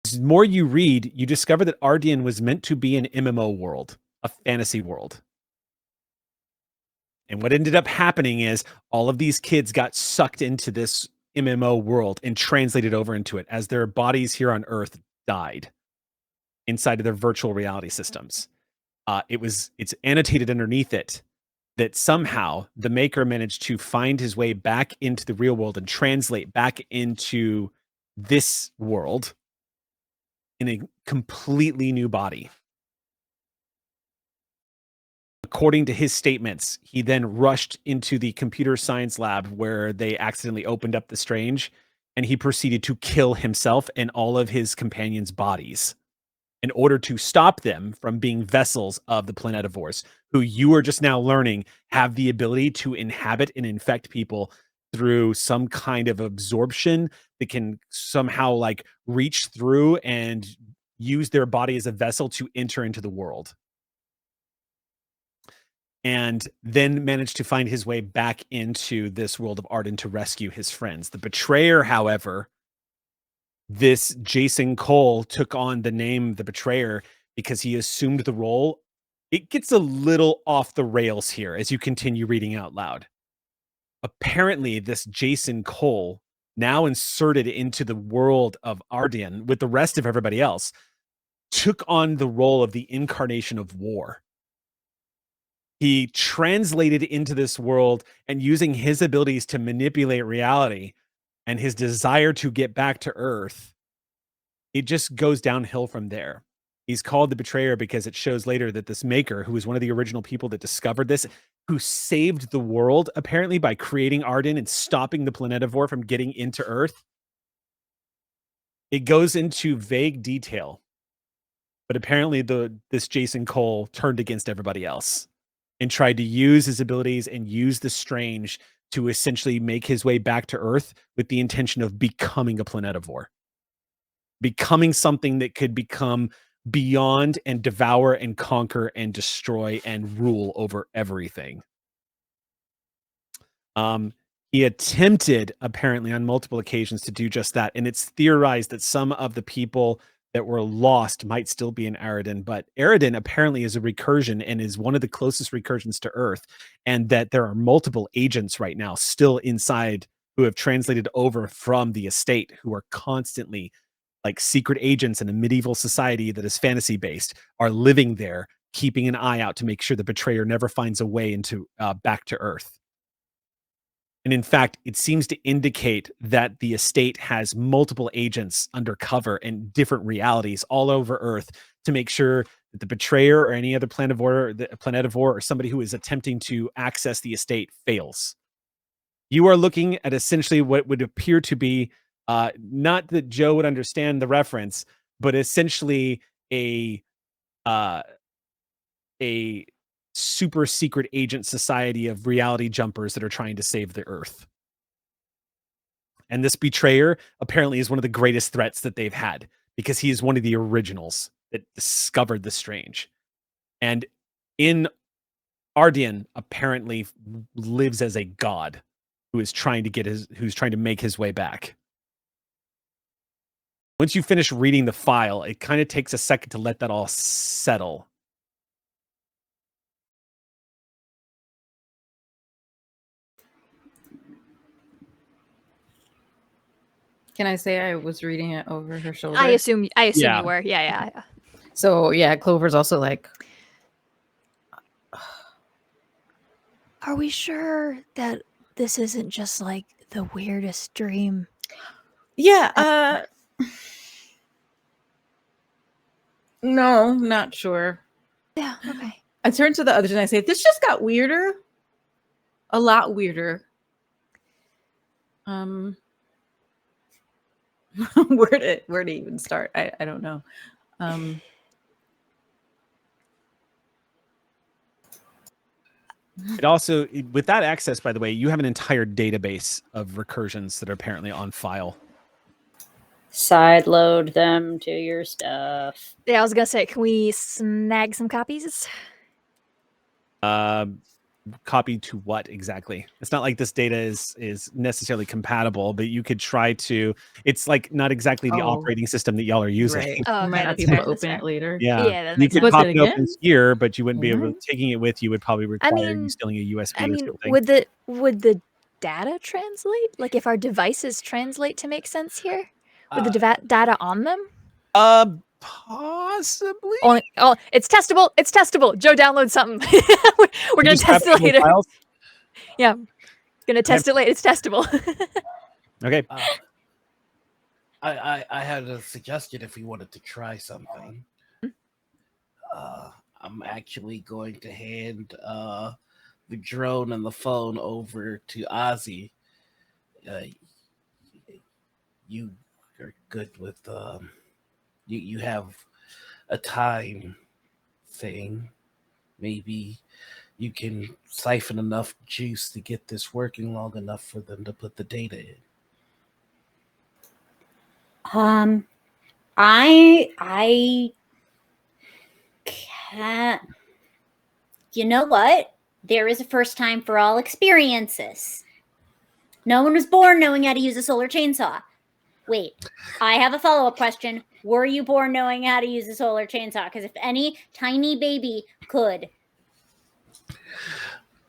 The more you read, you discover that Ardean was meant to be an MMO world, a fantasy world. And what ended up happening is all of these kids got sucked into this MMO world and translated over into it as their bodies here on Earth died inside of their virtual reality systems. It's annotated underneath it that somehow the maker managed to find his way back into the real world and translate back into this world in a completely new body. According to his statements, he then rushed into the computer science lab where they accidentally opened up the strange, and he proceeded to kill himself and all of his companions' bodies in order to stop them from being vessels of the planetivores, who you are just now learning have the ability to inhabit and infect people through some kind of absorption that can somehow like reach through and use their body as a vessel to enter into the world. And then managed to find his way back into this world of Arden to rescue his friends. The betrayer, however, this Jason Cole took on the name the Betrayer because he assumed the role. It gets a little off the rails here as you continue reading out loud. Apparently, this Jason Cole, now inserted into the world of Arden with the rest of everybody else, took on the role of the incarnation of war. He translated into this world and using his abilities to manipulate reality and his desire to get back to Earth, it just goes downhill from there. He's called the Betrayer because it shows later that this maker, who was one of the original people that discovered this, who saved the world apparently by creating Arden and stopping the planetivore from getting into Earth. It goes into vague detail, but apparently this Jason Cole turned against everybody else and tried to use his abilities and use the strange to essentially make his way back to Earth with the intention of becoming a planetivore. Becoming something that could become beyond and devour and conquer and destroy and rule over everything. He attempted, apparently, on multiple occasions to do just that. And it's theorized that some of the people that were lost might still be in Aridin, but Aridin apparently is a recursion and is one of the closest recursions to Earth, and that there are multiple agents right now still inside who have translated over from the estate, who are constantly like secret agents in a medieval society that is fantasy based, are living there, keeping an eye out to make sure the betrayer never finds a way into back to Earth. And in fact, it seems to indicate that the estate has multiple agents undercover in different realities all over Earth to make sure that the betrayer or any other planetivore or somebody who is attempting to access the estate fails. You are looking at essentially what would appear to be, not that Joe would understand the reference, but essentially a super secret agent society of reality jumpers that are trying to save the Earth. And this betrayer apparently is one of the greatest threats that they've had because he is one of the originals that discovered the strange. And in Arden apparently lives as a god who is trying to make his way back. Once you finish reading the file, it kind of takes a second to let that all settle. Can I say I was reading it over her shoulder? I assume Yeah. you were. Yeah. So yeah, Clover's also like, Are we sure that this isn't just like the weirdest dream? yeah, no, not sure. Yeah, okay. I turn to the others and I say, this just got weirder. A lot weirder. Where to even start? I don't know. It also, with that access, by the way, you have an entire database of recursions that are apparently on file. Sideload them to your stuff. Yeah, I was gonna say, can we snag some copies? Copy to what exactly? It's not like this data is necessarily compatible, but you could try to. It's like not exactly the operating system that y'all are using. Right. Oh, You might okay, not be that's able to fair, open that's it later. Yeah, that you makes could sense. pop But it then open here, but you wouldn't be able Yeah. to. Taking it with you would probably require you stealing a USB I or mean, something. would the data translate? Like if our devices translate to make sense here with the data on them? Possibly. Oh, it's testable. It's testable. Joe, download something. We're gonna test it later. Files? Yeah, gonna test it later. It's testable. Okay. I had a suggestion if we wanted to try something. I'm actually going to hand the drone and the phone over to Ozzy. You are good with you have a time thing. Maybe you can siphon enough juice to get this working long enough for them to put the data in. I can't. You know what? There is a first time for all experiences. No one was born knowing how to use a solar chainsaw. Wait, I have a follow-up question. Were you born knowing how to use a solar chainsaw? Because if any tiny baby could.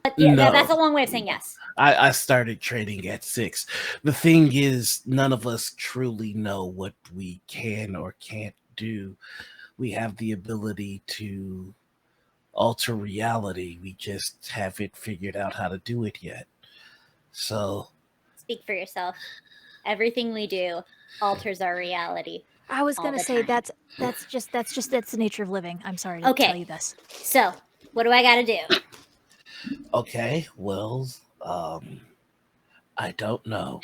But yeah, No. that's a long way of saying yes. I started training at 6. The thing is, none of us truly know what we can or can't do. We have the ability to alter reality. We just haven't figured out how to do it yet. So Speak for yourself. Everything we do alters our reality. I was gonna say time. that's the nature of living. I'm sorry to tell you this. So, what do I got to do? Okay, well, I don't know.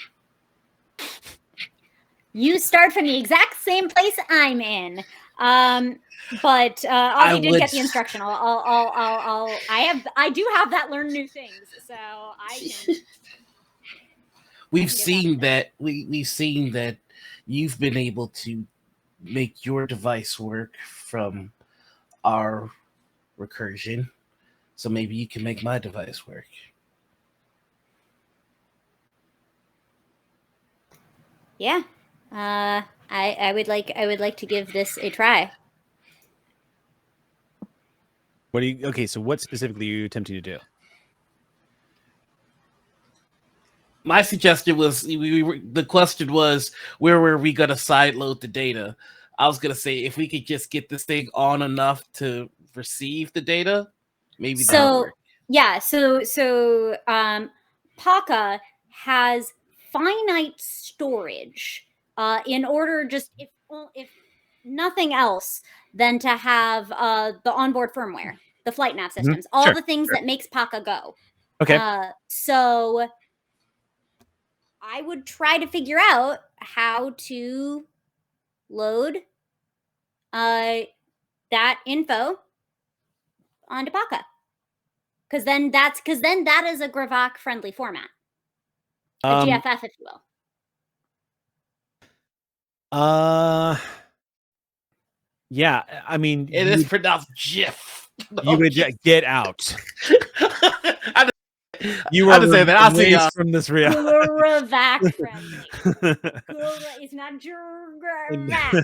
You start from the exact same place I'm in. But Ozzy did get the instruction. I do have that learn new things, so I can. We've seen that you've been able to make your device work from our recursion, so maybe you can make my device work. Yeah, I would like to give this a try. So what specifically are you attempting to do? My suggestion was the question was, where were we going to sideload the data? I was going to say, if we could just get this thing on enough to receive the data, maybe that would work. Yeah, so Paka has finite storage in order just if nothing else than to have the onboard firmware, the flight nav systems, all the things that makes Paka go. Okay. So I would try to figure out how to load that info onto Paka. Because then that is a Gravak friendly format. A GFF, if you will. Yeah, I mean, it is pronounced GIF. You would get out. You were say that. I'll see from this reality. Gravak friendly. It's not Gravak.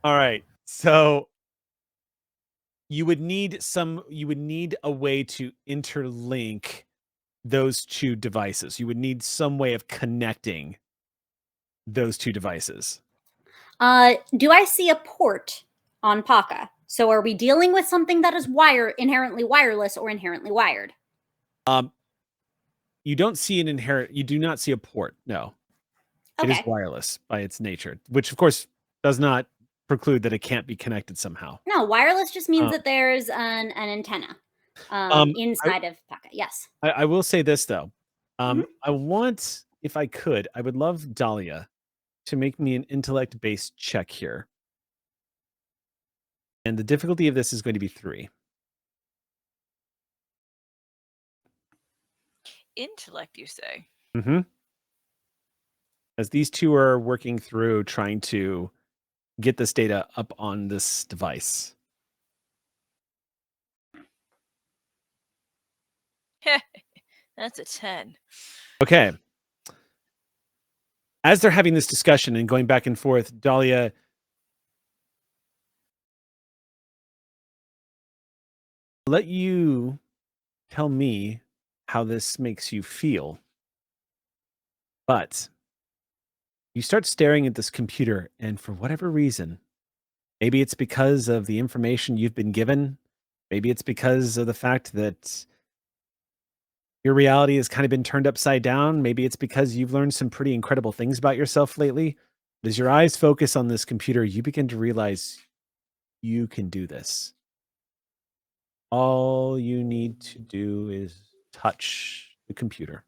All right. So you would need a way to interlink those two devices. You would need some way of connecting those two devices. Do I see a port on Paka? So are we dealing with something that is inherently wireless or inherently wired? You do not see a port. No. Okay. It is wireless by its nature, which of course does not preclude that it can't be connected somehow. No, wireless just means that there's an antenna inside of Paka. Yes. I will say this though. I want, if I could, I would love Dahlia to make me an intellect-based check here. And the difficulty of this is going to be 3. Intellect, you say? Mm-hmm. As these two are working through trying to get this data up on this device. That's a 10. Okay. As they're having this discussion and going back and forth, Dahlia, let you tell me how this makes you feel, but you start staring at this computer, and for whatever reason, maybe it's because of the information you've been given, maybe it's because of the fact that your reality has kind of been turned upside down, maybe it's because you've learned some pretty incredible things about yourself lately. But as your eyes focus on this computer, you begin to realize you can do this. All you need to do is touch the computer.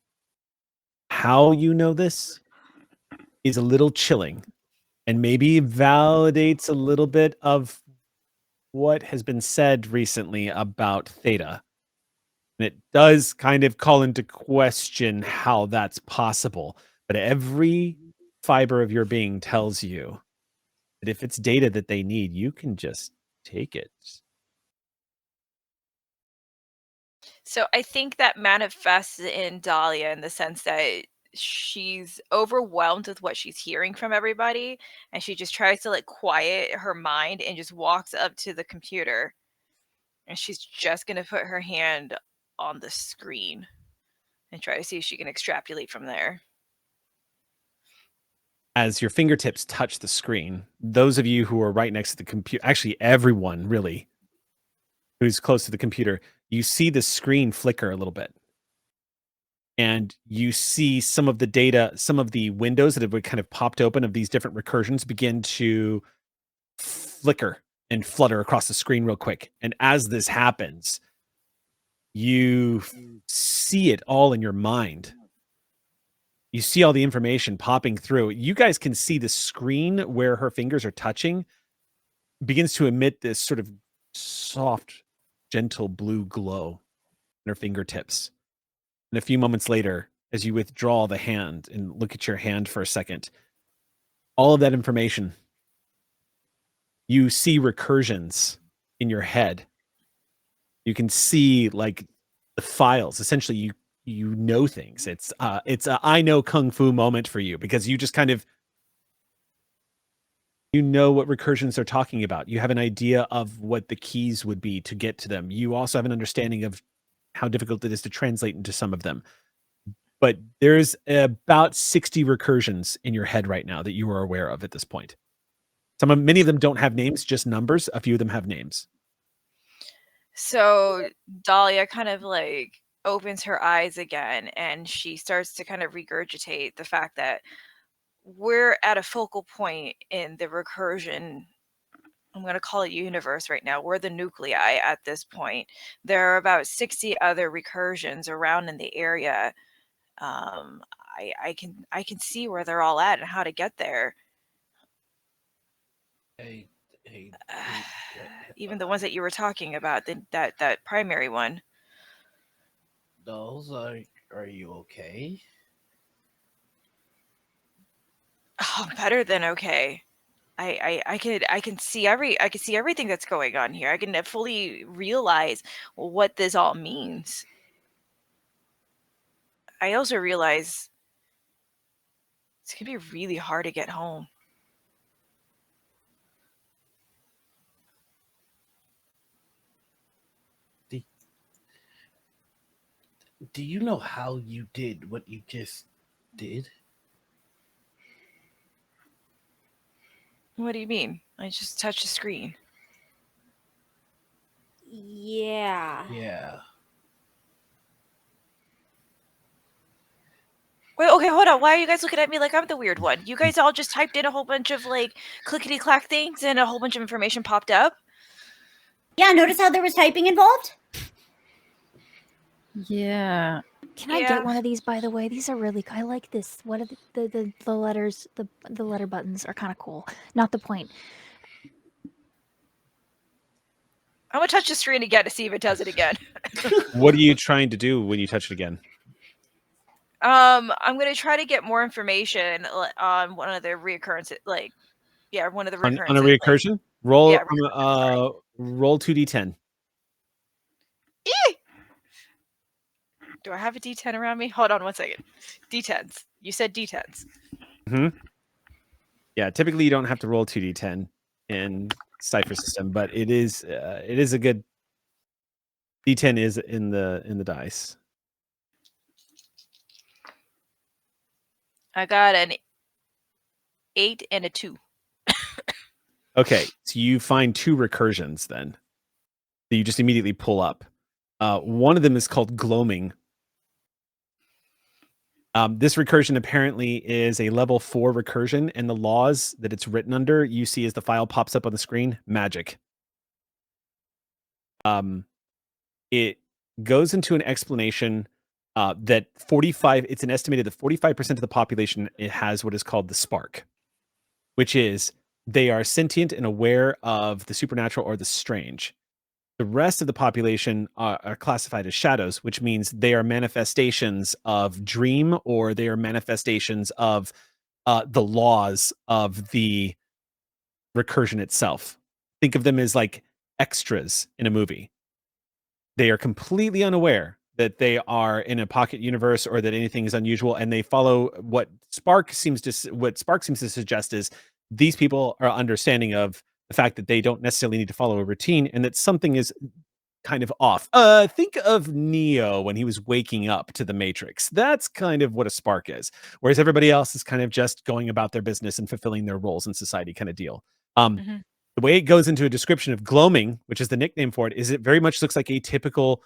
How you know this is a little chilling and maybe validates a little bit of what has been said recently about Theta. And it does kind of call into question how that's possible. But every fiber of your being tells you that if it's data that they need, you can just take it. So I think that manifests in Dahlia in the sense that she's overwhelmed with what she's hearing from everybody, and she just tries to like quiet her mind and just walks up to the computer, and she's just gonna put her hand on the screen and try to see if she can extrapolate from there. As your fingertips touch the screen, those of you who are right next to the computer, actually everyone really who's close to the computer, you see the screen flicker a little bit. And you see some of the data, some of the windows that have kind of popped open of these different recursions begin to flicker and flutter across the screen real quick. And as this happens, you see it all in your mind. You see all the information popping through. You guys can see the screen where her fingers are touching begins to emit this sort of soft, gentle blue glow in her fingertips. And a few moments later, as you withdraw the hand and look at your hand for a second, all of that information, you see recursions in your head. You can see like the files. Essentially, you know things. It's a I know kung fu moment for you because you just kind of you know what recursions are talking about. You have an idea of what the keys would be to get to them. You also have an understanding of how difficult it is to translate into some of them. But there's about 60 recursions in your head right now that you are aware of at this point. Many of them don't have names, just numbers. A few of them have names. So Dahlia kind of like opens her eyes again, and she starts to kind of regurgitate the fact that we're at a focal point in the recursion. I'm going to call it universe right now. We're the nuclei at this point. There are about 60 other recursions around in the area. I can see where they're all at and how to get there. Even the ones that you were talking about, that primary one. Dolls, are you okay? Oh, better than okay. I can see everything that's going on here. I can fully realize what this all means. I also realize it's gonna be really hard to get home. Do you know how you did what you just did? What do you mean? I just touched the screen. Yeah. Yeah. Wait, okay, hold on. Why are you guys looking at me like I'm the weird one? You guys all just typed in a whole bunch of like clickety-clack things and a whole bunch of information popped up? Yeah, notice how there was typing involved? Yeah. Can I Yeah. get one of these, by the way? These are really, I like this. What are the letters, the letter buttons are kind of cool. Not the point. I'm gonna touch the screen again to see if it does it again. What are you trying to do when you touch it again? I'm gonna try to get more information on one of the reoccurrences, one of the recurrences. On a reoccursion? Roll yeah, recursion, roll 2d10. Do I have a D10 around me? Hold on one second. D10s. You said D10s. Mm-hmm. Yeah, typically you don't have to roll 2d10 in Cipher system, but it is a good D10 is in the dice. I got an 8 and a 2. Okay, so you find 2 recursions then that you just immediately pull up. One of them is called gloaming. This recursion apparently is a level 4 recursion, and the laws that it's written under, you see as the file pops up on the screen, magic. It goes into an explanation that it's an estimated that 45% of the population it has what is called the spark, which is they are sentient and aware of the supernatural or the strange. The rest of the population are classified as shadows, which means they are manifestations of dream, or they are manifestations of the laws of the recursion itself. Think of them as like extras in a movie. They are completely unaware that they are in a pocket universe or that anything is unusual, and they follow what Spark seems to suggest is these people are understanding of the fact that they don't necessarily need to follow a routine and that something is kind of off. Think of Neo when he was waking up to the Matrix. That's kind of what a spark is, whereas everybody else is kind of just going about their business and fulfilling their roles in society kind of deal. The way it goes into a description of gloaming, which is the nickname for it, is it very much looks like a typical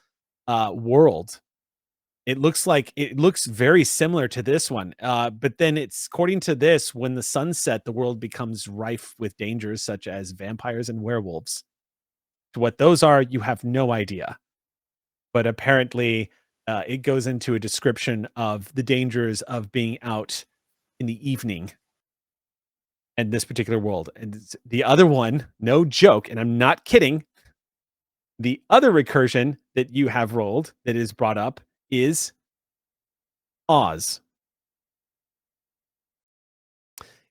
world. It looks very similar to this one. But then it's according to this, when the sun set, the world becomes rife with dangers such as vampires and werewolves. To what those are, you have no idea. But apparently it goes into a description of the dangers of being out in the evening in this particular world. And the other one, no joke, and I'm not kidding, the other recursion that you have rolled that is brought up is Oz.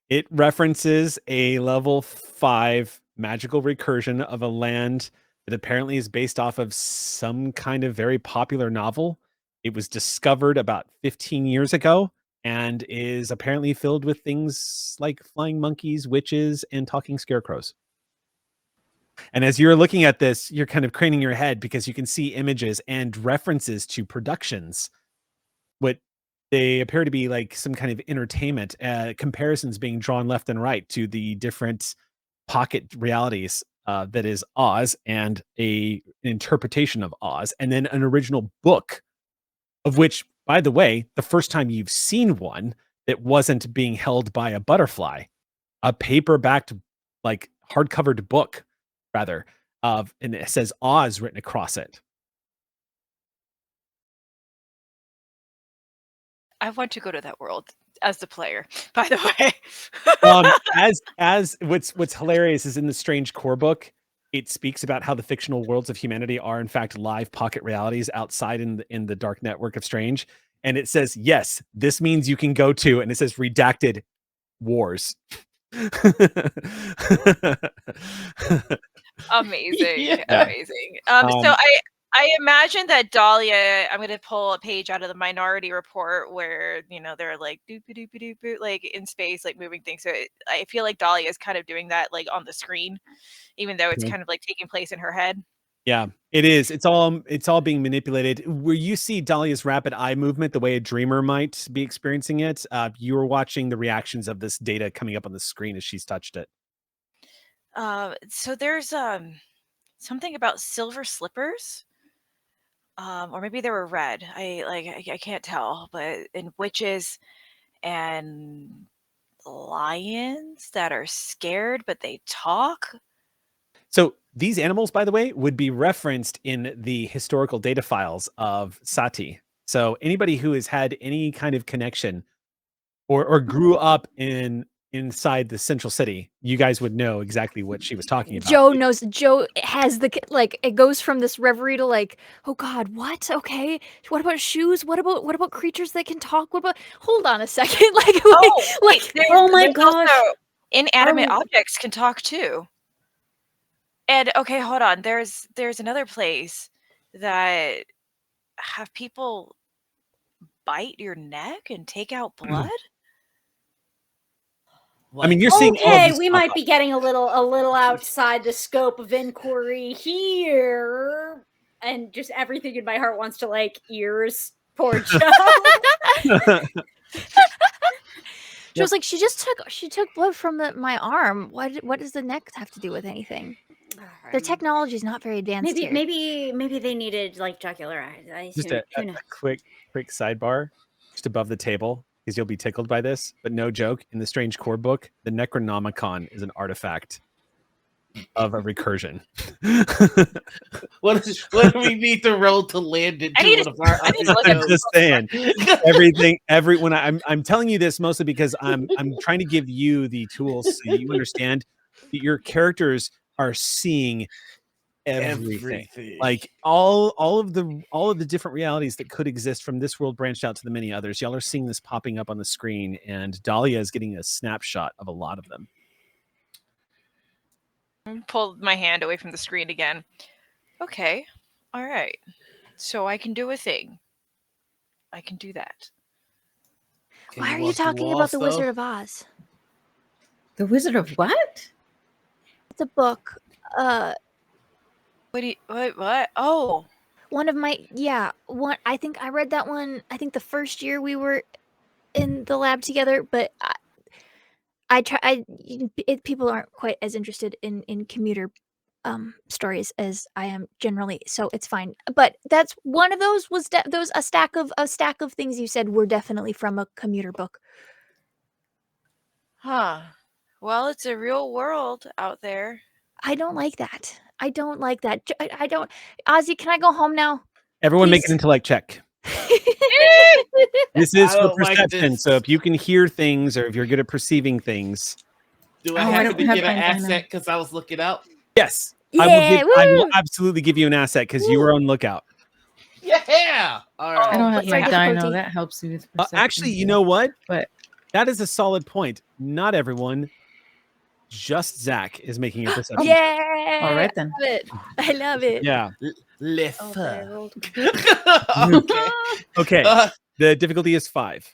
It references a level 5 magical recursion of a land that apparently is based off of some kind of very popular novel. It was discovered about 15 years ago and is apparently filled with things like flying monkeys, witches, and talking scarecrows. And as you're looking at this, you're kind of craning your head because you can see images and references to productions. What they appear to be like some kind of entertainment, comparisons being drawn left and right to the different pocket realities that is Oz, and an interpretation of Oz, and then an original book, of which, by the way, the first time you've seen one that wasn't being held by a butterfly, a paperbacked, like hardcovered book, rather, and it says Oz written across it. I want to go to that world as the player, by the way. As what's hilarious is in the Strange Core book, it speaks about how the fictional worlds of humanity are in fact live pocket realities outside in the dark network of Strange. And it says, yes, this means you can go to, and it says redacted, wars. Amazing. Amazing. So I imagine that Dahlia, I'm going to pull a page out of the Minority Report where, they're like doop like in space, like moving things. So I feel like Dahlia is kind of doing that like on the screen, even though it's kind of like taking place in her head. Yeah, it is. It's all being manipulated. Where you see Dahlia's rapid eye movement, the way a dreamer might be experiencing it, you are watching the reactions of this data coming up on the screen as she's touched it. So there's something about silver slippers. Or maybe they were red. I can't tell, but in witches and lions that are scared, but they talk. So these animals, by the way, would be referenced in the historical data files of Sati. So anybody who has had any kind of connection or grew up inside the central city, you guys would know exactly what she was talking about. Joe knows. Joe has it goes from this reverie to like, oh God, what? Okay, what about shoes? What about creatures that can talk? What about? Hold on a second. Oh my gosh, inanimate objects can talk too. And okay, hold on. There's another place that have people bite your neck and take out blood. I mean, you're seeing all of okay, this we pop might up. be getting a little outside the scope of inquiry here, and just everything in my heart wants to like ears. Poor Joe. She was like, she took blood from my arm. What does the neck have to do with anything? Their technology is not very advanced here. Maybe they needed like jugular eyes. Just a quick sidebar, just above the table, because you'll be tickled by this, but no joke. In the Strange Core book, the Necronomicon is an artifact of a recursion. What do we need to roll to land into I'm just saying, when I'm telling you this mostly because I'm trying to give you the tools so you understand that your characters are seeing everything. Like all of the different realities that could exist from this world branched out to the many others. Y'all are seeing this popping up on the screen, and Dahlia is getting a snapshot of a lot of them. Pulled my hand away from the screen again. Okay. All right. So I can do a thing. I can do that. Why are you talking about the Wizard of Oz? The Wizard of what? It's a book. What? Oh. One of my I think I read that one. I think the first year we were in the lab together, but people aren't quite as interested in commuter stories as I am generally, so it's fine. But that's one of those was a stack of things you said were definitely from a commuter book. Huh. Well, it's a real world out there. I don't like that. I don't. Ozzy, can I go home now? Everyone, Please? make an intellect check. This is for perception, so if you can hear things or if you're good at perceiving things. Do I have to get an asset because I was looking out? Yes. Yeah, I will absolutely give you an asset because you were on lookout. Yeah. All right. I don't have What's my your dino. difficulty? That helps you with perception. Actually, you know what? But that is a solid point. Not everyone. Just Zach is making a perception. Yeah. All right then. I love it. Yeah. Okay. Okay. The difficulty is 5.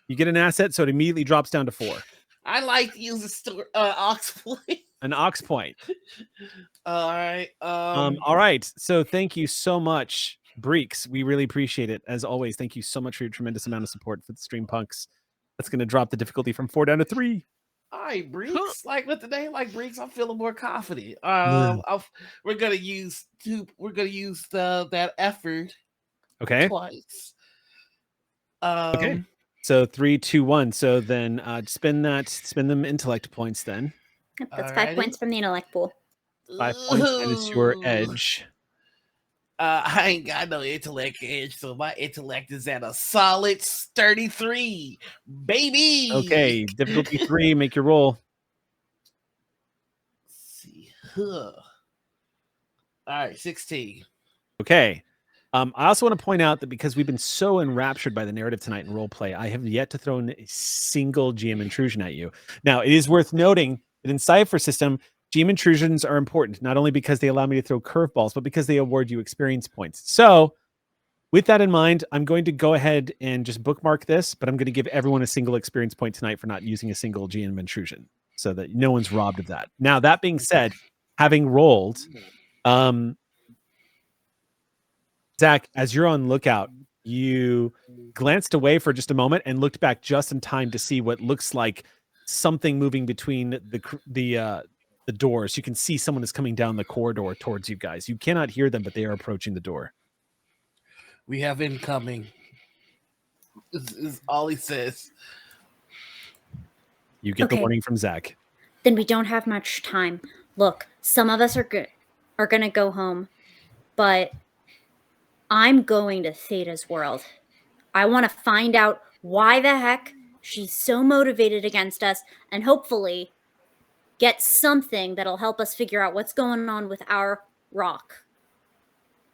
You get an asset, so it immediately drops down to 4. I like to use ox point. An ox point. All right. All right. So thank you so much, Breeks. We really appreciate it. As always, thank you so much for your tremendous amount of support for the Stream Punks. That's going to drop the difficulty from 4 down to 3. All right, Breeks. Like with the name like Breeks, I'm feeling more confident. We're gonna use that effort. Okay. Twice. Okay. So 3, 2, 1. So then spend them intellect points then. That's 5 points from the intellect pool. 5 points, and it's your edge. I ain't got no intellect edge, so my intellect is at a solid 33, baby. Okay, difficulty 3. Make your roll. Let's see. All right, 16. Okay. I also want to point out that because we've been so enraptured by the narrative tonight in roleplay, I have yet to throw in a single GM intrusion at you. Now, it is worth noting that in Cypher system, GM intrusions are important, not only because they allow me to throw curveballs, but because they award you experience points. So, with that in mind, I'm going to go ahead and just bookmark this, but I'm going to give everyone a single experience point tonight for not using a single GM intrusion, so that no one's robbed of that. Now, that being said, having rolled, Zach, as you're on lookout, you glanced away for just a moment and looked back just in time to see what looks like something moving between the doors. You can see someone is coming down the corridor towards you guys. You cannot hear them, but they are approaching the door. We have incoming. This is all he says. You get the warning from Zach. Then we don't have much time. Look, some of us are going to go home, but I'm going to Theta's world. I want to find out why the heck she's so motivated against us, and hopefully get something that'll help us figure out what's going on with our rock.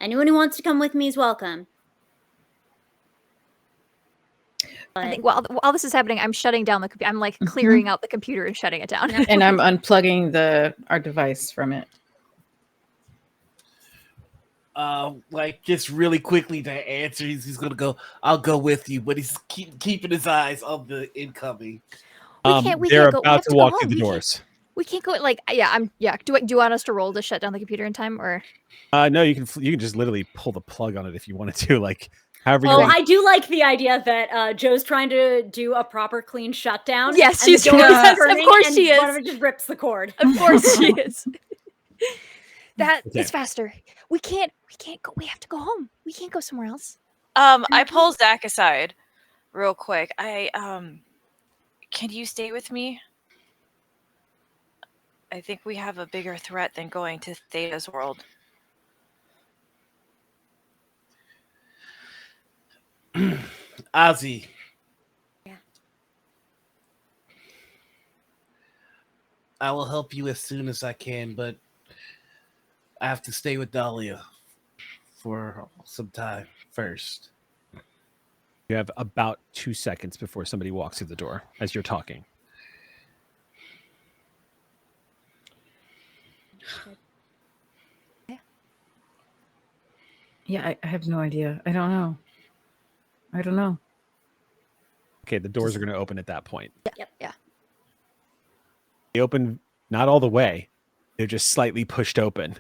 Anyone who wants to come with me is welcome. I think while this is happening, I'm shutting down the computer. I'm like clearing out the computer and shutting it down. And I'm unplugging our device from it. Like just really quickly to answer, he's gonna go. I'll go with you, but he's keeping his eyes on the incoming. They're about to walk through the doors. We can't go. Like, Do you want us to roll to shut down the computer in time, or? No, you can just literally pull the plug on it if you wanted to. Like, However you Oh, want. I do like the idea that Joe's trying to do a proper clean shutdown. Yes, and the she's door is yes, of turning, course and she one is. of it just rips the cord. Of course she is. That Okay. is faster. We can't go. We have to go home. We can't go somewhere else. I pull Zach aside real quick. Can you stay with me? I think we have a bigger threat than going to Theta's world. Ozzy. Yeah. I will help you as soon as I can, but I have to stay with Dahlia for some time first. You have about 2 seconds before somebody walks through the door as you're talking. Yeah, I have no idea. I don't know. Okay, the doors are going to open at that point. Yep. Yeah. They open not all the way. They're just slightly pushed open.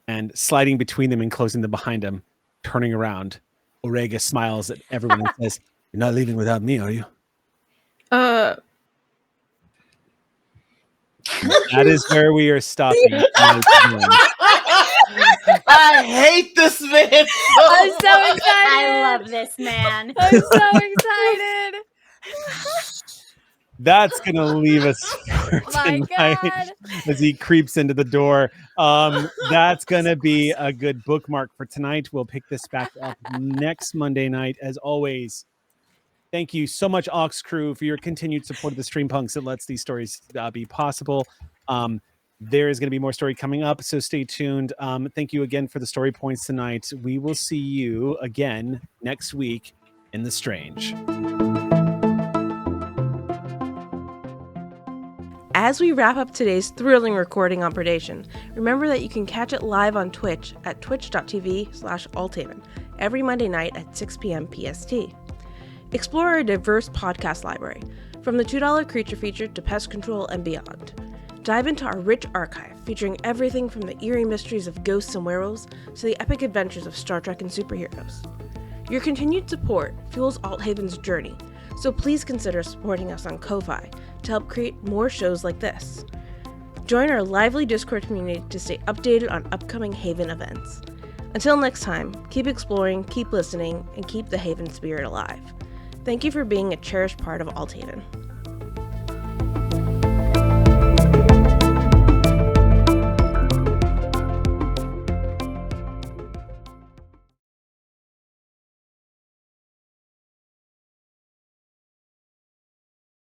And sliding between them and closing them behind him, turning around, Orega smiles at everyone and says, "You're not leaving without me, are you?" That is where we are stopping. I hate this man. I'm so excited. I love this man. I'm so excited. That's going to leave us for Oh my tonight God. as he creeps into the door. That's going to be a good bookmark for tonight. We'll pick this back up next Monday night. As always, thank you so much, Ox Crew, for your continued support of the Stream Punks that lets these stories be possible. There is going to be more story coming up, so stay tuned. Thank you again for the story points tonight. We will see you again next week in The Strange. As we wrap up today's thrilling recording on Predation, remember that you can catch it live on Twitch at twitch.tv/Althaven every Monday night at 6 p.m. PST. Explore our diverse podcast library, from the $2 creature feature to pest control and beyond. Dive into our rich archive, featuring everything from the eerie mysteries of ghosts and werewolves to the epic adventures of Star Trek and superheroes. Your continued support fuels Althaven's journey, so please consider supporting us on Ko-Fi to help create more shows like this. Join our lively Discord community to stay updated on upcoming Haven events. Until next time, keep exploring, keep listening, and keep the Haven spirit alive. Thank you for being a cherished part of Althaven.